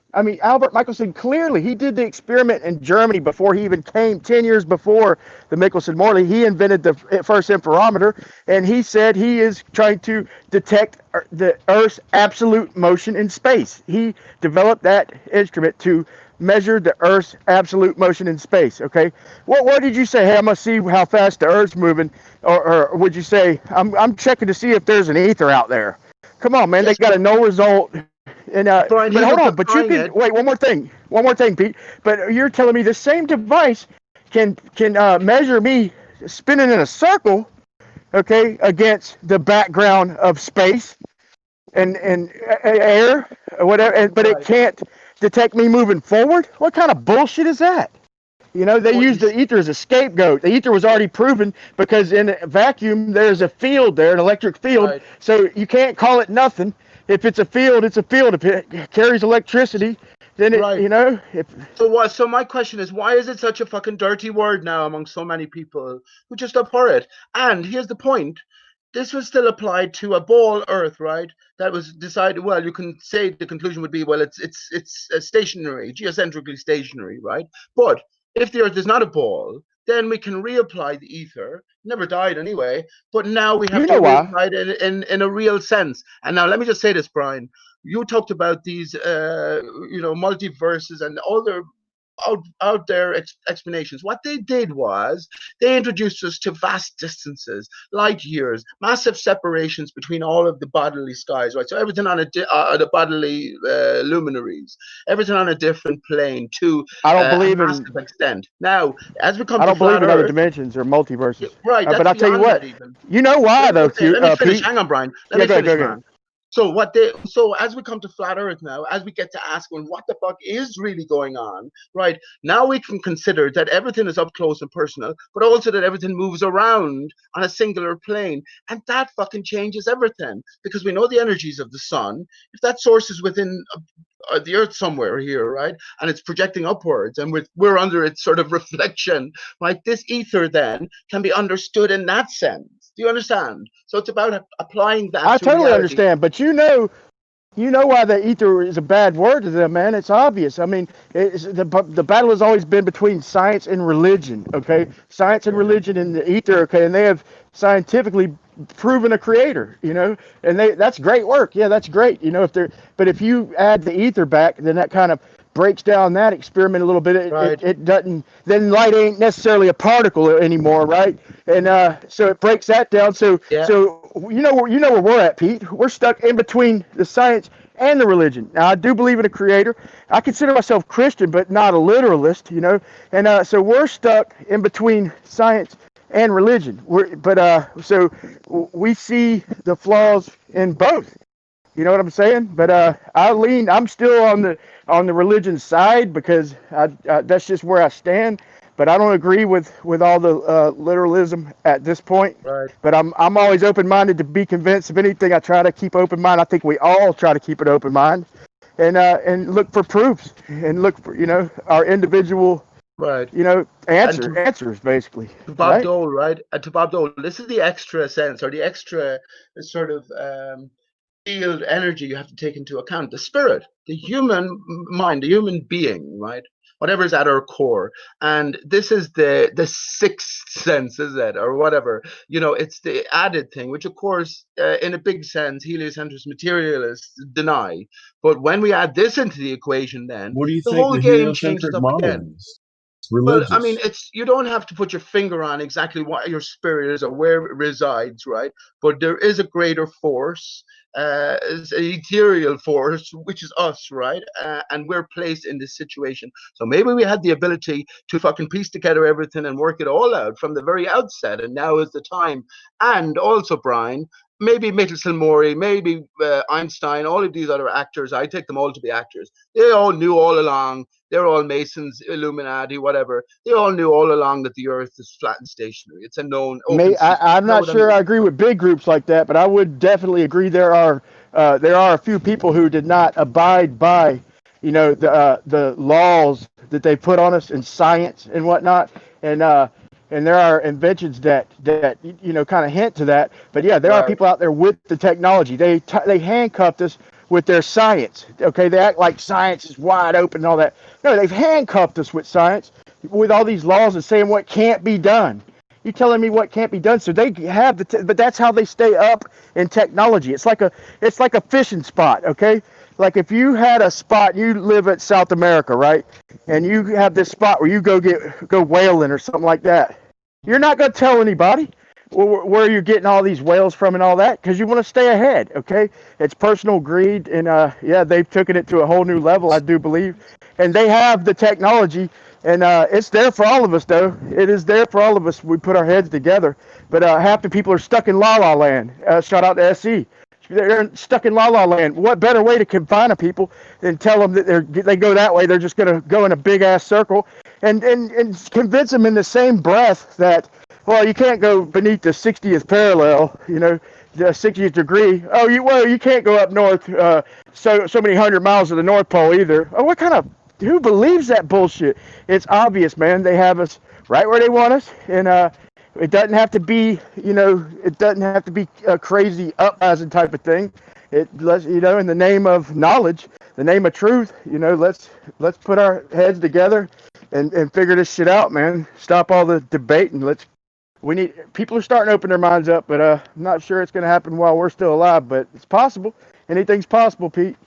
clearly, he did the experiment in Germany before he even came. 10 years before the Michelson-Morley, he invented the first interferometer, and he said he is trying to detect the Earth's absolute motion in space. He developed that instrument to measure the Earth's absolute motion in space. Okay, what did you say? Hey, I'm gonna see how fast the Earth's moving, or would you say I'm checking to see if there's an ether out there? Come on, man, yes, they got a no result. And Brian, but hold on, but you can wait. One more thing, Pete. But you're telling me the same device can measure me spinning in a circle, okay, against the background of space and air or whatever, but it can't detect me moving forward? What kind of bullshit is that? They used the ether as a scapegoat. The ether was already proven, because in a vacuum there's a field there, an electric field. Right. So you can't call it nothing. If it's a field, it's a field. If it carries electricity, then it, right. So my question is, why is it such a fucking dirty word now among so many people who just abhor it? And here's the point. This was still applied to a ball Earth, right? That was decided. Well, you can say the conclusion would be, well, it's stationary, geocentrically stationary, right? But if the Earth is not a ball, then we can reapply the ether. Never died anyway, but now we have to reapply it in a real sense. And now let me just say this, Brian. You talked about these, multiverses and other out there explanations. What they did was they introduced us to vast distances, light years, massive separations between all of the bodily skies, right? So everything on the bodily luminaries, everything on a different plane to a massive extent. Now, as we come to believe in other dimensions or multiverses, right? But I'll tell you what. You know why, though? Let me finish. Hang on, Brian. Let me finish, man. So as we come to flat Earth now, as we get to ask, well, what the fuck is really going on, right? Now we can consider that everything is up close and personal, but also that everything moves around on a singular plane. And that fucking changes everything, because we know the energies of the sun. If that source is within the Earth somewhere here, right? And it's projecting upwards, and we're under its sort of reflection, right? This ether then can be understood in that sense. Do you understand? So it's about applying that. I totally reality. understand, but you know why the ether is a bad word to them, man. It's obvious. I mean, the battle has always been between science and religion, okay? Science and religion and the ether, okay? And they have scientifically proven a creator, and that's great work. Yeah, that's great. But if you add the ether back, then that kind of breaks down that experiment a little bit. It doesn't. Then light ain't necessarily a particle anymore, right? And so it breaks that down. So you know where we're at, Pete. We're stuck in between the science and the religion. Now, I do believe in a creator. I consider myself Christian, but not a literalist, And so we're stuck in between science and religion. So we see the flaws in both. You know what I'm saying? But I'm still on the religion side because that's just where I stand. But I don't agree with all the literalism at this point. Right. But I'm always open-minded to be convinced of anything. I try to keep open mind. I think we all try to keep an open mind, and look for proofs and look for our individual right answers basically. To Bob right? Dole, right? And to Bob Dole, this is the extra sense or the extra sort of field energy you have to take into account. The spirit, the human mind, the human being, right? Whatever is at our core. And this is the sixth sense, is it? Or whatever. It's the added thing, which of course, in a big sense, heliocentric materialists deny. But when we add this into the equation, then what do you the think whole the game changes heliocentric up model again. is? Well, I mean, you don't have to put your finger on exactly what your spirit is or where it resides, right? But there is a greater force, an ethereal force, which is us, right? And we're placed in this situation. So maybe we had the ability to fucking piece together everything and work it all out from the very outset. And now is the time. And also, Brian, maybe Michelson Morey, maybe Einstein, all of these other actors, I take them all to be actors. They all knew all along. They're all Masons, Illuminati, whatever. They all knew all along that the Earth is flat and stationary. It's a known open secret. I'm not sure I agree with big groups like that, but I would definitely agree there are a few people who did not abide by, the laws that they put on us in science and whatnot, and there are inventions that kind of hint to that. But yeah, there are people out there with the technology. They handcuffed us with their science. Okay, they act like science is wide open and all that. No, they've handcuffed us with science, with all these laws and saying what can't be done. You telling me what can't be done? So they have but that's how they stay up in technology. It's like a fishing spot. Okay, like if you had a spot, you live at South America, right? And you have this spot where you go whaling or something like that. You're not going to tell anybody where you're getting all these whales from and all that, because you want to stay ahead. Okay, it's personal greed, and they've taken it to a whole new level, I do believe, and they have the technology, and it's there for all of us, though. It is there for all of us. We put our heads together, but half the people are stuck in La La Land. Shout out to SE. They're stuck in La La Land. What better way to confine a people than tell them that they go that way? They're just going to go in a big ass circle, and convince them in the same breath that, well, you can't go beneath the 60th parallel, the 60th degree. Oh, you can't go up north so many hundred miles to the North Pole either. Oh, who believes that bullshit? It's obvious, man. They have us right where they want us, and it doesn't have to be, a crazy uprising type of thing. Let's, in the name of knowledge, the name of truth, let's put our heads together and figure this shit out, man. Stop all the debate and people are starting to open their minds up, but I'm not sure it's going to happen while we're still alive, but it's possible. Anything's possible, Pete.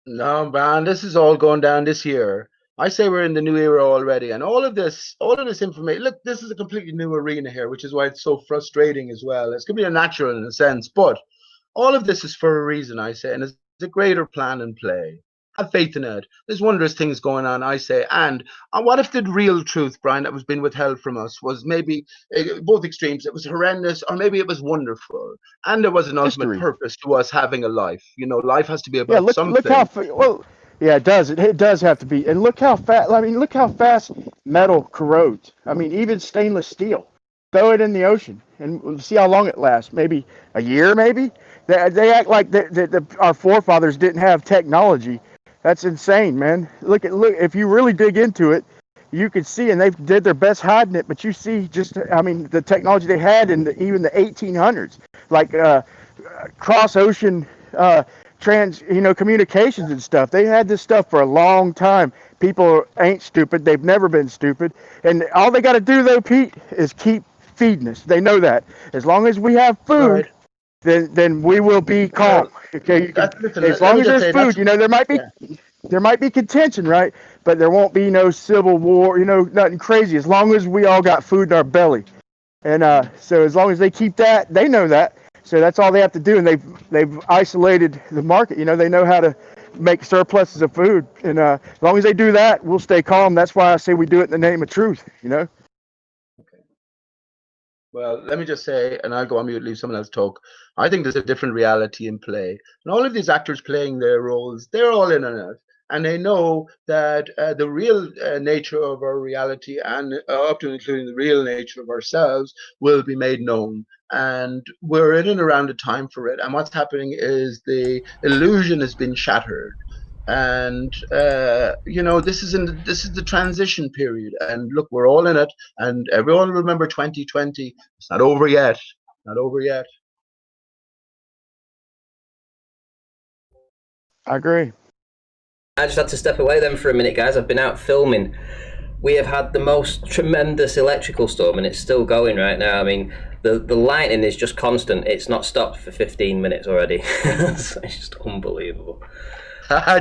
No, man, this is all going down this year. I say we're in the new era already, and all of this information. Look, this is a completely new arena here, which is why it's so frustrating as well. It's completely natural in a sense, but all of this is for a reason, I say, and it's a greater plan in play. Have faith in it. There's wondrous things going on, I say. And what if the real truth, Brian, that was being withheld from us was maybe both extremes? It was horrendous, or maybe it was wonderful, and there was an ultimate purpose to us having a life. Life has to be about something. Look how yeah, it does. It does have to be. And look how fast. I mean, look how fast metal corrodes. I mean, even stainless steel. Throw it in the ocean and we'll see how long it lasts. Maybe a year. Maybe they act like our forefathers didn't have technology. That's insane, man. Look. If you really dig into it, you can see, and they did their best hiding it. But you see, the technology they had in even the 1800s, like cross ocean communications and stuff. They had this stuff for a long time. People ain't stupid. They've never been stupid. And all they got to do, though, Pete, is keep feeding us. They know that. As long as we have food, then we will be calm. Okay, as long as there's food, there might be contention, right? But there won't be no civil war, nothing crazy. As long as we all got food in our belly, and so as long as they keep that, they know that. So that's all they have to do, and they've isolated the market. They know how to make surpluses of food, and as long as they do that, we'll stay calm. That's why I say we do it in the name of truth. Well, let me just say, and I'll go on mute, leave someone else talk. I think there's a different reality in play. And all of these actors playing their roles, they're all in on it. And they know that the real nature of our reality, and up to including the real nature of ourselves, will be made known. And we're in and around a time for it. And what's happening is the illusion has been shattered. And this is the transition period, and look, we're all in it, and everyone remember 2020. It's not over yet. Not over yet. I agree. I just had to step away then for a minute, guys. I've been out filming. We have had the most tremendous electrical storm, and it's still going right now. I mean, the lightning is just constant. It's not stopped for 15 minutes already. So it's just unbelievable.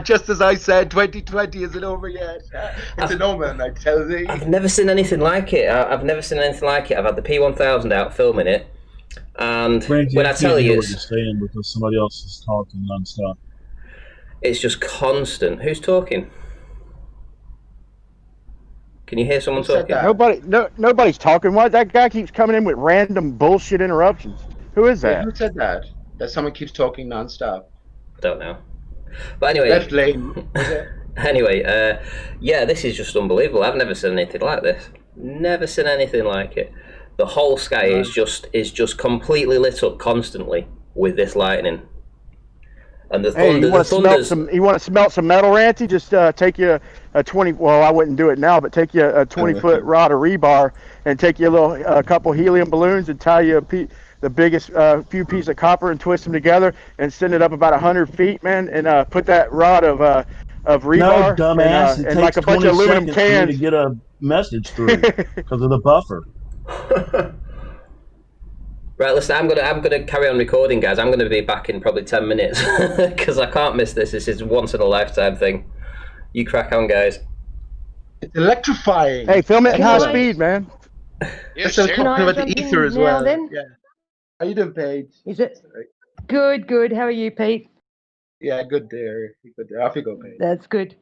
Just as I said, 2020 isn't over yet. It's an omen, I tell you. I've never seen anything like it. I've never seen anything like it. I've had the P1000 out filming it, and Frankie, when I tell you, what you're saying because somebody else is talking nonstop. It's just constant. Who's talking? Can you hear someone talking? Nobody's talking. Why that guy keeps coming in with random bullshit interruptions? Who is that? Who said that? That someone keeps talking nonstop. I don't know. But anyway, Left lane. Anyway, yeah, this is just unbelievable. I've never seen anything like this. Never seen anything like it. The whole sky is just completely lit up constantly with this lightning. And the thunder, you want to smelt some metal, Ranty? Just take you a 20. Well, I wouldn't do it now, but take you a 20-foot rod of rebar and take you a couple helium balloons and tie you the biggest few pieces of copper and twist them together and send it up about 100 feet, man, and put that rod of rebar no, dumbass, and like a bunch of aluminum cans to get a message through because of the buffer. Right, listen, I'm gonna carry on recording, guys. I'm gonna be back in probably 10 minutes because I can't miss this. This is once in a lifetime thing. You crack on, guys. It's electrifying. Hey, film it at high speed, man. Yes, so talking about the ether as well. Then? Yeah. How you doing, Paige? Is it good? How are you, Pete? Yeah, good there. Good there. Off you go, Paige. That's good.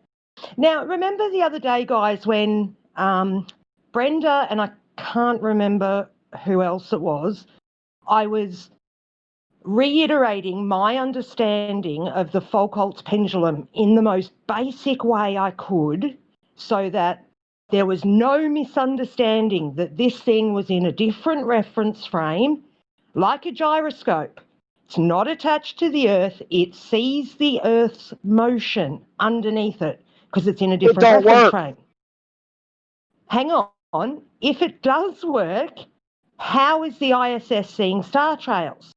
Now, remember the other day, guys, when Brenda and I can't remember who else it was, I was reiterating my understanding of the Foucault's pendulum in the most basic way I could so that there was no misunderstanding that this thing was in a different reference frame, like a gyroscope. It's not attached to the Earth. It sees the Earth's motion underneath it because it's in a different reference frame. Hang on. If it does work, how is the ISS seeing star trails?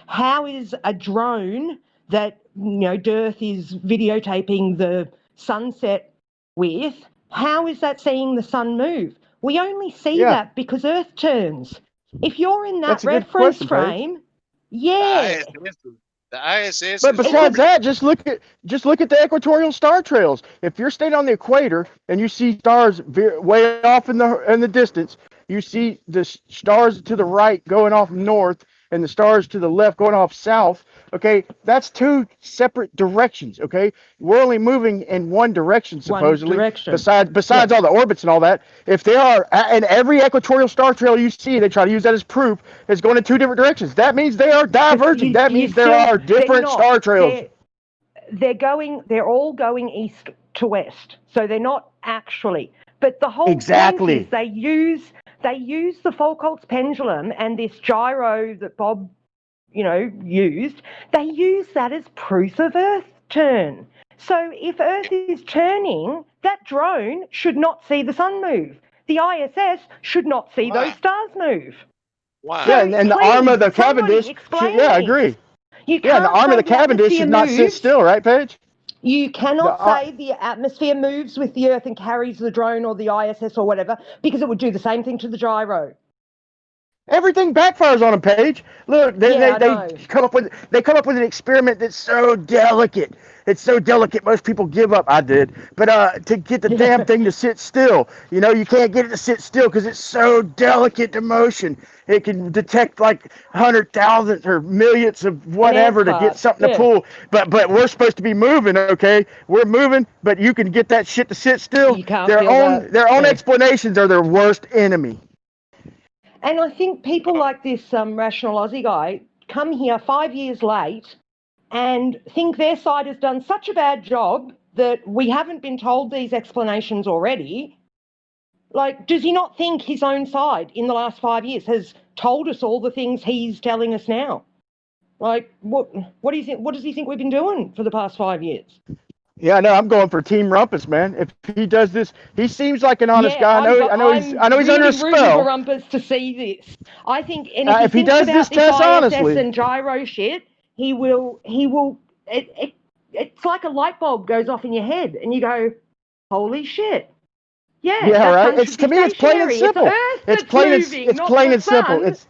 How is a drone that, Dirth is videotaping the sunset with, how is that seeing the sun move? We only see that because Earth turns. If you're in that reference frame, yeah. The ISS. But besides that, just look at the equatorial star trails. If you're staying on the equator and you see stars way off in the distance, you see the stars to the right going off north and the stars to the left going off south. Okay, that's two separate directions. Okay, we're only moving in one direction supposedly. Besides all the orbits and all that. If they are, and every equatorial star trail you see, they try to use that as proof, is going in two different directions. That means they are diverging. That means there are different star trails. They're all going east to west, so they're not actually. But the whole point is they use the Foucault's pendulum and this gyro that Bob, used. They use that as proof of Earth turn. So if Earth is turning, that drone should not see the sun move. The ISS should not see those stars move. Wow. Yeah, and the arm of the Cavendish. I agree. The arm of the Cavendish should not sit still, right, Paige? You cannot say the atmosphere moves with the Earth and carries the drone or the ISS or whatever, because it would do the same thing to the gyro. Everything backfires on them, Paige. Look, they come up with an experiment that's so delicate. It's so delicate most people give up. I did, but to get the damn thing to sit still, you can't get it to sit still because it's so delicate to motion. It can detect like 100,000 or millions of whatever to get something to pull. But we're supposed to be moving, okay? We're moving, but you can get that shit to sit still. Their own explanations are their worst enemy. And I think people like this rational Aussie guy come here 5 years late and think their side has done such a bad job that we haven't been told these explanations already. Like, does he not think his own side in the last 5 years has told us all the things he's telling us now? Like, what do you think? What does he think we've been doing for the past 5 years? Yeah, no, I'm going for Team Rumpus, man. If he does this, he seems like an honest guy. I know he's under a really rooting spell. for Rumpus to see this. I think, and if he does this test honestly, and gyro shit, he will. It's like a light bulb goes off in your head, and you go, "Holy shit!" Yeah, right. It's to me, it's plain and simple. It's plain and simple. It's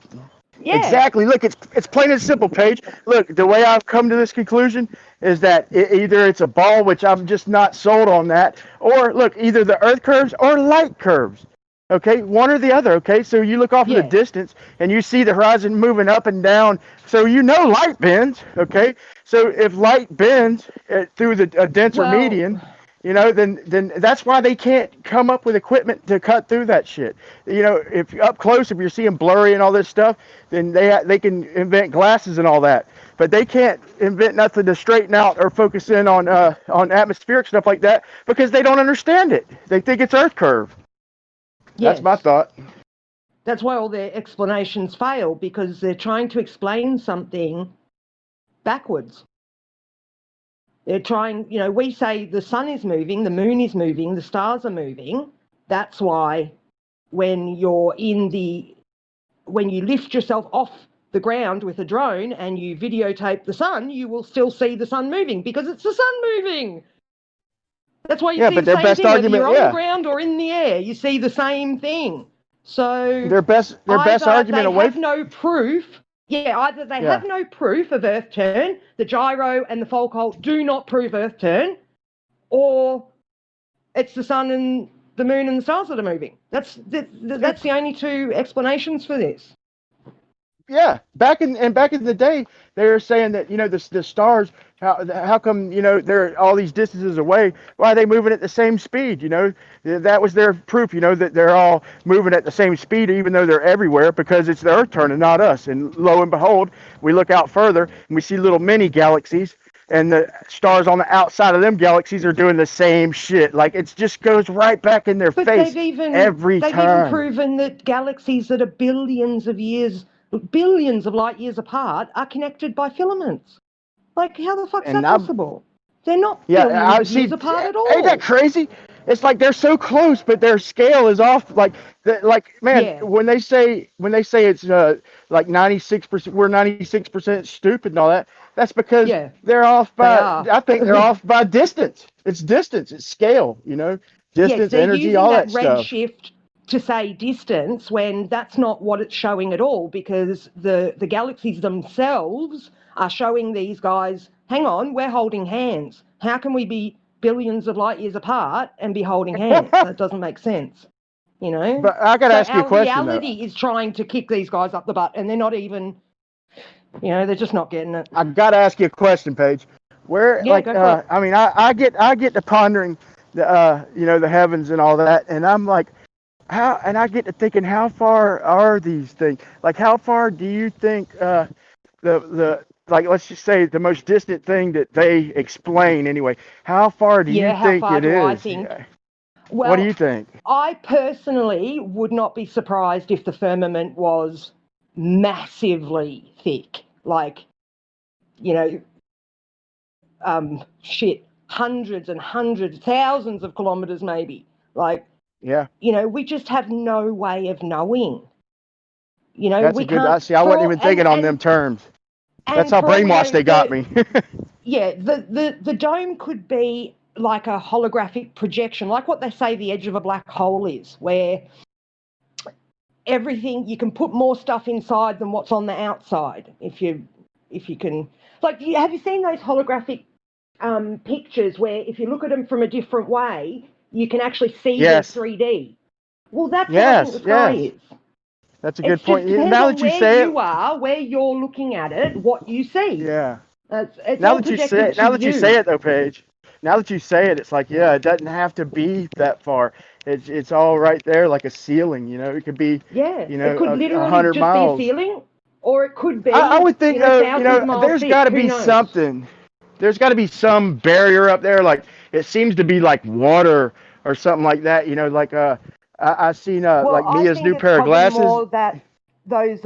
exactly. Look, it's plain and simple, Paige. Look, the way I've come to this conclusion is that either it's a ball, which I'm just not sold on that, or look, either the Earth curves or light curves. Okay, one or the other. Okay, so you look off in the distance and you see the horizon moving up and down, so you know light bends. Okay, so if light bends through a denser medium, you know, then that's why they can't come up with equipment to cut through that shit. You know, if up close, if you're seeing blurry and all this stuff, then they can invent glasses and all that. But they can't invent nothing to straighten out or focus in on atmospheric stuff like that because they don't understand it. They think it's Earth curve. That's my thought. That's why all their explanations fail, because they're trying to explain something backwards. They're trying, you know, we say the sun is moving, the moon is moving, the stars are moving. That's why when you lift yourself off the ground with a drone and you videotape the sun, you will still see the sun moving because it's the sun moving. That's why you see the same thing, whether you're on the ground or in the air, you see the same thing. So their best argument they have no proof. Yeah, either they have no proof of Earth turn, the gyro and the Foucault do not prove Earth turn, or it's the sun and the moon and the stars that are moving. That's the only two explanations for this. Yeah, back in the day, they were saying that, you know, the stars, how come, you know, they're all these distances away? Why are they moving at the same speed? You know, that was their proof, you know, that they're all moving at the same speed, even though they're everywhere, because it's the Earth turning, not us. And lo and behold, we look out further and we see little mini galaxies, and the stars on the outside of them galaxies are doing the same shit. Like, it just goes right back in their face every time. They've even proven that galaxies that are billions of light years apart are connected by filaments. Like, how the fuck's that possible? They're not billions of years apart at all. Ain't that crazy? It's like they're so close, but their scale is off. Like when they say it's like 96%, we're 96% stupid and all that. That's because they're off by. I think they're off by distance. It's distance. It's scale. You know, distance, energy, all that stuff. Redshift to say distance when that's not what it's showing at all, because the galaxies themselves are showing these guys, hang on, we're holding hands. How can we be billions of light years apart and be holding hands? That doesn't make sense, you know? But I got to ask you a question. Our reality is trying to kick these guys up the butt, and they're not even, you know, they're just not getting it. I got to ask you a question, Paige. Where, I mean, I get to pondering the, you know, the heavens and all that, and I'm like, and I get to thinking, how far are these things? Like, how far do you think like, let's just say the most distant thing that they explain anyway, how far do you think it is? I think? Well, what do you think? I personally would not be surprised if the firmament was massively thick, like, you know, hundreds and hundreds, thousands of kilometers maybe. Like, you know, we just have no way of knowing. You know, that's I wasn't even thinking on them terms. That's how brainwashed they got me. Yeah, the dome could be like a holographic projection, like what they say the edge of a black hole is, where everything, you can put more stuff inside than what's on the outside. If you can, like, have you seen those holographic pictures where if you look at them from a different way, you can actually see them 3D? Well, that's what I think the sky is. That's a good point. Now that you say it, where you're looking at it, what you see. Yeah. It's now that you say it, though, Paige. now that you say it, it's like, yeah, it doesn't have to be that far. It's all right there, like a ceiling. It could be, it could literally 100 just miles. be a ceiling, or it could be. I would think, thousands of miles there's thick. got to Who be knows? something. There's got to be some barrier up there. Like it seems to be like water or something like that. Like I seen like Mia's new pair of glasses. More that those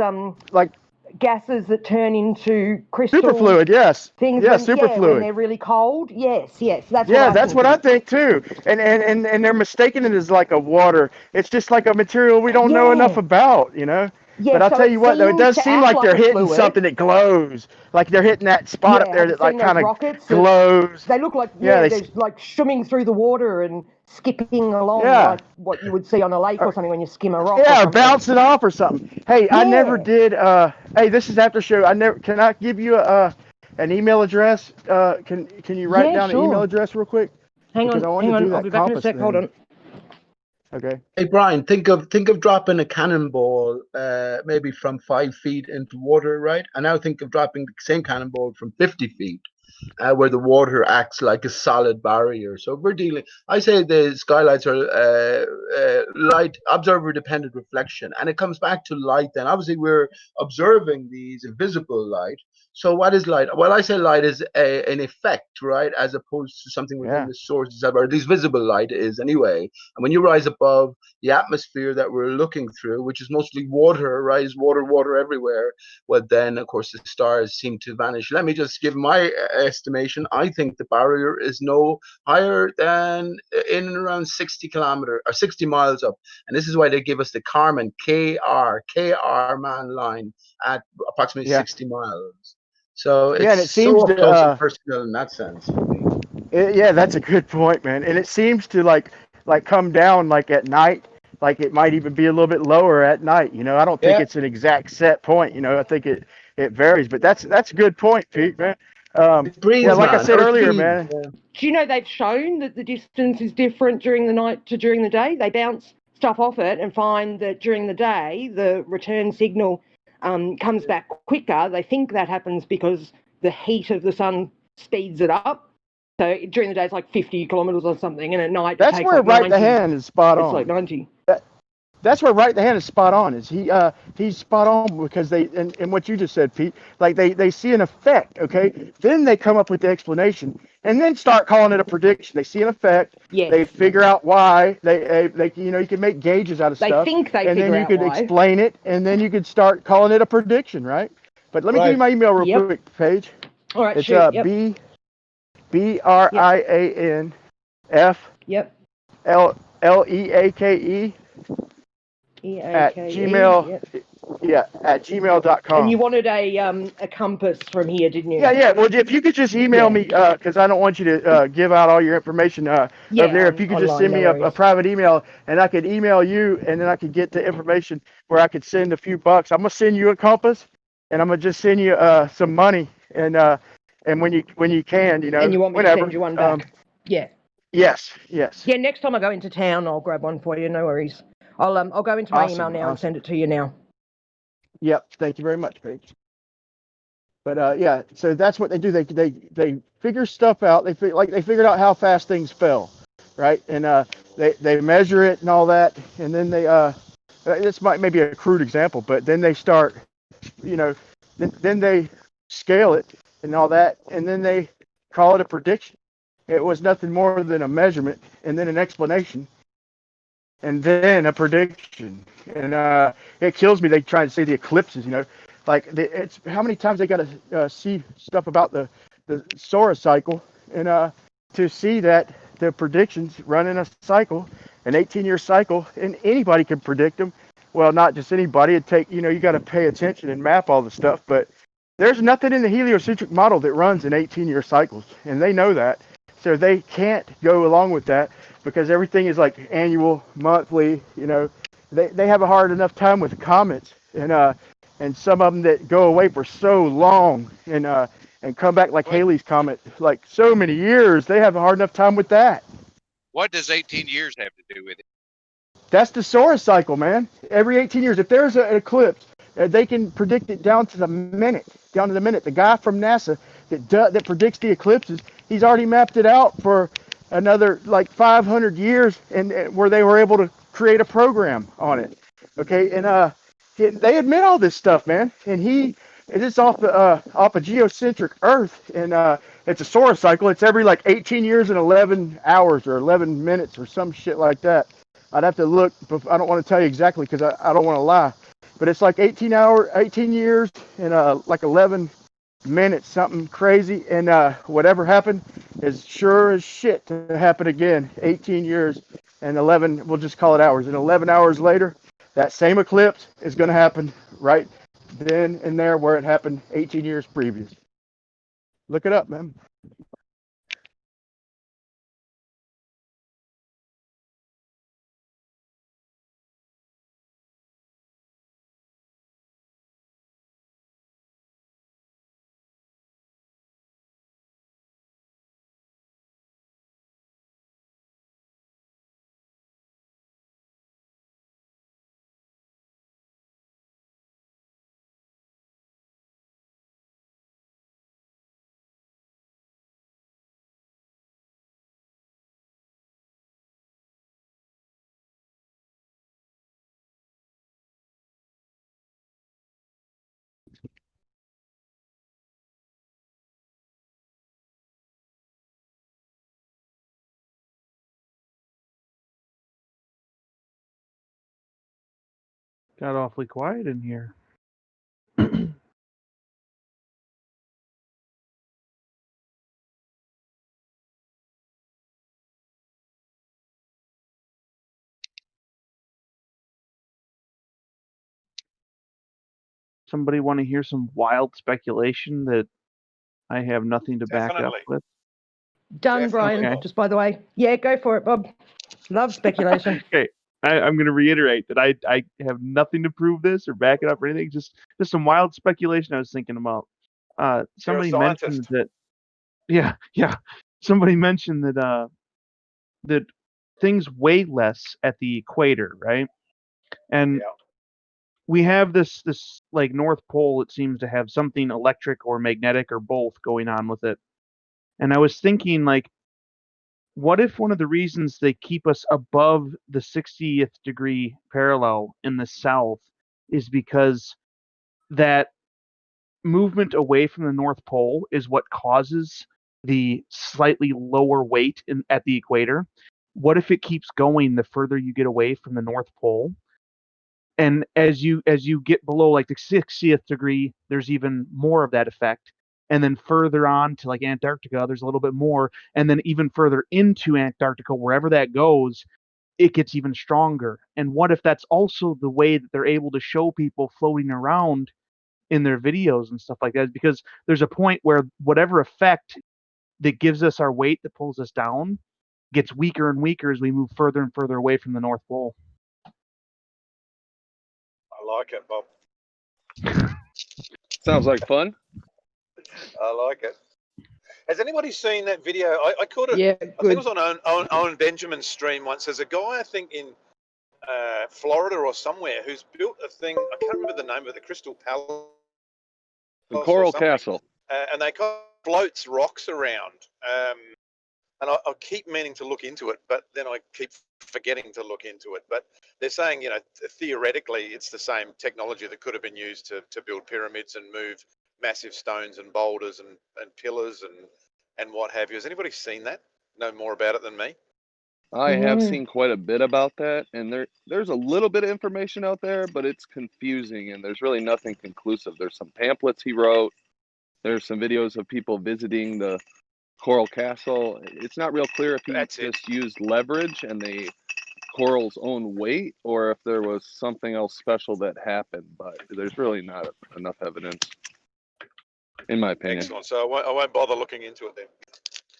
like gases that turn into crystal superfluid, yes. Things Yeah, when, superfluid. when they're really cold. Yes, that's what I think too. And they're mistaking it as like a water. It's just like a material we don't know enough about, Yeah, but I'll so tell you what, though, it does seem like they're hitting fluid. something that glows. Like they're hitting that spot up there that like kind of glows. They look like they're like swimming through the water and skipping along like what you would see on a lake or something when you skim a rock. Yeah, or bouncing off or something. Hey, I never did. Hey, this is after show. Can I give you an email address? Can you write down an email address real quick? Hang on. I'll be back in a sec. Hold on. Okay. Hey Brian, think of dropping a cannonball, maybe from 5 feet into water, right? And now think of dropping the same cannonball from 50 feet. Where the water acts like a solid barrier. So we're dealing. I say the skylights are light observer dependent reflection, and it comes back to light. Then obviously we're observing these invisible light. So what is light? Well, I say light is an effect, right, as opposed to something within the sources of, or at least visible light is anyway. And when you rise above the atmosphere that we're looking through, which is mostly water, right, is water everywhere. Well, then of course the stars seem to vanish. Let me just give my estimation. I think the barrier is no higher than in and around 60 miles up, and this is why they give us the Kármán Kármán line at approximately 60 miles. So it's and it seems so close and personal in that sense. That's a good point, man. And it seems to like come down like at night. Like it might even be a little bit lower at night. I don't think it's an exact set point. I think it varies. But that's a good point, Pete, man. Like I said earlier, man. Do you know they've shown that the distance is different during the night to during the day? They bounce stuff off it and find that during the day the return signal comes back quicker. They think that happens because the heat of the sun speeds it up. So during the day it's like 50 kilometers or something, and at night that's where like right 90. The hand is spot on. It's like 90. That's where right the hand is spot on. Is he's spot on because they and what you just said, Pete. Like they see an effect, okay? Then they come up with the explanation and then start calling it a prediction. They see an effect. Yes. They figure out why. They you can make gauges out of stuff. They think they and figure then you out could why. explain it, and then you could start calling it a prediction, right? But let me give you my email real quick, Paige. All right, it's shoot. BRIANF. Yep. LEAKE. At Gmail, at gmail.com. And you wanted a compass from here, didn't you? Yeah. Well, if you could just email me, because I don't want you to give out all your information over there. If you could just send me a private email, and I could email you, and then I could get the information where I could send a few bucks. I'm gonna send you a compass, and I'm gonna just send you some money, and when you can, and you want me whenever. to send you one back? Yes. Yeah. Next time I go into town, I'll grab one for you. No worries. I'll go into my email now and send it to you now. Yep. Thank you very much, Paige. But so that's what they do. They figure stuff out. They figured out how fast things fell, right? And they measure it and all that, and then they this might be a crude example, but then they start, then they scale it and all that, and then they call it a prediction. It was nothing more than a measurement and then an explanation. And then a prediction, and it kills me. They try to say the eclipses, it's how many times they got to see stuff about the solar cycle, and to see that the predictions run in a cycle, an 18-year cycle, and anybody can predict them. Well, not just anybody. It take you got to pay attention and map all the stuff. But there's nothing in the heliocentric model that runs in 18-year cycles, and they know that, so they can't go along with that. Because everything is like annual, monthly, they have a hard enough time with the comets, and some of them that go away for so long and come back like Halley's Comet, like so many years, they have a hard enough time with that. What does 18 years have to do with it? That's the solar cycle, man. Every 18 years, if there's an eclipse, they can predict it down to the minute. The guy from NASA that predicts the eclipses, he's already mapped it out for another like 500 years, and where they were able to create a program on it. Okay, and they admit all this stuff, man. And it's off a geocentric Earth, and it's a solar cycle. It's every like 18 years and 11 hours or 11 minutes or some shit like that. I'd have to look, but I don't want to tell you exactly because I don't want to lie. But it's like 18 years and like 11 minutes, something crazy. And whatever happened is sure as shit to happen again. 18 years and 11, we'll just call it hours. And 11 hours later, that same eclipse is going to happen right then and there where it happened 18 years previous. Look it up, man. Got awfully quiet in here. Somebody want to hear some wild speculation that I have nothing to back up with? Done, Brian. Okay. Just by the way. Yeah, go for it, Bob. Love speculation. Okay. I'm going to reiterate that I have nothing to prove this or back it up or anything. Just some wild speculation I was thinking about. Somebody mentioned that. Yeah. Somebody mentioned that that things weigh less at the equator, right? And we have this like North Pole. It seems to have something electric or magnetic or both going on with it. And I was thinking, like, what if one of the reasons they keep us above the 60th degree parallel in the south is because that movement away from the North Pole is what causes the slightly lower weight at the equator? What if it keeps going the further you get away from the North Pole? And as you get below like the 60th degree, there's even more of that effect. And then further on to like Antarctica, there's a little bit more. And then even further into Antarctica, wherever that goes, it gets even stronger. And what if that's also the way that they're able to show people floating around in their videos and stuff like that? Because there's a point where whatever effect that gives us our weight that pulls us down gets weaker and weaker as we move further and further away from the North Pole. I like it, Bob. Sounds like fun. I like it. Has anybody seen that video? I caught it. Yeah, I think it was on Owen Benjamin's stream once. There's a guy, I think, in Florida or somewhere who's built a thing. I can't remember the name of it, the Crystal Palace. The Coral Castle. And they kind of floats rocks around. And I keep meaning to look into it, but then I keep forgetting to look into it. But they're saying, theoretically, it's the same technology that could have been used to build pyramids and move massive stones and boulders and pillars and what have you. Has anybody seen that? Know more about it than me? I have seen quite a bit about that, and there's a little bit of information out there, but it's confusing, and there's really nothing conclusive. There's some pamphlets he wrote. There's some videos of people visiting the Coral Castle. It's not real clear if he just used leverage and the coral's own weight, or if there was something else special that happened, but there's really not enough evidence, in my opinion. Excellent. So I won't bother looking into it then.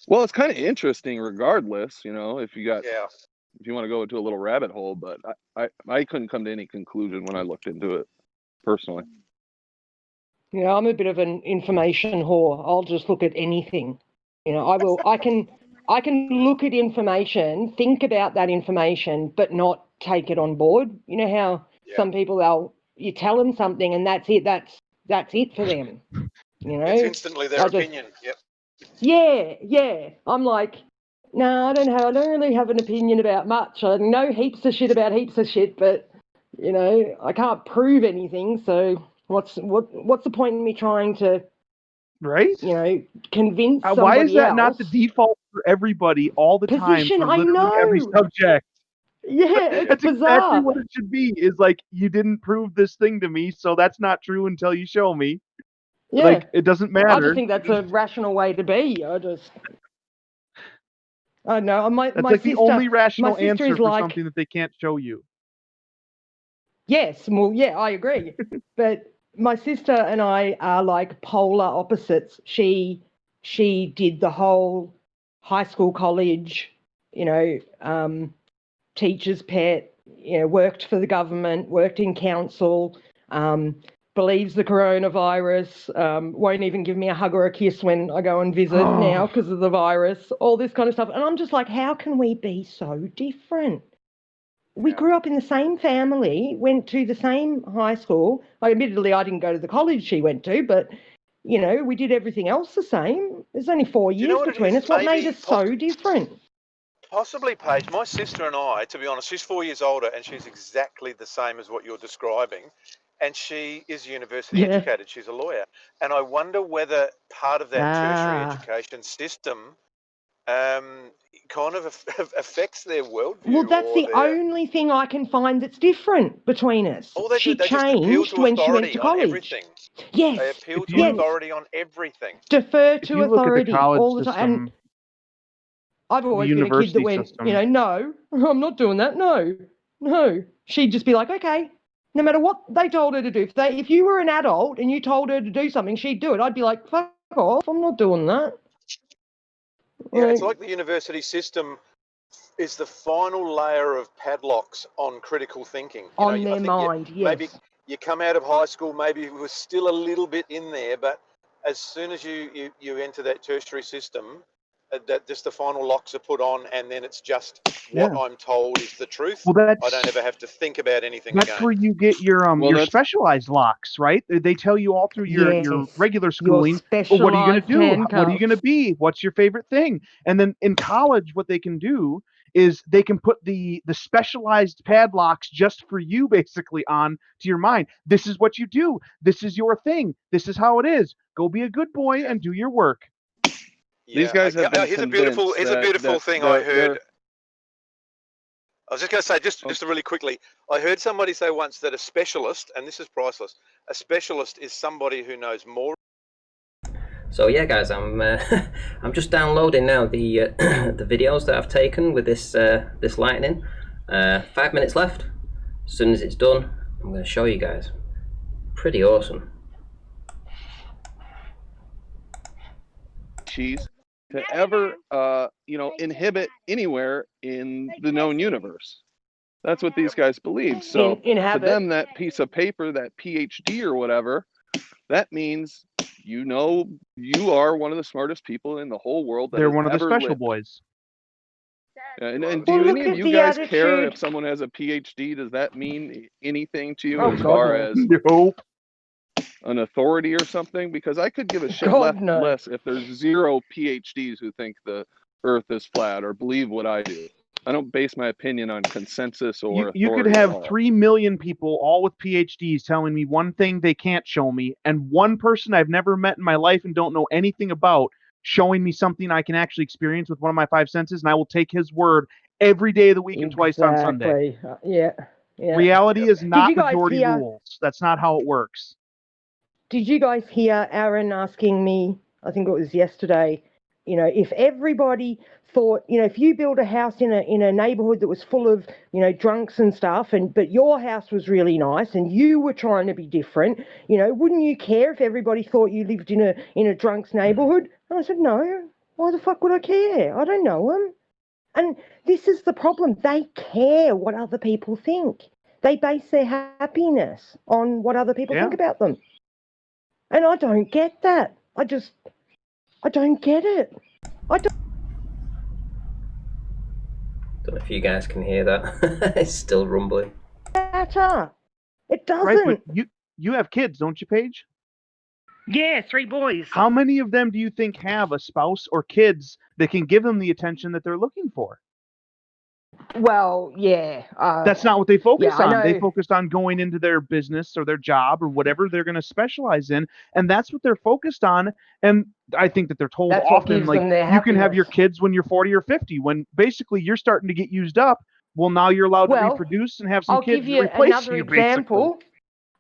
Well, it's kind of interesting regardless, if you want to go into a little rabbit hole, but I couldn't come to any conclusion when I looked into it personally. Yeah, I'm a bit of an information whore. I'll just look at anything. I can look at information, think about that information, but not take it on board. You know how some people you tell them something and that's it. That's it for them. It's instantly their opinion. Yep. Yeah. I'm like, no, I don't really have an opinion about much. I know heaps of shit about heaps of shit, but I can't prove anything. So what's the point in me trying to, right? Convince somebody why is that else? not the default for everybody all the time for literally every subject? Yeah, it's that's bizarre. Exactly what it should be. Is like, you didn't prove this thing to me, so that's not true until you show me. Yeah. Like, it doesn't matter. I just think that's a rational way to be. I know. That's my like sister, the only rational my sister answer is for like, something that they can't show you. Yes, well, yeah, I agree. But my sister and I are like polar opposites. She did the whole high school, college, teacher's pet, worked for the government, worked in council, believes the coronavirus, won't even give me a hug or a kiss when I go and visit now because of the virus, all this kind of stuff. And I'm just like, how can we be so different? We grew up in the same family, went to the same high school. Admittedly, I didn't go to the college she went to, but, we did everything else the same. There's only 4 years between us. What made us so different? Possibly, Paige. My sister and I, to be honest, she's 4 years older and she's exactly the same as what you're describing. And she is university educated. She's a lawyer. And I wonder whether part of that tertiary education system kind of affects their worldview. Well, that's the only thing I can find that's different between us. She changed when she went to college. Everything. Yes. They appeal to authority on everything. Defer to authority all the time. And I've always been a kid that went, no, I'm not doing that. No. She'd just be like, okay, no matter what they told her to do. If you were an adult and you told her to do something, she'd do it. I'd be like, fuck off, I'm not doing that. Yeah, it's like the university system is the final layer of padlocks on critical thinking. On their mind, yes. Maybe you come out of high school, maybe it was still a little bit in there, but as soon as you enter that tertiary system, that just the final locks are put on, and then it's just what I'm told is the truth. Well, I don't ever have to think about anything that's again. Where you get your specialized locks, right? They tell you all through your regular schooling, well, what are you going to do? Handcuffs. What are you going to be? What's your favorite thing? And then in college, what they can do is they can put the specialized padlocks just for you, basically, on to your mind. This is what you do. This is your thing. This is how it is. Go be a good boy and do your work. Yeah. These guys have been here's a beautiful thing I heard. I was just going to say, just really quickly, I heard somebody say once that a specialist, and this is priceless, a specialist is somebody who knows more. So yeah, guys, I'm just downloading now the the videos that I've taken with this this lightning. 5 minutes left. As soon as it's done, I'm going to show you guys. Pretty awesome. To ever inhibit anywhere in the known universe. That's what these guys believe. So to them, that piece of paper, that PhD or whatever, that means you are one of the smartest people in the whole world. They're one of the special boys. And do any of you guys care if someone has a PhD? Does that mean anything to you far as an authority or something? Because I could give a shit less if there's 0 PhDs who think the Earth is flat or believe what I do. I don't base my opinion on consensus or authority. You could have 3 million people, all with PhDs, telling me one thing they can't show me, and one person I've never met in my life and don't know anything about showing me something I can actually experience with one of my 5 senses, and I will take his word every day of the week and twice on Sunday. Yeah. Reality is not majority rules. That's not how it works. Did you guys hear Aaron asking me, I think it was yesterday, if everybody thought, if you build a house in a neighborhood that was full of, drunks and stuff, but your house was really nice and you were trying to be different, wouldn't you care if everybody thought you lived in a drunk's neighborhood? And I said, no, why the fuck would I care? I don't know them. And this is the problem. They care what other people think. They base their happiness on what other people think about them. And I don't get that. I don't get it. Don't know if you guys can hear that. It's still rumbling. It doesn't. Right, but you have kids, don't you, Paige? Yeah, 3 boys. How many of them do you think have a spouse or kids that can give them the attention that they're looking for? Well, yeah. That's not what they focus I on. know. They focused on going into their business or their job or whatever they're going to specialize in, and that's what they're focused on. And I think that they're told That's what often, gives like, them their you can have your happiness. kids when you're 40 or 50, when basically you're starting to get used up. Well, now you're allowed to Well, reproduce and have some I'll kids give to you replace another you, basically. example.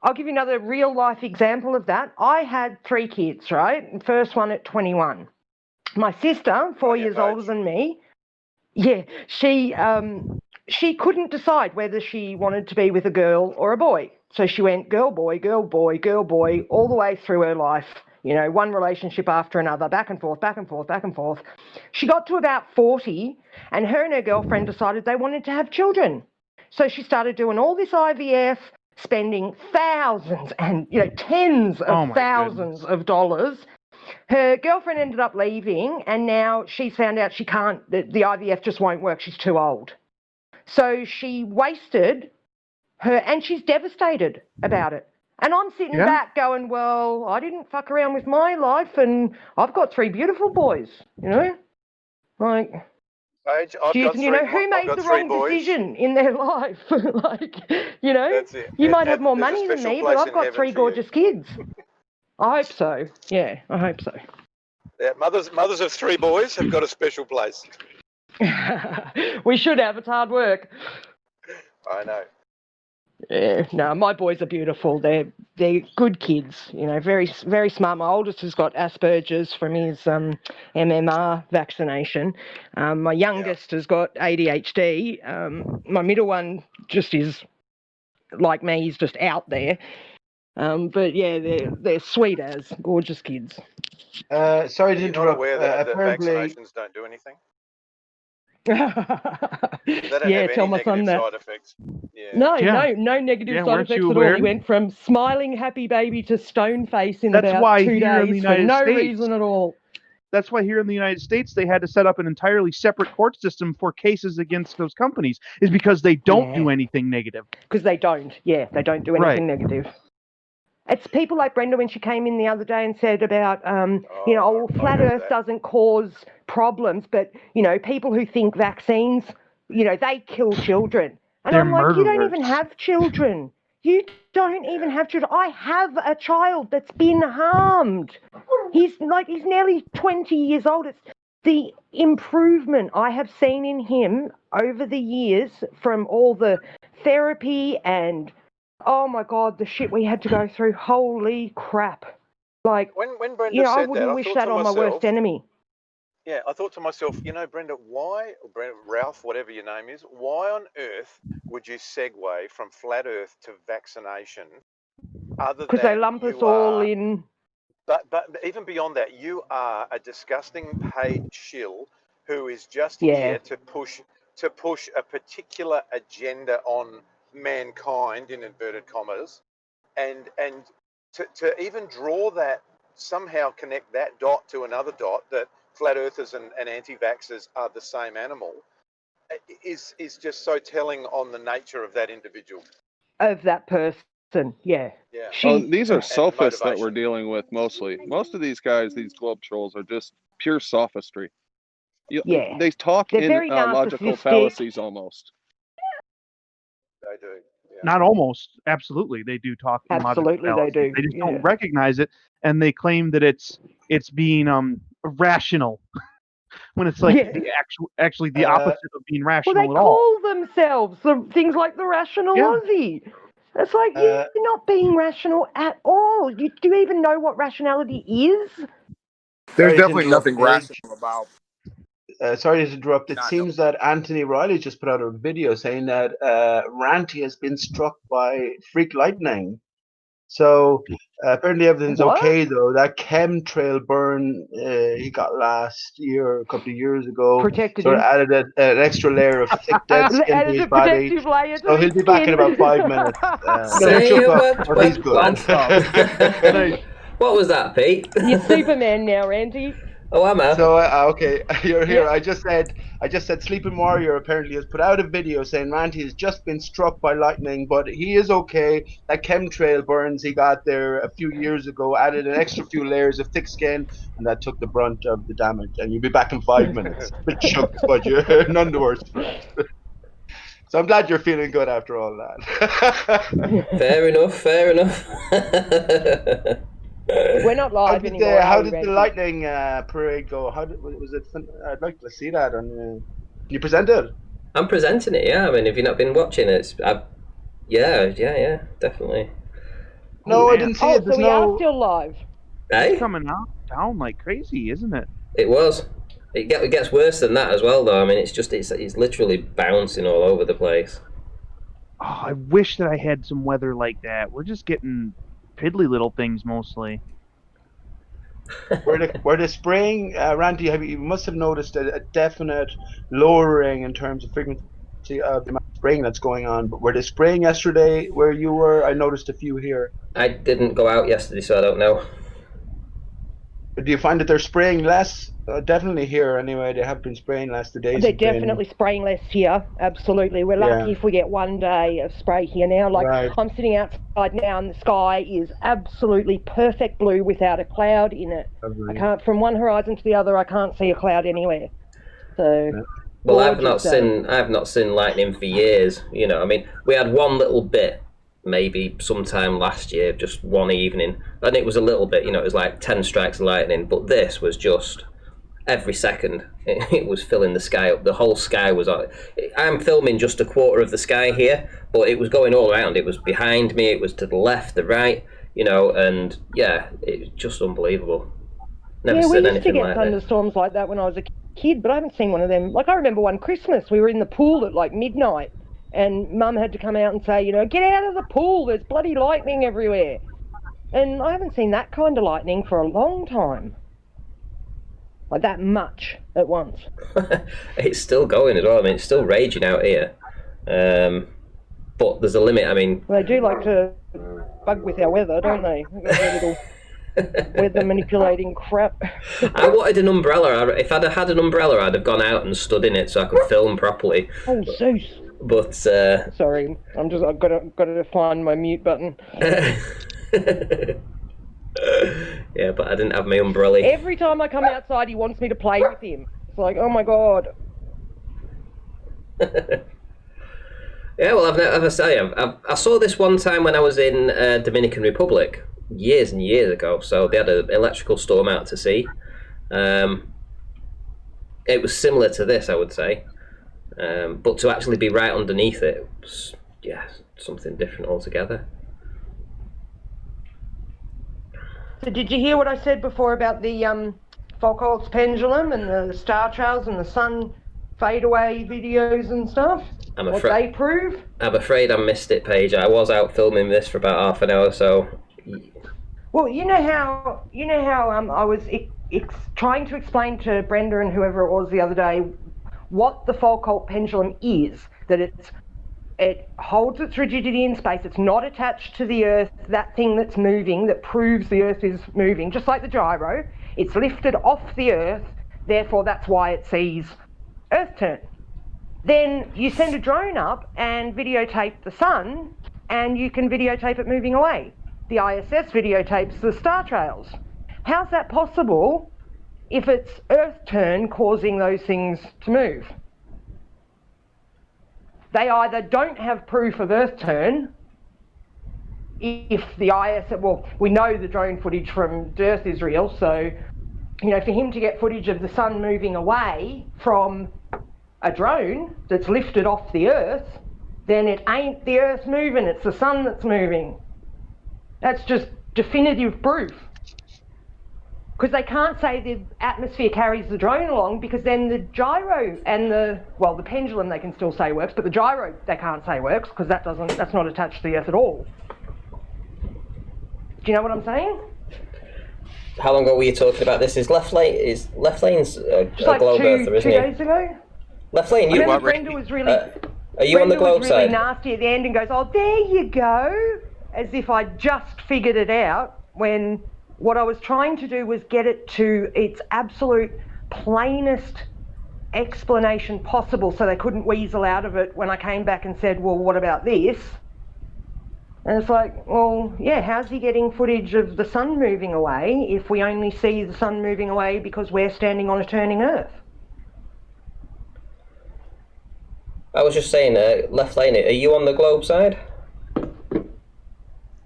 I'll give you another real life example of that. I had 3 kids, right? First one at 21. My sister, 4 years older than me, she couldn't decide whether she wanted to be with a girl or a boy. So she went girl, boy, girl, boy, girl, boy, all the way through her life. You know, one relationship after another, back and forth, back and forth, back and forth. She got to about 40, and her girlfriend decided they wanted to have children. So she started doing all this IVF, spending thousands and, tens of thousands of dollars. Her girlfriend ended up leaving, and now she's found out she can't, the IVF just won't work. She's too old. So she wasted her, and she's devastated about it. And I'm sitting back going, well, I didn't fuck around with my life, and I've got 3 beautiful boys, Like, Paige, I've got three, who made the wrong decision in their life? That's it. You might have more there's a money than special me, place but I've in got heaven 3 for you. gorgeous kids. I hope so. Yeah, I hope so. Yeah, mothers of 3 boys have got a special place. We should have. It's hard work. I know. Yeah, no, my boys are beautiful. They're good kids, very, very smart. My oldest has got Asperger's from his MMR vaccination. My youngest has got ADHD. My middle one just is like me. He's just out there. But yeah, they're sweet as gorgeous kids. Sorry to You're not interrupt. aware that Apparently, vaccinations don't do anything? They don't have Tell any my son negative that. side effects. Yeah. No negative side weren't effects you at all. aware? He went from smiling happy baby to stone face in That's about why 2 here in the days for United no States- reason at all. That's why here in the United States, they had to set up an entirely separate court system for cases against those companies, is because they don't do anything negative. Because they don't. Yeah, they don't do anything negative. It's people like Brenda when she came in the other day and said about, flat Earth doesn't cause problems, but, people who think vaccines, they kill children. And They're I'm like, you don't murderers. even have children. You don't even have children. I have a child that's been harmed. He's nearly 20 years old. It's the improvement I have seen in him over the years from all the therapy and, oh my God, the shit we had to go through. Holy crap. Like, When Brenda I said wouldn't that, wish I thought that to on myself, my worst enemy. Yeah, I thought to myself, Brenda, why, or Brenda, Ralph, whatever your name is, why on earth would you segue from flat Earth to vaccination? Other Because they than lump us you all are, in. but even beyond that, you are a disgusting paid shill who is just here to push a particular agenda on mankind in inverted commas, and to even draw that, somehow connect that dot to another dot that flat earthers and anti-vaxxers are the same animal is just so telling on the nature of that individual. Of that person, yeah. These are sophists that we're dealing with mostly. Most of these guys, these globe trolls, are just pure sophistry. They talk They're in very logical narcissistic. fallacies almost. They do. Not almost. Absolutely, they do talk. in logical Absolutely, they fallacies. do. They just don't recognize it, and they claim that it's being rational, when it's like actually the opposite of being rational Well, they at all. call themselves things like the rational Aussie. It's like, you're not being rational at all. Do you even know what rationality is? There's Sorry to definitely interrupt, nothing Paige. rational about. Sorry to interrupt. It seems that Anthony Riley just put out a video saying that Ranty has been struck by freak lightning. So apparently everything's okay, though. That chemtrail burn he got last year, a couple of years ago, protected sort of him. added an extra layer of thick, dead skin to Added his a body. protective layer to So his he'll be back in skin. about 5 minutes. Say Shook up, what? but he's good. Stop. What was that, Pete? You're Superman now, Randy. Oh, am I? So okay, you're here. I just said Sleeping Warrior apparently has put out a video saying Ranty has just been struck by lightning, but he is okay. That chemtrail burns he got there a few years ago added an extra few layers of thick skin, and that took the brunt of the damage. And you'll be back in 5 minutes. Bit shook, but you're none the worse for it. So I'm glad you're feeling good after all that. Fair enough. Fair enough. We're not live anymore. How did the lightning parade go? Was it? I'd like to see that. Can you present it? I'm presenting it. Yeah. I mean, if you've not been watching it, yeah, definitely. No, I didn't see it. So we are still live. Hey? It's coming out down like crazy, isn't it? It was. It gets worse than that as well, though. I mean, it's literally bouncing all over the place. Oh, I wish that I had some weather like that. We're just getting piddly little things mostly. Where the spraying, Randy, you must have noticed a definite lowering in terms of frequency of the amount of spraying that's going on. But were they spraying yesterday where you were? I noticed a few here. I didn't go out yesterday, so I don't know. Do you find that they're spraying less? Definitely here, anyway. They have been spraying less. The days They're have been- definitely spraying less here. Absolutely. We're lucky if we get one day of spray here now. Like, I'm sitting outside now and the sky is absolutely perfect blue without a cloud in it. I can't, from one horizon to the other, I can't see a cloud anywhere. So. Well, I've not seen lightning for years. You know, I mean, we had one little bit, maybe sometime last year, just one evening, and it was a little bit. You know, it was like 10 strikes of lightning. But this was just every second. It was filling the sky up. The whole sky was on. I'm filming just a quarter of the sky here, but it was going all around. It was behind me. It was to the left, the right. You know, and yeah, it's just unbelievable. Never seen anything like that. We used to get thunderstorms like that when I was a kid, but I haven't seen one of them. Like, I remember one Christmas, we were in the pool at like midnight, and Mum had to come out and say, you know, get out of the pool, there's bloody lightning everywhere. And I haven't seen that kind of lightning for a long time. Like that much at once. It's still going as well. I mean, it's still raging out here. But there's a limit. I mean, well, they do like to bug with our weather, don't they? Their little weather manipulating crap. I wanted an umbrella. If I'd have had an umbrella, I'd have gone out and stood in it so I could film properly. Oh, Zeus. But sorry, I've got to find my mute button. Yeah, but I didn't have my umbrella. Every time I come outside, he wants me to play with him. It's like, oh my god. Yeah, well, I saw this one time when I was in Dominican Republic years and years ago. So they had an electrical storm out to sea. It was similar to this, I would say, but to actually be right underneath it was, yeah, something different altogether. So did you hear what I said before about the Foucault's pendulum and the star trails and the sun fade away videos and stuff? What they prove? I'm afraid I missed it, Paige. I was out filming this for about half an hour, so. Well, you know how I was trying to explain to Brenda and whoever it was the other day what the Foucault pendulum is. That it holds its rigidity in space. It's not attached to the Earth, that thing that's moving, that proves the Earth is moving, just like the gyro. It's lifted off the Earth, therefore that's why it sees Earth turn. Then you send a drone up and videotape the sun, and you can videotape it moving away. The ISS videotapes the star trails. How's that possible if it's Earth turn causing those things to move? They either don't have proof of Earth turn, if the ISS, well, we know the drone footage from Earth is real, so, you know, for him to get footage of the sun moving away from a drone that's lifted off the Earth, then it ain't the Earth moving, it's the sun that's moving. That's just definitive proof. Because they can't say the atmosphere carries the drone along, because then the gyro and the pendulum they can still say works, but the gyro they can't say works because that's not attached to the Earth at all. Do you know what I'm saying? How long ago were you talking about this? Is Left Lane's a like globe earther, isn't he? 2 days ago. Left Lane, you Brenda was really. Are you on the globe was side? really nasty at the end and goes, "Oh, there you go," as if I just figured it out when What I was trying to do was get it to its absolute plainest explanation possible so they couldn't weasel out of it when I came back and said, well, what about this? And it's like, well, yeah, how's he getting footage of the sun moving away if we only see the sun moving away because we're standing on a turning Earth? I was just saying, Left Lane, are you on the Globe side?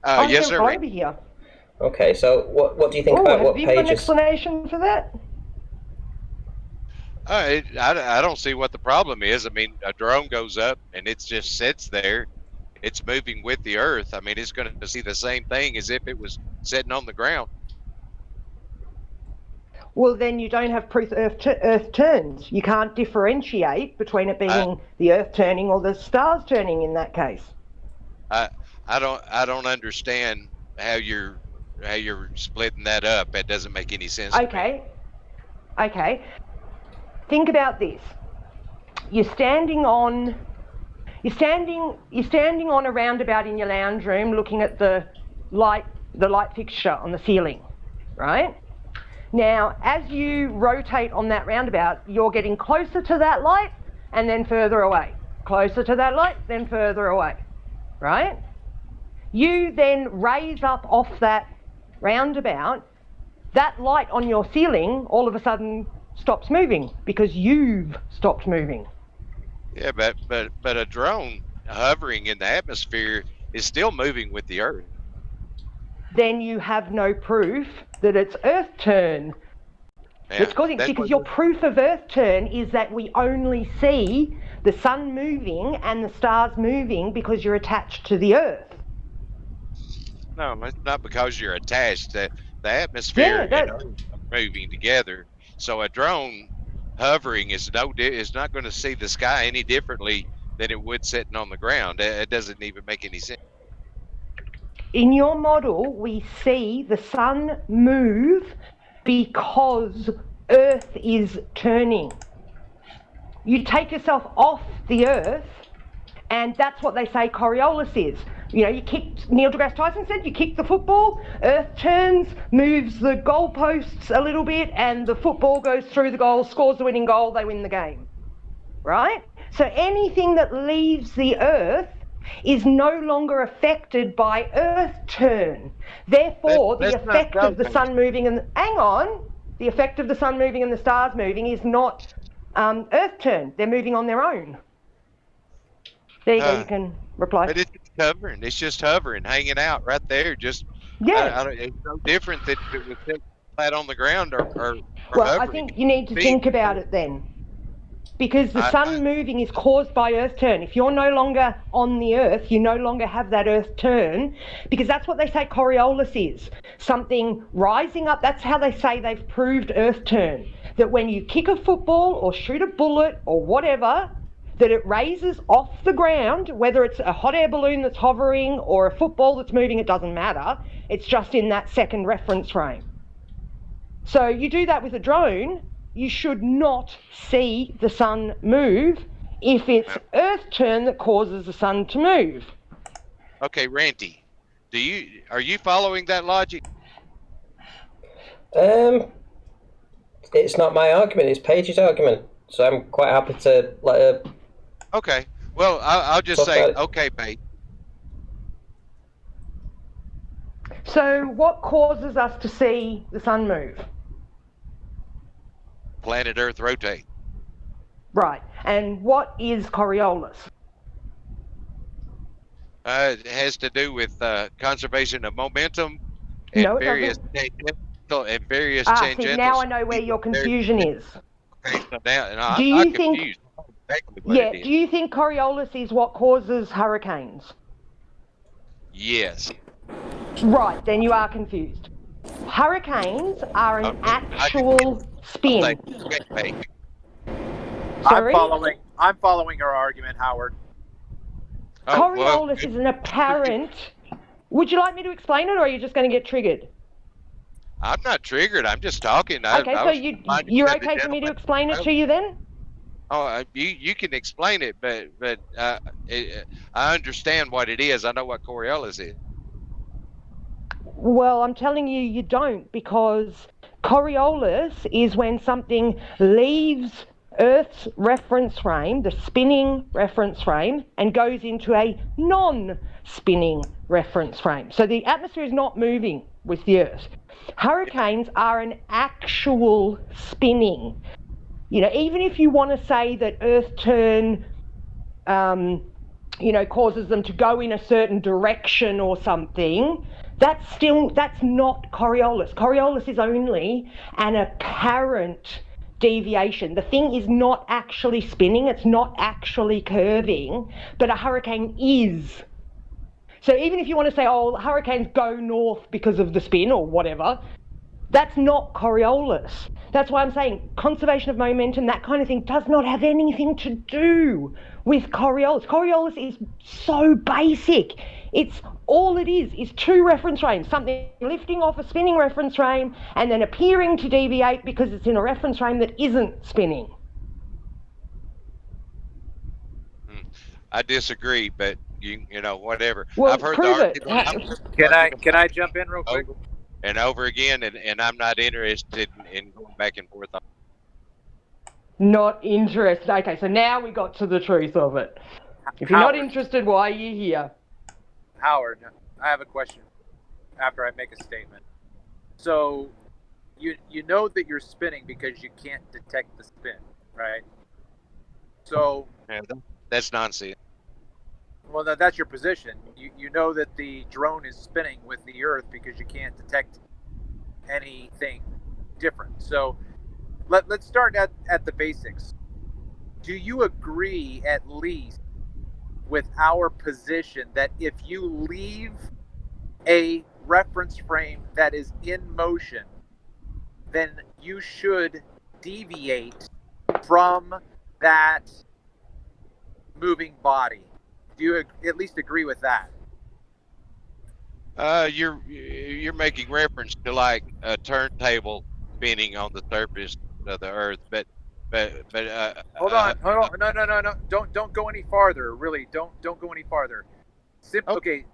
Yes, sir. Over here. Okay, so what do you think about what have you got an pages? explanation for that? I don't see what the problem is. I mean, a drone goes up and it just sits there. It's moving with the Earth. I mean, it's going to see the same thing as if it was sitting on the ground. Well, then you don't have proof Earth turns. You can't differentiate between it being the Earth turning or the stars turning in that case. I don't understand how you're splitting that up. That doesn't make any sense. Okay. Think about this. You're standing on a roundabout in your lounge room looking at the light fixture on the ceiling, right? Now, as you rotate on that roundabout, you're getting closer to that light and then further away. Closer to that light, then further away, right? You then raise up off that roundabout, that light on your ceiling all of a sudden stops moving because you've stopped moving. Yeah, but a drone hovering in the atmosphere is still moving with the Earth. Then you have no proof that it's Earth turn. Yeah, because your proof of Earth turn is that we only see the sun moving and the stars moving because you're attached to the Earth. No, it's not because you're attached. The atmosphere and Earth are moving together. So a drone hovering is not going to see the sky any differently than it would sitting on the ground. It doesn't even make any sense. In your model, we see the sun move because Earth is turning. You take yourself off the Earth, and that's what they say Coriolis is. You know, Neil deGrasse Tyson said, you kick the football, Earth turns, moves the goalposts a little bit, and the football goes through the goal, scores the winning goal, they win the game, right? So anything that leaves the Earth is no longer affected by Earth turn. Therefore, the effect of the sun moving and the effect of the sun moving and the stars moving is not Earth turn. They're moving on their own. There you go. You can reply. But it's hovering. It's just hovering, hanging out right there. Just it's no different than if it was sitting flat on the ground or well, hovering. I think you need to think about it then. Because the sun moving is caused by Earth turn. If you're no longer on the Earth, you no longer have that Earth turn, because that's what they say Coriolis is. Something rising up, that's how they say they've proved Earth turn. That when you kick a football or shoot a bullet or whatever, that it raises off the ground, whether it's a hot air balloon that's hovering or a football that's moving, it doesn't matter. It's just in that second reference frame. So you do that with a drone, you should not see the sun move if it's Earth turn that causes the sun to move. Okay, Ranty, are you following that logic? It's not my argument, it's Paige's argument. So I'm quite happy to let her. Okay, well, I'll just say, okay, Paige. So what causes us to see the sun move? Planet Earth rotate. Right. And what is Coriolis? It has to do with conservation of momentum and various tangential see, now I know where your confusion is. Okay, so now, do you think? Exactly do you think Coriolis is what causes hurricanes? Yes. Right. Then you are confused. Hurricanes are an actual spin. Sorry? I'm following her argument, Howard. Coriolis is an apparent. Would you like me to explain it, or are you just going to get triggered? I'm not triggered. I'm just talking. Okay, so you're okay for me to explain it to you then? Oh, you can explain it, but I understand what it is. I know what Coriolis is. Well, I'm telling you, you don't, because Coriolis is when something leaves Earth's reference frame, the spinning reference frame, and goes into a non-spinning reference frame. So the atmosphere is not moving with the Earth. Hurricanes are an actual spinning. You know, even if you want to say that Earth turn, you know, causes them to go in a certain direction or something, that's not Coriolis. Coriolis is only an apparent deviation. The thing is not actually spinning, it's not actually curving, but a hurricane is. So even if you want to say, oh, hurricanes go north because of the spin or whatever, that's not Coriolis. That's why I'm saying conservation of momentum, that kind of thing, does not have anything to do with Coriolis. Coriolis is so basic. It's all it is two reference frames, something lifting off a spinning reference frame and then appearing to deviate because it's in a reference frame that isn't spinning. I disagree, but you know, whatever. Well, I've heard prove the it. argument. Can I jump in real quick? And over again, and I'm not interested in going back and forth on. Not interested. Okay, so now we got to the truth of it. If you're not interested, why are you here? Howard, I have a question after I make a statement. So, you know that you're spinning because you can't detect the spin, right? So, Yeah, that's nonsense. well, that's your position. You know that the drone is spinning with the Earth because you can't detect anything different. So, let's start at the basics. Do you agree at least with our position that if you leave a reference frame that is in motion, then you should deviate from that moving body? Do you at least agree with that? You're making reference to like a turntable spinning on the surface of the Earth, but hold on, no, don't go any farther. Really, don't go any farther. Okay.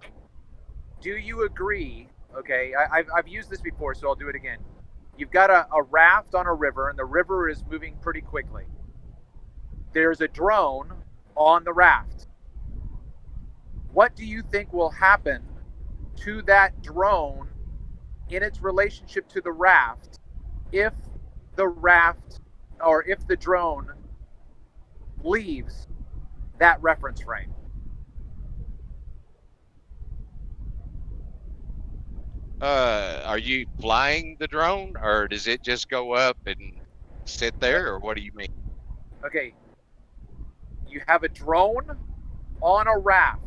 Do you agree? Okay, I've used this before, so I'll do it again. You've got a raft on a river, and the river is moving pretty quickly. There's a drone on the raft. What do you think will happen to that drone in its relationship to the raft if the raft or if the drone leaves that reference frame? Are you flying the drone, or does it just go up and sit there, or what do you mean? Okay, you have a drone on a raft.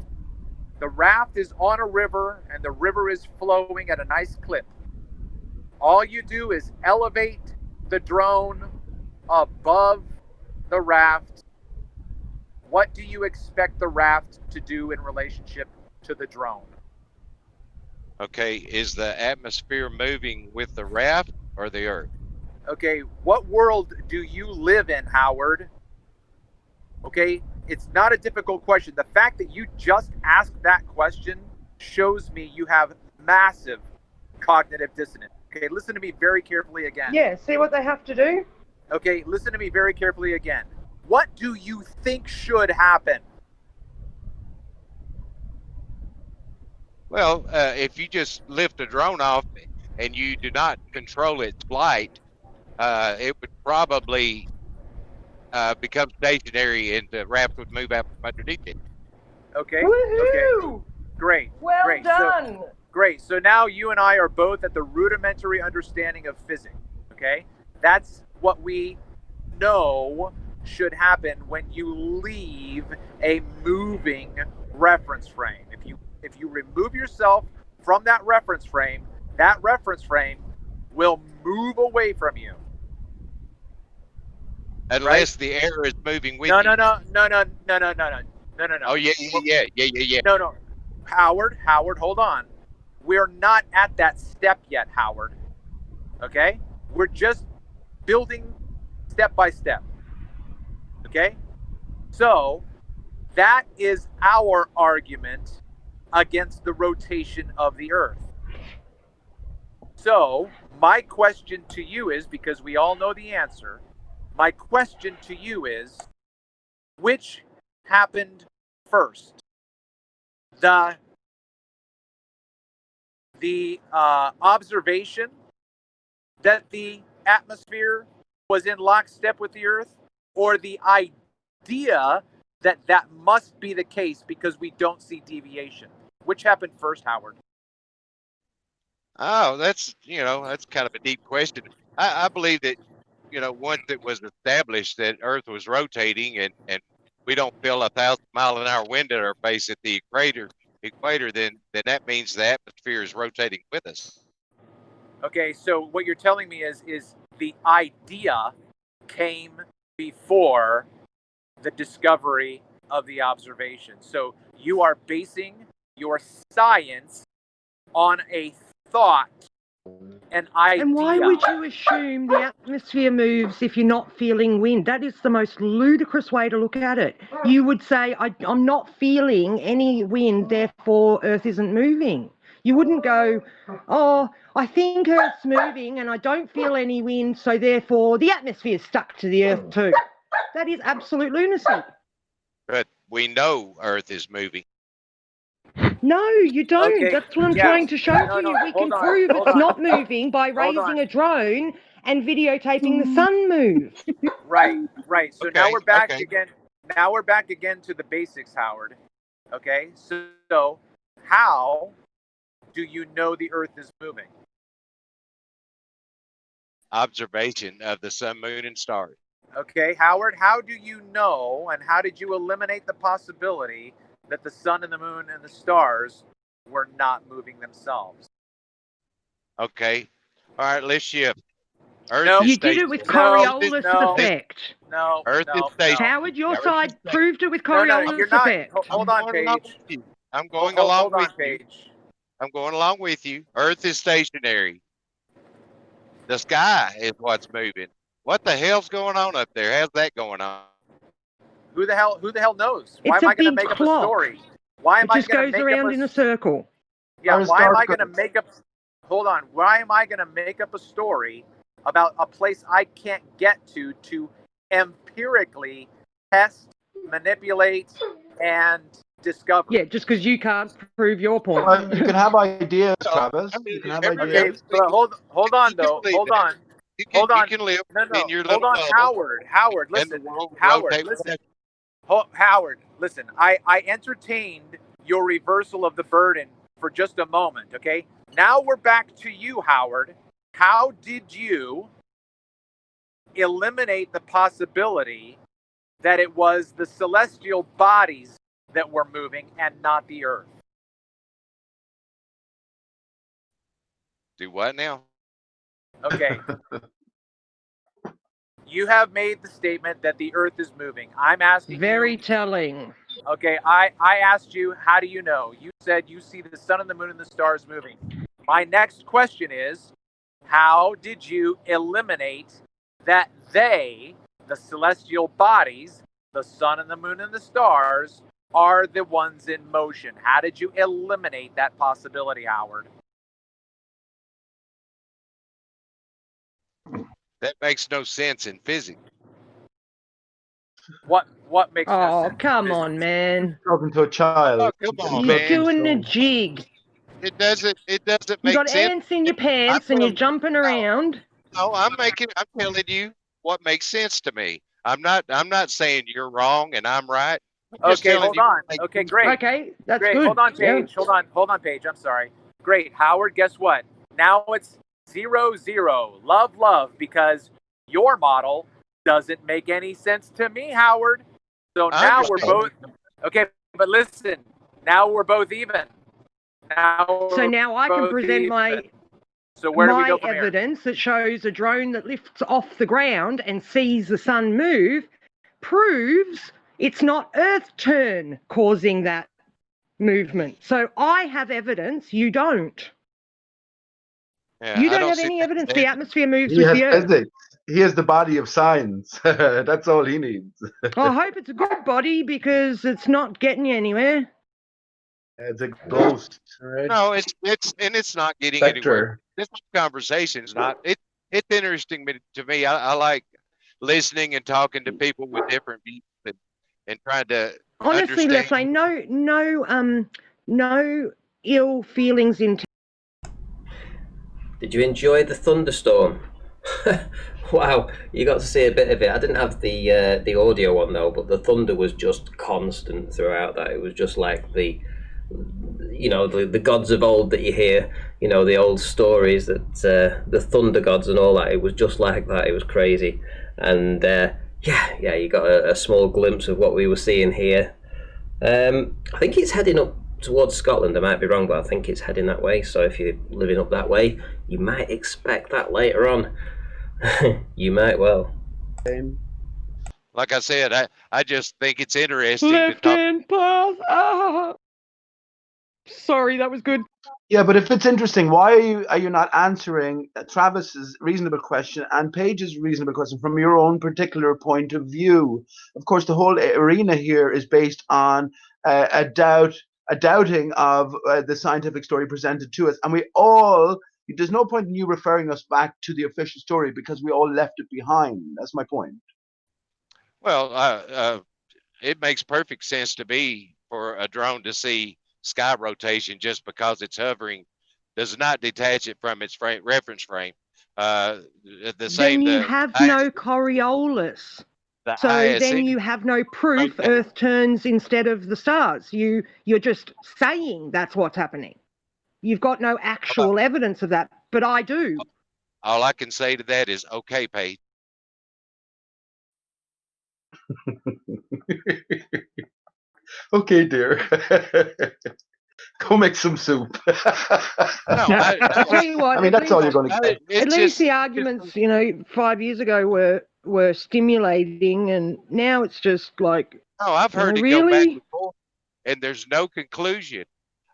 The raft is on a river, and the river is flowing at a nice clip. All you do is elevate the drone above the raft. What do you expect the raft to do in relationship to the drone? Okay, is the atmosphere moving with the raft or the Earth? Okay, what world do you live in, Howard? Okay, it's not a difficult question. The fact that you just asked that question shows me you have massive cognitive dissonance. Okay, listen to me very carefully again. Yeah, see what they have to do? Okay, listen to me very carefully again. What do you think should happen? Well, if you just lift a drone off and you do not control its flight, it would probably become stationary and the raft would move out from underneath it. Okay. Woohoo! Okay. Great. Well great. done. Great. So now you and I are both at the rudimentary understanding of physics. Okay. That's what we know should happen when you leave a moving reference frame. If you remove yourself from that reference frame will move away from you. Unless the air is moving with No. you. No. Oh yeah. No. Howard, hold on. We're not at that step yet, Howard. Okay? We're just building step by step. Okay? So, that is our argument against the rotation of the Earth. So my question to you is, because we all know the answer, my question to you is, which happened first? The observation that the atmosphere was in lockstep with the Earth, or the idea that that must be the case because we don't see deviation? Which happened first, Howard? Oh, that's kind of a deep question. I believe that, once it was established that Earth was rotating and we don't feel 1,000-mile-an-hour wind at our face at the equator, then that means the atmosphere is rotating with us. Okay, so what you're telling me is the idea came before the discovery of the observation. So you are basing your science on a thought, an idea. And why would you assume the atmosphere moves if you're not feeling wind? That is the most ludicrous way to look at it. You would say, I'm not feeling any wind, therefore Earth isn't moving. You wouldn't go, oh, I think Earth's moving and I don't feel any wind, so therefore the atmosphere's stuck to the Earth too. That is absolute lunacy. But we know Earth is moving. No, you don't. Okay, That's what I'm yeah. trying to show No, you. We hold can on, prove hold it's on. not moving by Hold on. raising a drone and videotaping the sun move. Right. So now Okay, we're back okay. again. Now we're back again to the basics, Howard. Okay, so how do you know the Earth is moving? Observation of the sun, moon, and stars. Okay, Howard, how do you know, and how did you eliminate the possibility that the sun and the moon and the stars were not moving themselves? Okay. All right, let's shift. Earth No. is You did it with stationary. Coriolis effect. No. Earth is stationary. Howard, your Earth is side stationary. proved it with No, Coriolis you're not. effect. Hold on, Paige. I'm going along with you. Paige. I'm going along with you. Earth is stationary. The sky is what's moving. What the hell's going on up there? How's that going on? Who the hell knows? Why It's am a I going to big make up a clock. story? Why am It I just going to goes make around up in a circle. Yeah, How why am does I going to Dark- make up? Hold on. Why am I going to make up a story about a place I can't get to empirically test, manipulate, and discover? Yeah, just because you can't prove your point. Well, you can have ideas, Travis. I mean, You can have every- ideas. Okay, but hold on though. believe Hold it. on. You can, Hold on. You can live No. in your Hold little on, bubble. Howard, and the listen. world will Howard, rotate listen. with Howard, listen. I entertained your reversal of the burden for just a moment, okay? Now we're back to you, Howard. How did you eliminate the possibility that it was the celestial bodies that were moving and not the Earth? Do what now? Okay. You have made the statement that the Earth is moving. I'm asking Very you. telling. Okay, I asked you, how do you know? You said you see the sun and the moon and the stars moving. My next question is, how did you eliminate that they, the celestial bodies, the sun and the moon and the stars, are the ones in motion? How did you eliminate that possibility, Howard? That makes no sense in physics. What makes no Oh, sense? come on, man. Talking to a child. Oh, come on, You're man. doing a jig. It doesn't You make got sense. ants in your pants and you're jumping around. No, I'm telling you what makes sense to me. I'm not saying you're wrong and I'm right. I'm just Okay, telling hold you on. what makes Okay, sense. great. Okay, that's Great. good. Hold on, Yeah. Paige. Hold on, Paige. I'm sorry. Great. Howard, guess what? Now it's 0-0. Love, because your model doesn't make any sense to me, Howard. So I now we're understand. both okay, but listen, now we're both even. So now I can both present even. my So where do we my go from here? evidence that shows a drone that lifts off the ground and sees the sun move proves it's not Earth turn causing that movement. So I have evidence, you don't. Yeah, You I don't have see any that evidence today. the atmosphere moves He with has the Earth. physics. He has the body of science. That's all he needs. I hope it's a good body because it's not getting you anywhere. It's a ghost, right? No, it's not getting Spectre. anywhere. this conversation's not. It's interesting to me. I like listening and talking to people with different views and trying to honestly, understand. Leslie, no ill feelings into. Did you enjoy the thunderstorm? Wow, you got to see a bit of it. I didn't have the audio one though, but the thunder was just constant throughout that. It was just like the gods of old that you hear, the old stories that the thunder gods and all that. It was just like that. It was crazy, and you got a small glimpse of what we were seeing here. I think it's heading up towards Scotland. I might be wrong, but I think it's heading that way. So if you're living up that way, you might expect that later on. You might well. Like I said, I just think it's interesting Left to talk. hand path. Sorry, that was good. Yeah, but if it's interesting, why are you not answering Travis's reasonable question and Paige's reasonable question from your own particular point of view? Of course, the whole arena here is based on a doubting of the scientific story presented to us, and there's no point in you referring us back to the official story because we all left it behind. That's my point. Well, it makes perfect sense to me for a drone to see sky rotation just because it's hovering does not detach it from its reference frame. Then you have no Coriolis. So then you have no proof Earth turns instead of the stars. You're just saying that's what's happening. You've got no actual evidence of that, but I do. All I can say to that is, okay, Paige. Okay, dear. Go make some soup. I'll tell you what. I mean, that's all you're going to get. At least the arguments, 5 years ago were stimulating, and now it's just like. No, I've heard it really? go back and forth, and there's no conclusion.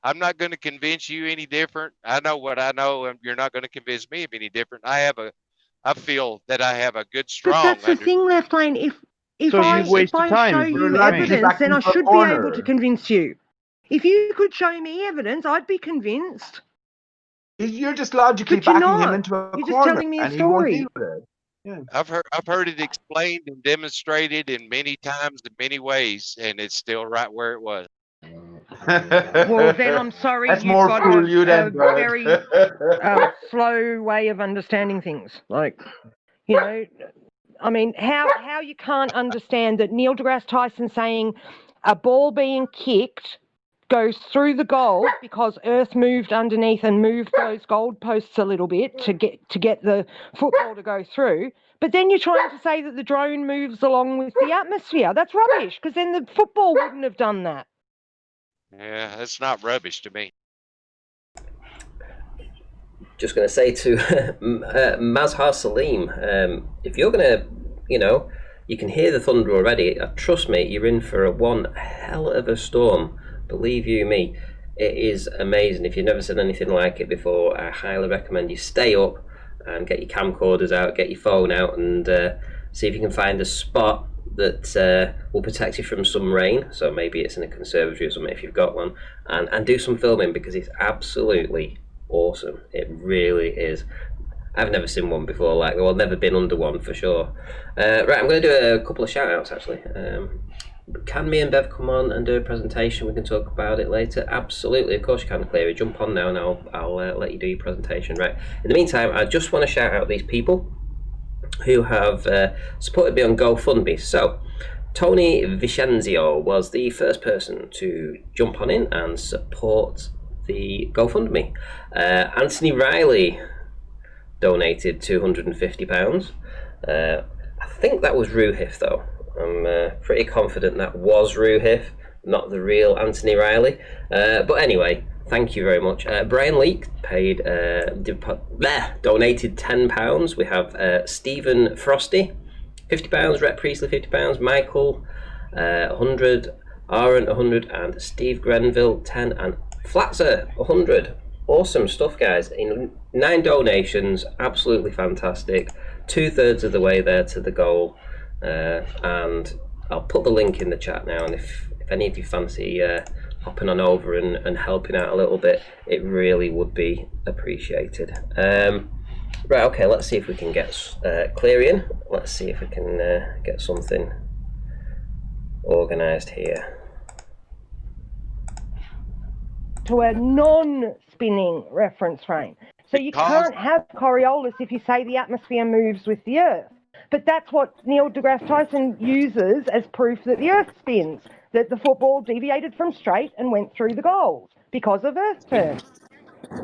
I'm not going to convince you any different. I know what I know, and you're not going to convince me of any different. I feel that I have a good, strong. But that's the thing, Left Lane. If I show you evidence, then I should be able to convince you. If you could show me evidence, I'd be convinced. You're just logically backing him into a corner. You're just telling me a story. Yeah. I've heard it explained and demonstrated in many times in many ways, and it's still right where it was. Well, then I'm sorry. That's you've more got fool you a then, Brad. very slow way of understanding things. Like, I mean, how you can't understand that Neil deGrasse Tyson saying a ball being kicked goes through the goal because Earth moved underneath and moved those goalposts a little bit to get the football to go through. But then you're trying to say that the drone moves along with the atmosphere. That's rubbish, because then the football wouldn't have done that. Yeah, that's not rubbish to me. Just going to say to Mazhar Salim, if you're going to, you can hear the thunder already. Trust me, you're in for one hell of a storm. Believe you me, it is amazing. If you've never seen anything like it before, I highly recommend you stay up and get your camcorders out, get your phone out, and see if you can find a spot that will protect you from some rain. So maybe it's in a conservatory or something if you've got one, and do some filming, because it's absolutely awesome. It really is. I've never seen one before like that. Well, never been under one for sure. Right, I'm going to do a couple of shout outs actually. Can me and Bev come on and do a presentation? We can talk about it later. Absolutely, of course you can, Cleary. Jump on now and I'll let you do your presentation. Right. In the meantime, I just want to shout out these people who have supported me on GoFundMe. So, Tony Vicenzio was the first person to jump on in and support the GoFundMe. Anthony Riley donated £250. I think that was Ruhif though. I'm pretty confident that was Ruhif, not the real Anthony Riley. But anyway, thank you very much. Brian Leake donated £10. We have Stephen Frosty, £50. Rhett Priestley, £50. Michael, 100. Aaron, 100. And Steve Grenville, 10. And Flatzer, 100. Awesome stuff, guys. In 9 donations, absolutely fantastic. 2/3 of the way there to the goal. And I'll put the link in the chat now, and if any of you fancy hopping on over and helping out a little bit, it really would be appreciated. Right, okay, let's see if we can get clearing. Let's see if we can get something organised here. To a non-spinning reference frame. So you can't have Coriolis if you say the atmosphere moves with the Earth. But that's what Neil deGrasse Tyson uses as proof that the Earth spins, that the football deviated from straight and went through the goals because of Earth turn.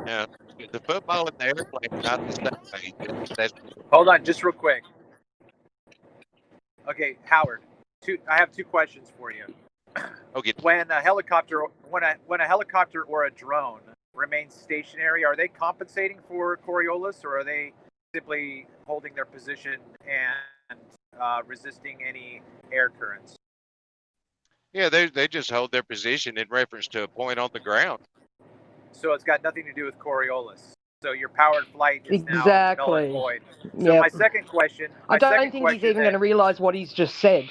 Yeah, the football and the airplane are not the same thing. Hold on, just real quick. Okay, Howard. I have two questions for you. Okay. When a helicopter or a drone remains stationary, are they compensating for Coriolis, or are they simply holding their position and resisting any air currents? Yeah, they just hold their position in reference to a point on the ground. So it's got nothing to do with Coriolis. So your powered flight is now null and void. So Yep. my second question. I don't think he's even going to realise what he's just said.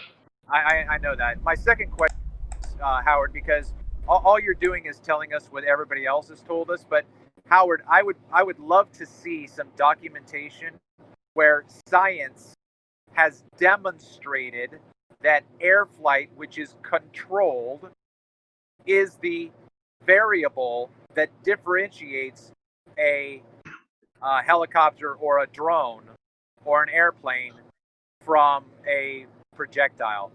I know that. My second question, Howard, because all you're doing is telling us what everybody else has told us. But Howard, I would love to see some documentation where science has demonstrated that air flight, which is controlled, is the variable that differentiates a helicopter or a drone or an airplane from a projectile,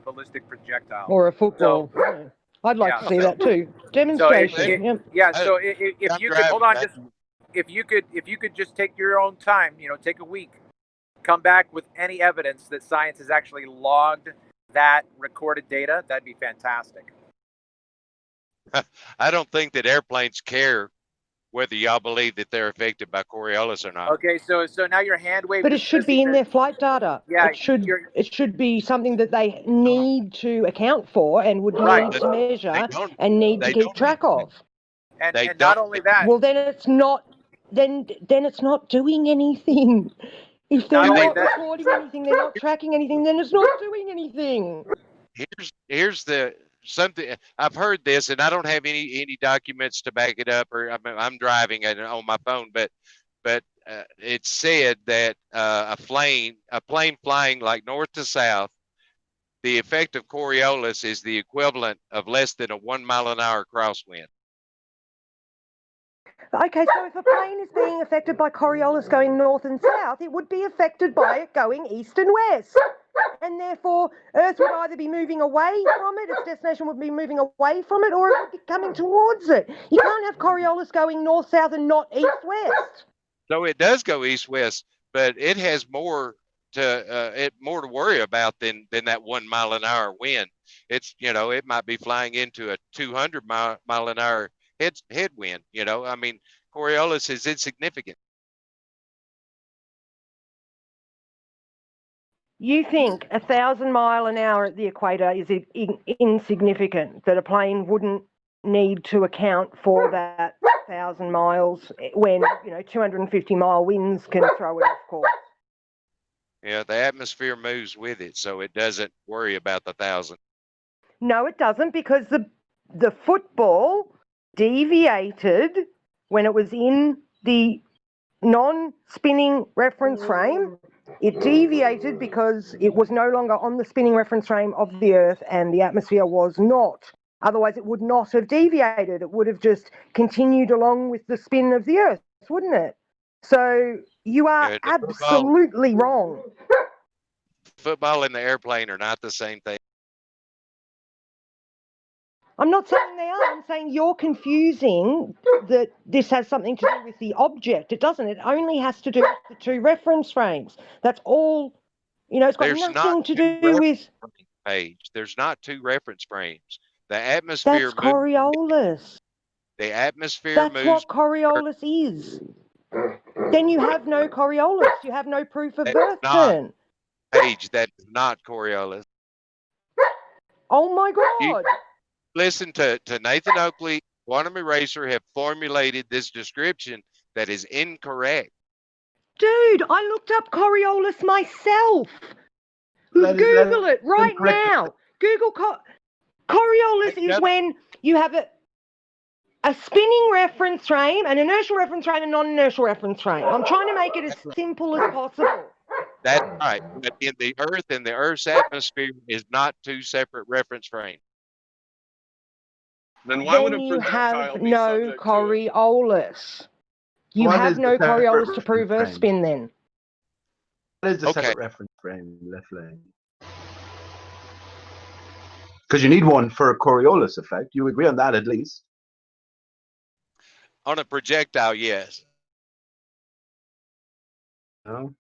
ballistic projectile, or a football. So, I'd like to see that too. Demonstration. So if you could hold on, if you could just take your own time, take a week, come back with any evidence that science has actually logged that recorded data, that'd be fantastic. I don't think that airplanes care whether y'all believe that they're affected by Coriolis or not. Okay, so now your hand waving. But it should be in their flight data. Yeah, it should be something that they need to account for and would need to measure and need to keep track of. And not only that. Well, then it's not. Then it's not doing anything. If they're not recording anything, they're not tracking anything, then it's not doing anything. Here's the something I've heard this, and I don't have any documents to back it up, or I'm driving on my phone, but it's said that a plane flying like north to south, the effect of Coriolis is the equivalent of less than a 1 mile an hour crosswind. Okay, so if a plane is being affected by Coriolis going north and south, it would be affected by it going east and west. And therefore, Earth would either be moving away from it, its destination would be moving away from it, or it would be coming towards it. You can't have Coriolis going north, south, and not east, west. So it does go east, west, but it has more to worry about than that 1 mile an hour wind. It's, it might be flying into a 200 mile an hour headwind. I mean, Coriolis is insignificant. You think 1,000 mile an hour at the equator is insignificant, that a plane wouldn't need to account for that 1,000 miles when 250 mile winds can throw it off course? Yeah, the atmosphere moves with it, so it doesn't worry about the 1,000. No, it doesn't, because the football deviated when it was in the non-spinning reference frame. It deviated because it was no longer on the spinning reference frame of the Earth and the atmosphere was not. Otherwise, it would not have deviated. It would have just continued along with the spin of the Earth, wouldn't it? So you are absolutely wrong. Football and the airplane are not the same thing. I'm not saying they are. I'm saying you're confusing that this has something to do with the object. It doesn't. It only has to do with the two reference frames. That's all. It's got nothing to do with. Page. There's not two reference frames. The atmosphere. That's Coriolis. The atmosphere moves. That's what Coriolis is. Then you have no Coriolis. You have no proof of Earth turn. Page. That is not Coriolis. Oh my God. Listen to Nathan Oakley, Quantum Eraser have formulated this description that is incorrect. Dude, I looked up Coriolis myself. Google it right now. Google Coriolis is when you have a spinning reference frame, an inertial reference frame, and non-inertial reference frame. I'm trying to make it as simple as possible. That's right. But in the Earth and the Earth's atmosphere is not two separate reference frames. Then why would Then a you projectile have be no subject to it? Coriolis. You What have is no the separate Coriolis to prove reference Earth frame? spin then. What is the Okay. separate reference frame, left lane? Because you need one for a Coriolis effect. You agree on that at least. On a projectile, yes. No?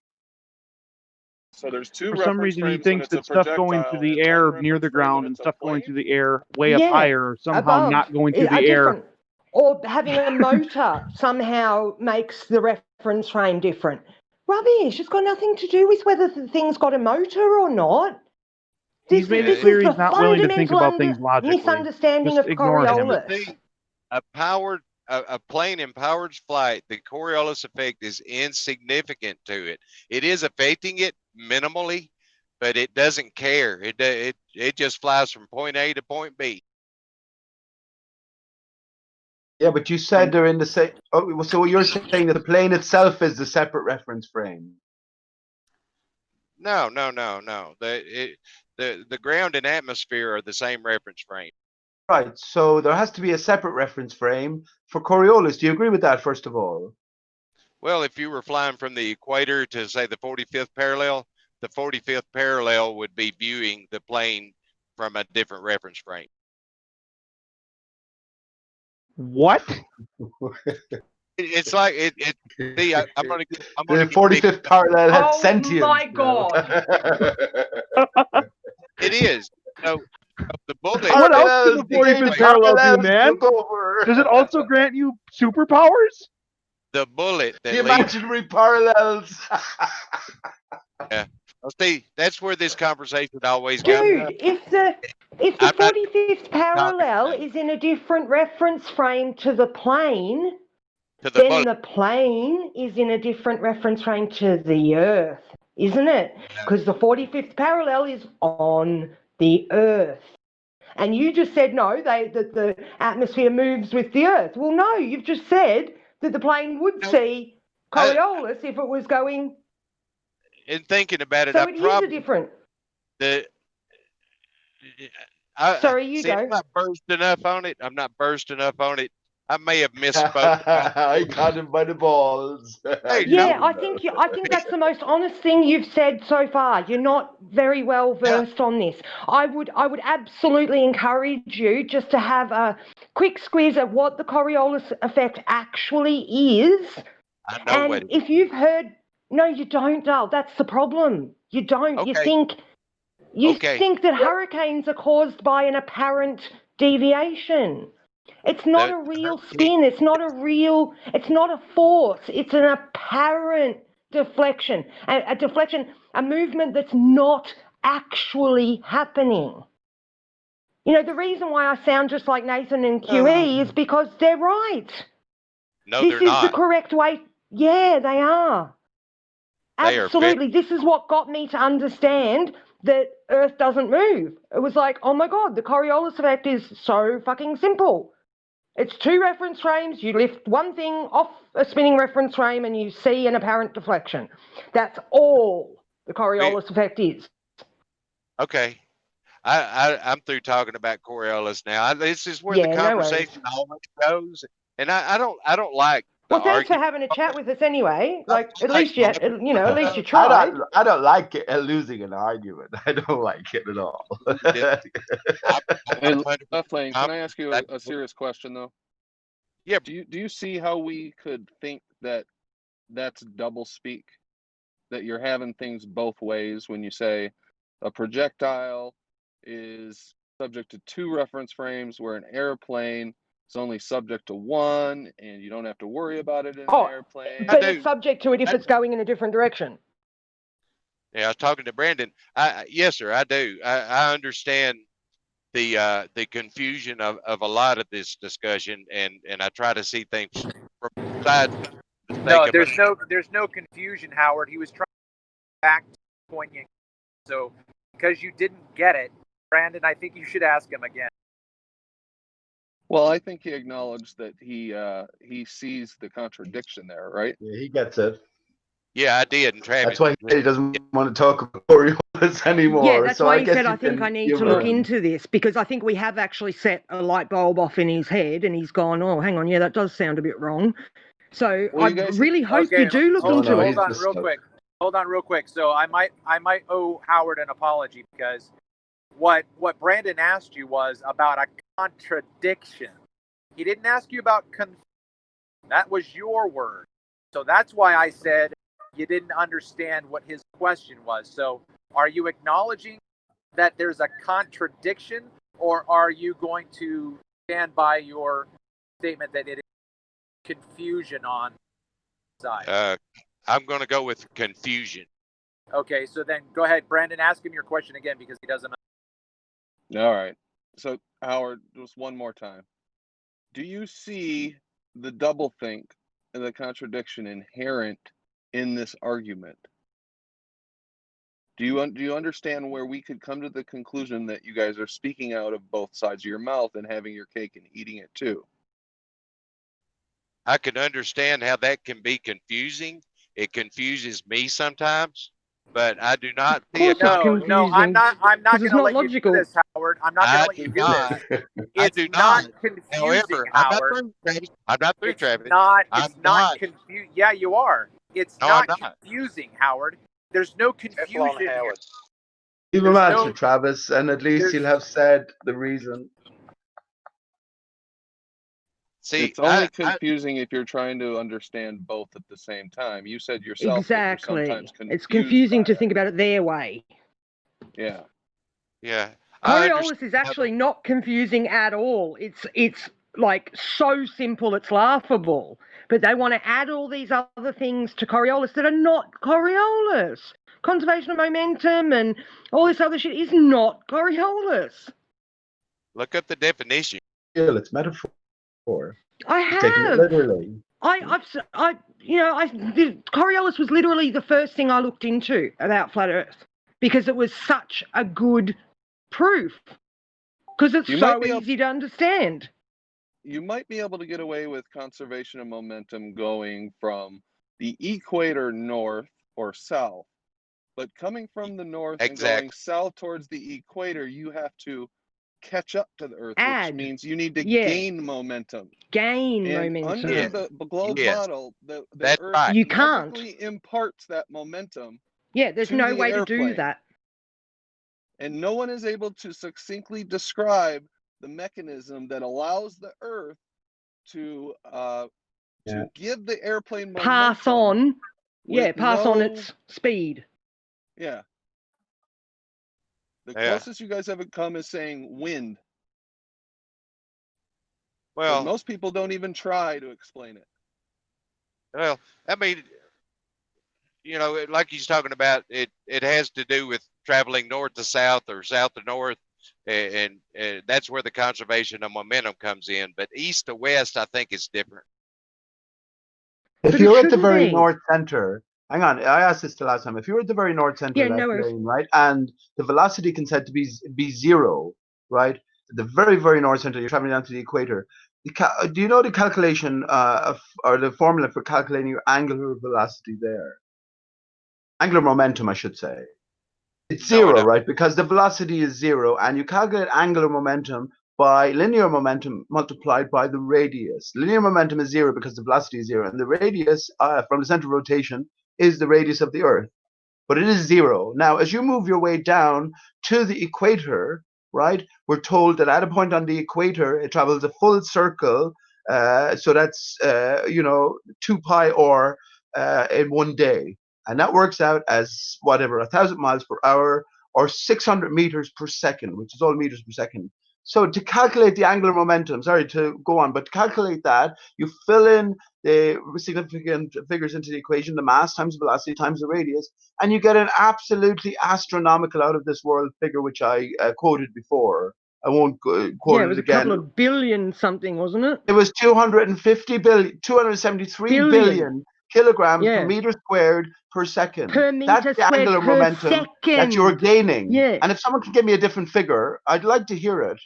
So there's two For reference some reason, he frames when thinks it's a that stuff going projectile through the and air one near the reference frame when ground and it's a stuff going plane? through the air way up Yeah, higher are somehow above not going through are the air. different. Or having a motor somehow makes the reference frame different. Rubbish. It's got nothing to do with whether the thing's got a motor or not. He's made it clear he's not willing to think about things logically. Misunderstanding Just of ignore him. Coriolis. A plane in powered flight, the Coriolis effect is insignificant to it. It is affecting it minimally, but it doesn't care. It just flies from point A to point B. Yeah, but you said they're in the same. Oh, so you're saying that the plane itself is the separate reference frame? No. The ground and atmosphere are the same reference frame. Right. So there has to be a separate reference frame for Coriolis. Do you agree with that, first of all? Well, if you were flying from the equator to, say, the 45th parallel, the 45th parallel would be viewing the plane from a different reference frame. What? It's like it. See, I'm gonna. The 45th parallel had sentience. Oh my God! It is. So the bullet. What else can the 45th parallel do, man? Does it also grant you superpowers? The bullet that The imaginary parallels. Yeah. Well, see, that's where this conversation always goes. Dude, if the 45th parallel is in a different reference frame to the plane, then the plane is in a different reference frame to the Earth, isn't it? Because the 45th parallel is on the Earth. And you just said no, that the atmosphere moves with the Earth. Well, no, you've just said that the plane would see Coriolis if it was going. In thinking about it, So it is a different. Sorry, you go. I'm not bursting up on it. I may have misspoke. I caught him by the balls. Yeah, I think that's the most honest thing you've said so far. You're not very well versed on this. I would absolutely encourage you just to have a quick squiz of what the Coriolis effect actually is. I know what and if you've heard, no, you don't, Dale. That's the problem. You don't. Okay. You think that hurricanes are caused by an apparent deviation. It's not a real spin. It's not a force. It's an apparent deflection. A deflection, a movement that's not actually happening. You know, the reason why I sound just like Nathan and QE is because they're right. No, this they're is not. the correct way. Yeah, they are. They are Absolutely. This is what got me to understand that Earth doesn't move. It was like, oh my God, the Coriolis effect is so fucking simple. It's two reference frames. You lift one thing off a spinning reference frame and you see an apparent deflection. That's all the Coriolis effect is. Okay. I'm through talking about Coriolis now. This is where the conversation always goes, and I don't like. Well, thanks for having a chat with us anyway. Like, at least you tried. I don't like it, losing an argument. I don't like it at all. Hey, Lane, can I ask you a serious question though? Yeah. Do you see how we could think that that's double speak? That you're having things both ways when you say a projectile is subject to two reference frames, where an airplane is only subject to one, and you don't have to worry about it in an airplane. But it's subject to it if it's going in a different direction. Yeah, I was talking to Brandon. Yes, sir, I do. I understand the confusion of a lot of this discussion, and I try to see things from sides. No, there's no confusion, Howard. He was trying back to poignant. So because you didn't get it, Brandon, I think you should ask him again. Well, I think he acknowledged that he sees the contradiction there, right? Yeah, he gets it. Yeah, I did, and Travis. That's why he doesn't want to talk about Coriolis anymore. Yeah, that's so why I he guess said, you I think can I need to humor look him. into this, because I think we have actually set a light bulb off in his head, and he's gone, oh, hang on, yeah, that does sound a bit wrong. So Well, I you guys- really hope you do look into it. Hold on real quick. Hold on real quick. So I might owe Howard an apology, because what Brandon asked you was about a contradiction. He didn't ask you about confusion. That was your word. So that's why I said you didn't understand what his question was. So are you acknowledging that there's a contradiction, or are you going to stand by your statement that it is confusion on side? I'm going to go with confusion. Okay, so then go ahead, Brandon, ask him your question again, because he doesn't. All right. So, Howard, just one more time. Do you see the doublethink and the contradiction inherent in this argument? Do you understand where we could come to the conclusion that you guys are speaking out of both sides of your mouth and having your cake and eating it too? I can understand how that can be confusing. It confuses me sometimes, but I do not see a No, I'm not going to let logical. you do this, Howard. I'm not going to let you do this. It's not confusing, However, Howard. I'm not through, Travis. It's not confusing. Yeah, you are. It's No, I'm not not. confusing, Howard. There's no confusion here. Give him There's answer, no- Travis, and at least he'll have said the reason. See, it's only confusing if you're trying to understand both at the same time. You said yourself that you're Exactly. sometimes It's confused confusing by to it. think about it their way. Yeah. Yeah. Coriolis is actually not confusing at all. It's like so simple, it's laughable. But they want to add all these other things to Coriolis that are not Coriolis. Conservation of momentum and all this other shit is not Coriolis. Look up the definition. Yeah, it's metaphor. I He's taking it have. literally. Coriolis was literally the first thing I looked into about flat Earth, because it was such a good proof. Because it's You so might be easy to understand. You might be able to get away with conservation of momentum going from the equator north or south, but coming from the north and going south towards the equator, you have to catch up to the Earth, which means you need to gain momentum. Gain And momentum. under the globe model, the That's Earth right. You can't. magically imparts that momentum. Yeah, there's to no the way to do airplane. that. And no one is able to succinctly describe the mechanism that allows the Earth to give the airplane momentum. Pass on. Yeah, with pass on no- its speed. Yeah. The Yeah. closest you guys have come is saying wind. Well, But most people don't even try to explain it. Well, I mean, like he's talking about, it has to do with traveling north to south or south to north, and that's where the conservation of momentum comes in. But east to west, I think is different. If you're at the very north center, hang on, I asked this the last time. If you're at the very north center of that plane, right, and the velocity can set to be zero, right, at the very, very north center, you're traveling down to the equator. Do you know the calculation or the formula for calculating your angular velocity there? Angular momentum, I should say. It's zero, right? Because the velocity is zero, and you calculate angular momentum by linear momentum multiplied by the radius. Linear momentum is zero because the velocity is zero, and the radius from the center of rotation is the radius of the Earth, but it is zero. Now, as you move your way down to the equator, right, we're told that at a point on the equator, it travels a full circle, so that's 2 pi or in 1 day. And that works out as whatever, 1,000 miles per hour or 600 meters per second, which is all meters per second. So to calculate the angular momentum, sorry to go on, but to calculate that, you fill in the significant figures into the equation, the mass times velocity times the radius, and you get an absolutely astronomical out of this world figure, which I quoted before. I won't quote it was it again. a couple of billion something, wasn't it? It was 273 billion kilograms per meter squared per second. Per meter That's the squared angular per momentum that you're second. gaining. Yeah. And if someone can give me a different figure, I'd like to hear it.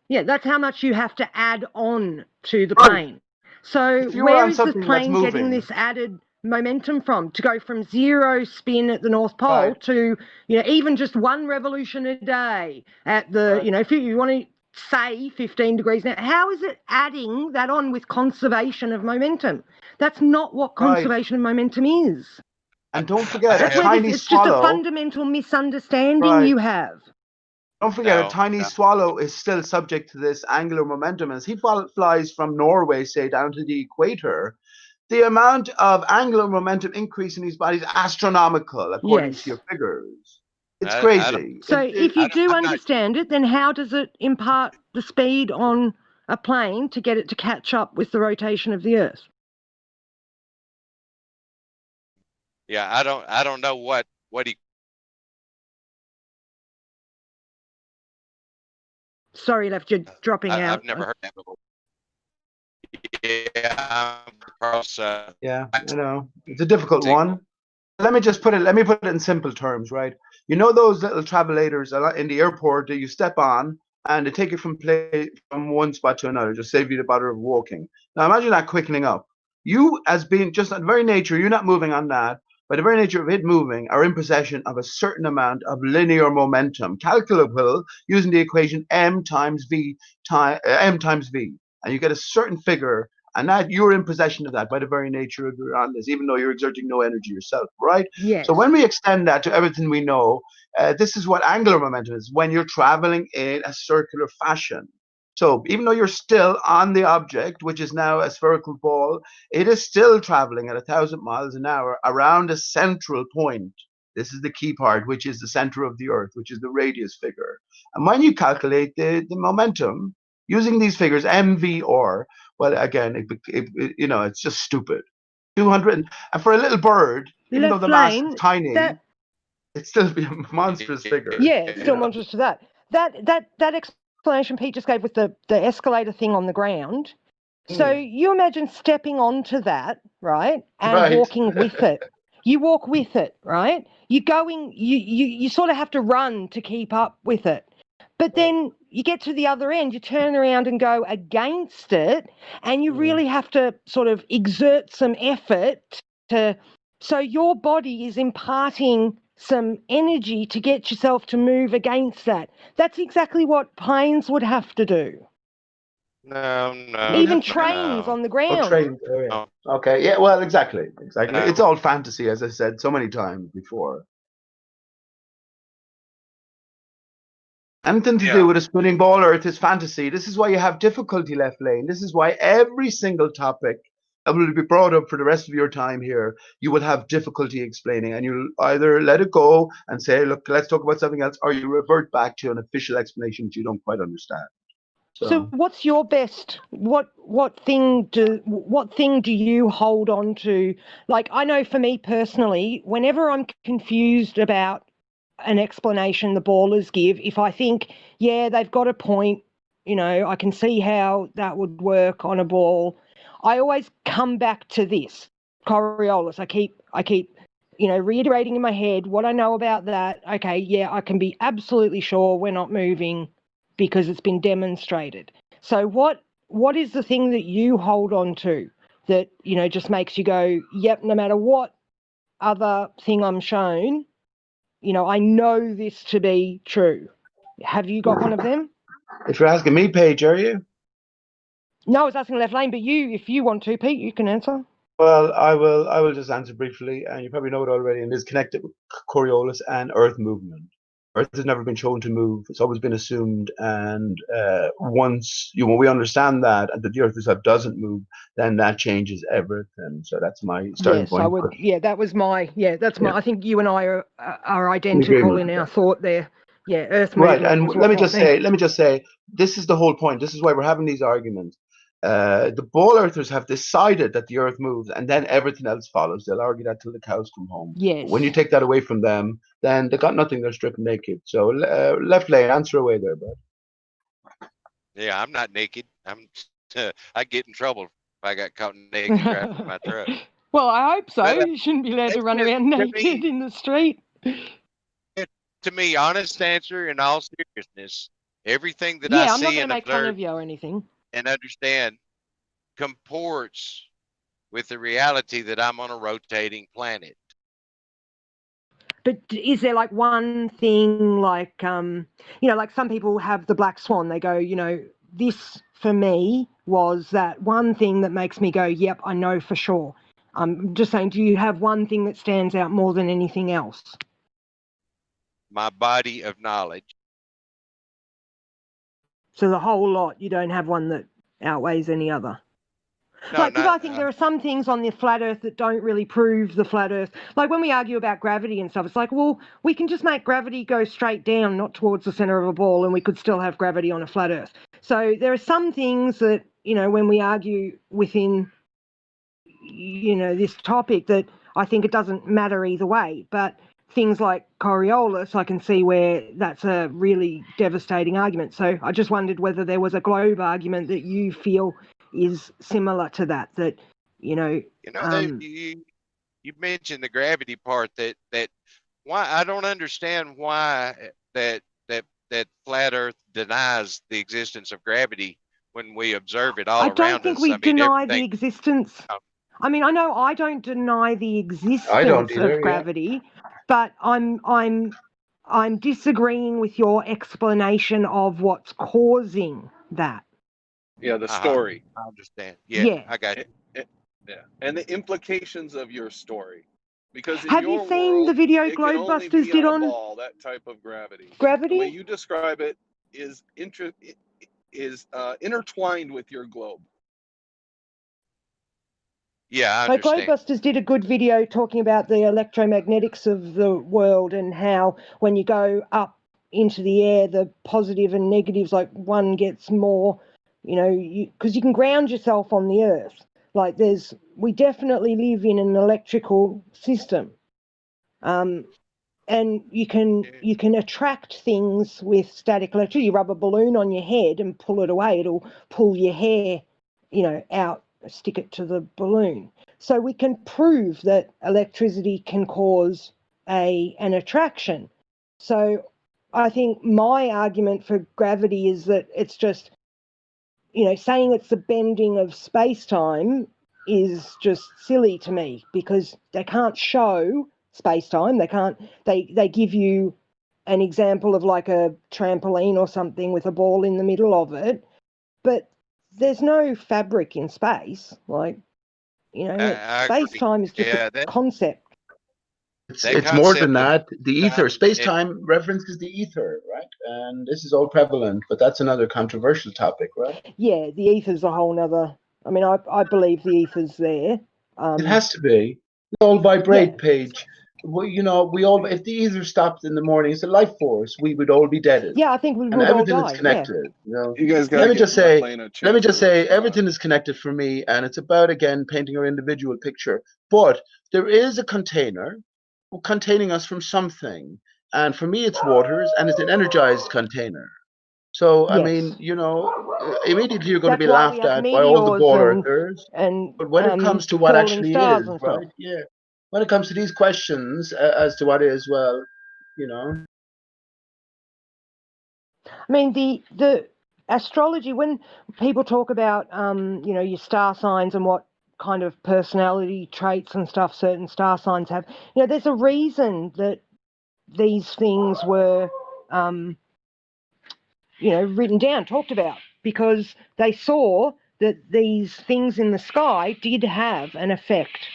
Yeah, that's how much you have to add on to the plane. So where is the plane getting this added momentum from, to go from 0 spin at the North Pole to, you know, even just 1 revolution a day at the, you know, if you want to say 15 degrees now, how is it adding that on with conservation of momentum? That's not what conservation of momentum is. And don't forget, That's a where tiny it's just a swallow. fundamental misunderstanding you have. Don't forget, a tiny swallow is still subject to this angular momentum. As he flies from Norway, say, down to the equator, the amount of angular momentum increase in his body is astronomical, according to your figures. It's crazy. So if you do understand it, then how does it impart the speed on a plane to get it to catch up with the rotation of the Earth? Yeah, I don't know what he. Sorry, left you dropping out. I've never heard that before. Yeah, across, yeah, I know it's a difficult one. Let me put it in simple terms, right? You know those little travelators in the airport that you step on and they take you from one spot to another, just save you the bother of walking. Now imagine that quickening up. You, as being just at the very nature, you're not moving on that. By the very nature of it moving, are in possession of a certain amount of linear momentum, calculable using the equation m times v, and you get a certain figure, and that you're in possession of that by the very nature of your on this, even though you're exerting no energy yourself, right? Yes. So when we extend that to everything we know, this is what angular momentum is: when you're traveling in a circular fashion. So even though you're still on the object, which is now a spherical ball, it is still traveling at 1,000 miles an hour around a central point. This is the key part, which is the center of the Earth, which is the radius figure. And when you calculate the momentum using these figures, MVR, well, again, you know, it's just stupid. 200, and for a little bird, even though the mass is tiny, it'd still be a monstrous figure. Yeah, it's still monstrous to that. That explanation Pete just gave with the escalator thing on the ground. So you imagine stepping onto that, right, and walking with it. You walk with it, right? You sort of have to run to keep up with it. But then you get to the other end, you turn around and go against it, and you really have to sort of exert some effort so your body is imparting some energy to get yourself to move against that. That's exactly what planes would have to do. No. Even trains on the ground. Oh, trains. Oh, yeah. Okay. Yeah. Well, exactly. It's all fantasy, as I said so many times before. Anything to do with a spinning ball Earth is fantasy. This is why you have difficulty, Left Lane. This is why every single topic that will be brought up for the rest of your time here, you will have difficulty explaining, and you'll either let it go and say, look, let's talk about something else, or you revert back to an official explanation that you don't quite understand. So what's your best? What thing do you hold on to? Like, I know for me personally, whenever I'm confused about an explanation the ballers give, if I think, yeah, they've got a point, you know, I can see how that would work on a ball, I always come back to this Coriolis. I keep you know, reiterating in my head what I know about that. Okay, yeah, I can be absolutely sure we're not moving because it's been demonstrated. So what is the thing that you hold on to that, you know, just makes you go, yep, no matter what other thing I'm shown, you know, I know this to be true. Have you got one of them? If you're asking me, Paige, are you? No, I was asking Left Lane, but if you want to, Pete, you can answer. Well, I will just answer briefly, and you probably know it already, and it's connected with Coriolis and Earth movement. Earth has never been shown to move. It's always been assumed, and once we understand that, and that the Earth itself doesn't move, then that changes everything. So that's my starting point. I would. Yeah, that was my. Yeah, that's my. I think you and I are identical in our thought there. Yeah, Earth movement. Right, and let me just say, this is the whole point. This is why we're having these arguments. The ball earthers have decided that the Earth moves, and then everything else follows. They'll argue that till the cows come home. Yes. But when you take that away from them, then they got nothing. They're stripped naked. So Left Lane, answer away there, bud. Yeah, I'm not naked. I get in trouble if I got caught naked driving my truck. Well, I hope so. But, You shouldn't be allowed to run around naked in the street. to me, honest answer in all seriousness, everything that Yeah, I I'm not see going to and make fun observe of you or anything. and understand comports with the reality that I'm on a rotating planet. But is there like one thing, like like some people have the black swan, they go, this for me was that one thing that makes me go, yep, I know for sure. I'm just saying, do you have one thing that stands out more than anything else? My body of knowledge. So the whole lot, you don't have one that outweighs any other? No, because I think there are some things on the flat earth that don't really prove the flat earth. Like when we argue about gravity and stuff, it's like, well, we can just make gravity go straight down, not towards the center of a ball, and we could still have gravity on a flat earth. So there are some things that, when we argue within, this topic, that I think it doesn't matter either way. But things like Coriolis, I can see where that's a really devastating argument. So I just wondered whether there was a globe argument that you feel is similar to that, you mentioned the gravity part, that why I don't understand why that flat earth denies the existence of gravity when we observe it all around us. I don't think we deny the existence. I mean, I know I don't deny the existence of gravity, but I'm disagreeing with your explanation of what's causing that. Yeah, the story. I understand. Yeah, I got it. Yeah, and the implications of your story. Because in have your you seen world, the video it can only Globebusters be did on on a ball, that type of gravity? Gravity? The way you describe it is intertwined with your globe. Yeah, I Like understand. Globebusters did a good video talking about the electromagnetics of the world and how when you go up into the air, the positive and negatives, like one gets more, because you can ground yourself on the earth. Like we definitely live in an electrical system. And you can attract things with static electricity. You rub a balloon on your head and pull it away, it'll pull your hair, out, stick it to the balloon. So we can prove that electricity can cause an attraction. So I think my argument for gravity is that it's just, saying it's the bending of space-time is just silly to me, because they can't show space-time. They give you an example of like a trampoline or something with a ball in the middle of it, but there's no fabric in space. Like, space-time is just a concept. It's more than that. The ether, space-time references the ether, right? And this is all prevalent, but that's another controversial topic, right? Yeah, the ether's a whole nother. I mean, I believe the ether's there. It has to be. We all vibrate, Paige. We all. If the ether stopped in the morning, it's a life force. We would all be dead. Yeah, I think we would and all everything die. is connected. You guys let me just say, everything is connected for me, and it's about again painting our individual picture. But there is a container containing us from something, and for me, it's waters, and it's an energized container. So I mean, immediately you're going to be laughed at by all the ball earthers. But when it comes to what actually is, right? Yeah. When it comes to these questions as to what is, well, I mean, the astrology, when people talk about, your star signs and what kind of personality traits and stuff certain star signs have, there's a reason that these things were, written down, talked about, because they saw that these things in the sky did have an effect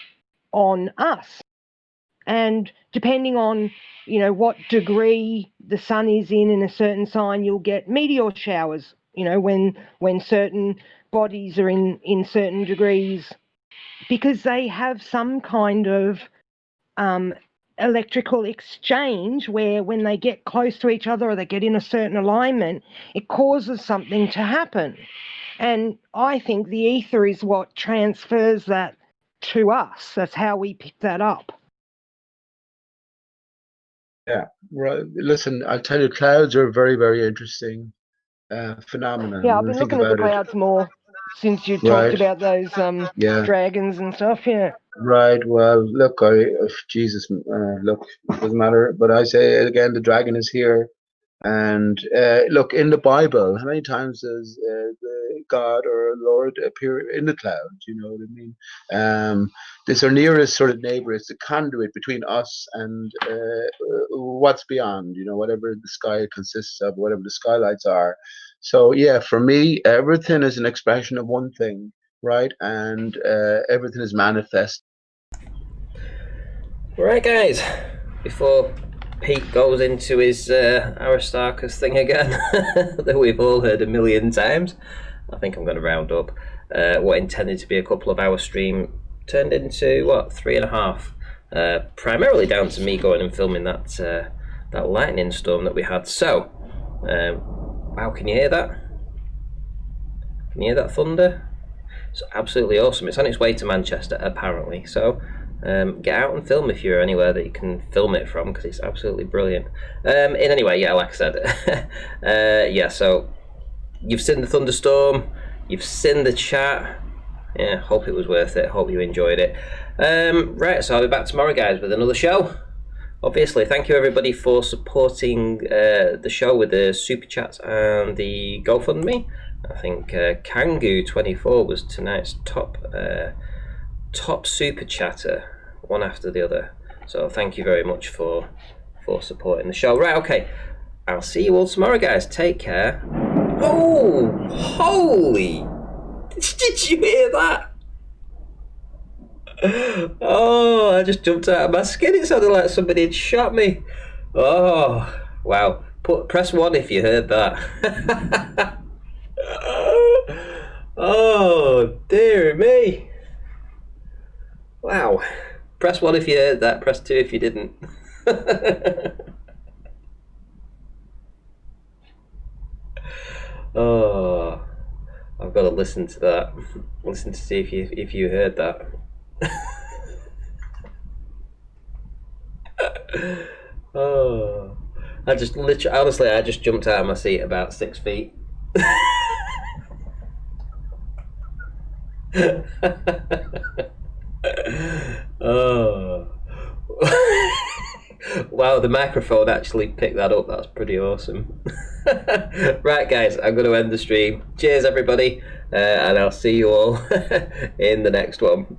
on us. And depending on, what degree the sun is in a certain sign, you'll get meteor showers, when certain bodies are in certain degrees, because they have some kind of electrical exchange where when they get close to each other or they get in a certain alignment, it causes something to happen. And I think the ether is what transfers that to us. That's how we pick that up. Yeah, right. Listen, I'll tell you, clouds are a very, very interesting phenomenon. Yeah, I've been looking at the clouds more since you talked about those dragons and stuff. Yeah. Right. Well, look, Jesus, look, it doesn't matter. But I say it again, the dragon is here. And look, in the Bible, how many times does the God or Lord appear in the clouds? You know what I mean? This our nearest sort of neighbor. It's the conduit between us and what's beyond. You know, whatever the sky consists of, whatever the skylights are. So yeah, for me, everything is an expression of one thing, right? And everything is manifest. Right, guys. Before Pete goes into his Aristarchus thing again, that we've all heard a million times, I think I'm going to round up. What intended to be a couple of hour stream turned into, what, 3.5. Primarily down to me going and filming that lightning storm that we had. So, wow, can you hear that? Can you hear that thunder? It's absolutely awesome. It's on its way to Manchester, apparently. So, get out and film if you're anywhere that you can film it from, because it's absolutely brilliant. Anyway, yeah, like I said, yeah, so you've seen the thunderstorm, you've seen the chat. Yeah, hope it was worth it. Hope you enjoyed it. Right, so I'll be back tomorrow, guys, with another show. Obviously, thank you everybody for supporting the show with the super chats and the GoFundMe. I think Kangu24 was tonight's top super chatter, one after the other. So thank you very much for supporting the show. Right, okay. I'll see you all tomorrow, guys. Take care. Oh, holy! Did you hear that? Oh, I just jumped out of my skin. It sounded like somebody had shot me. Oh, wow. Press 1 if you heard that. Oh, dear me. Wow. Press 1 if you heard that. Press 2 if you didn't. Oh, I've got to listen to that. Listen to see if you heard that. Oh, I just literally, honestly, I just jumped out of my seat about 6 feet. Oh. Wow, the microphone actually picked that up. That's pretty awesome. Right, guys, I'm going to end the stream. Cheers, everybody, and I'll see you all in the next one.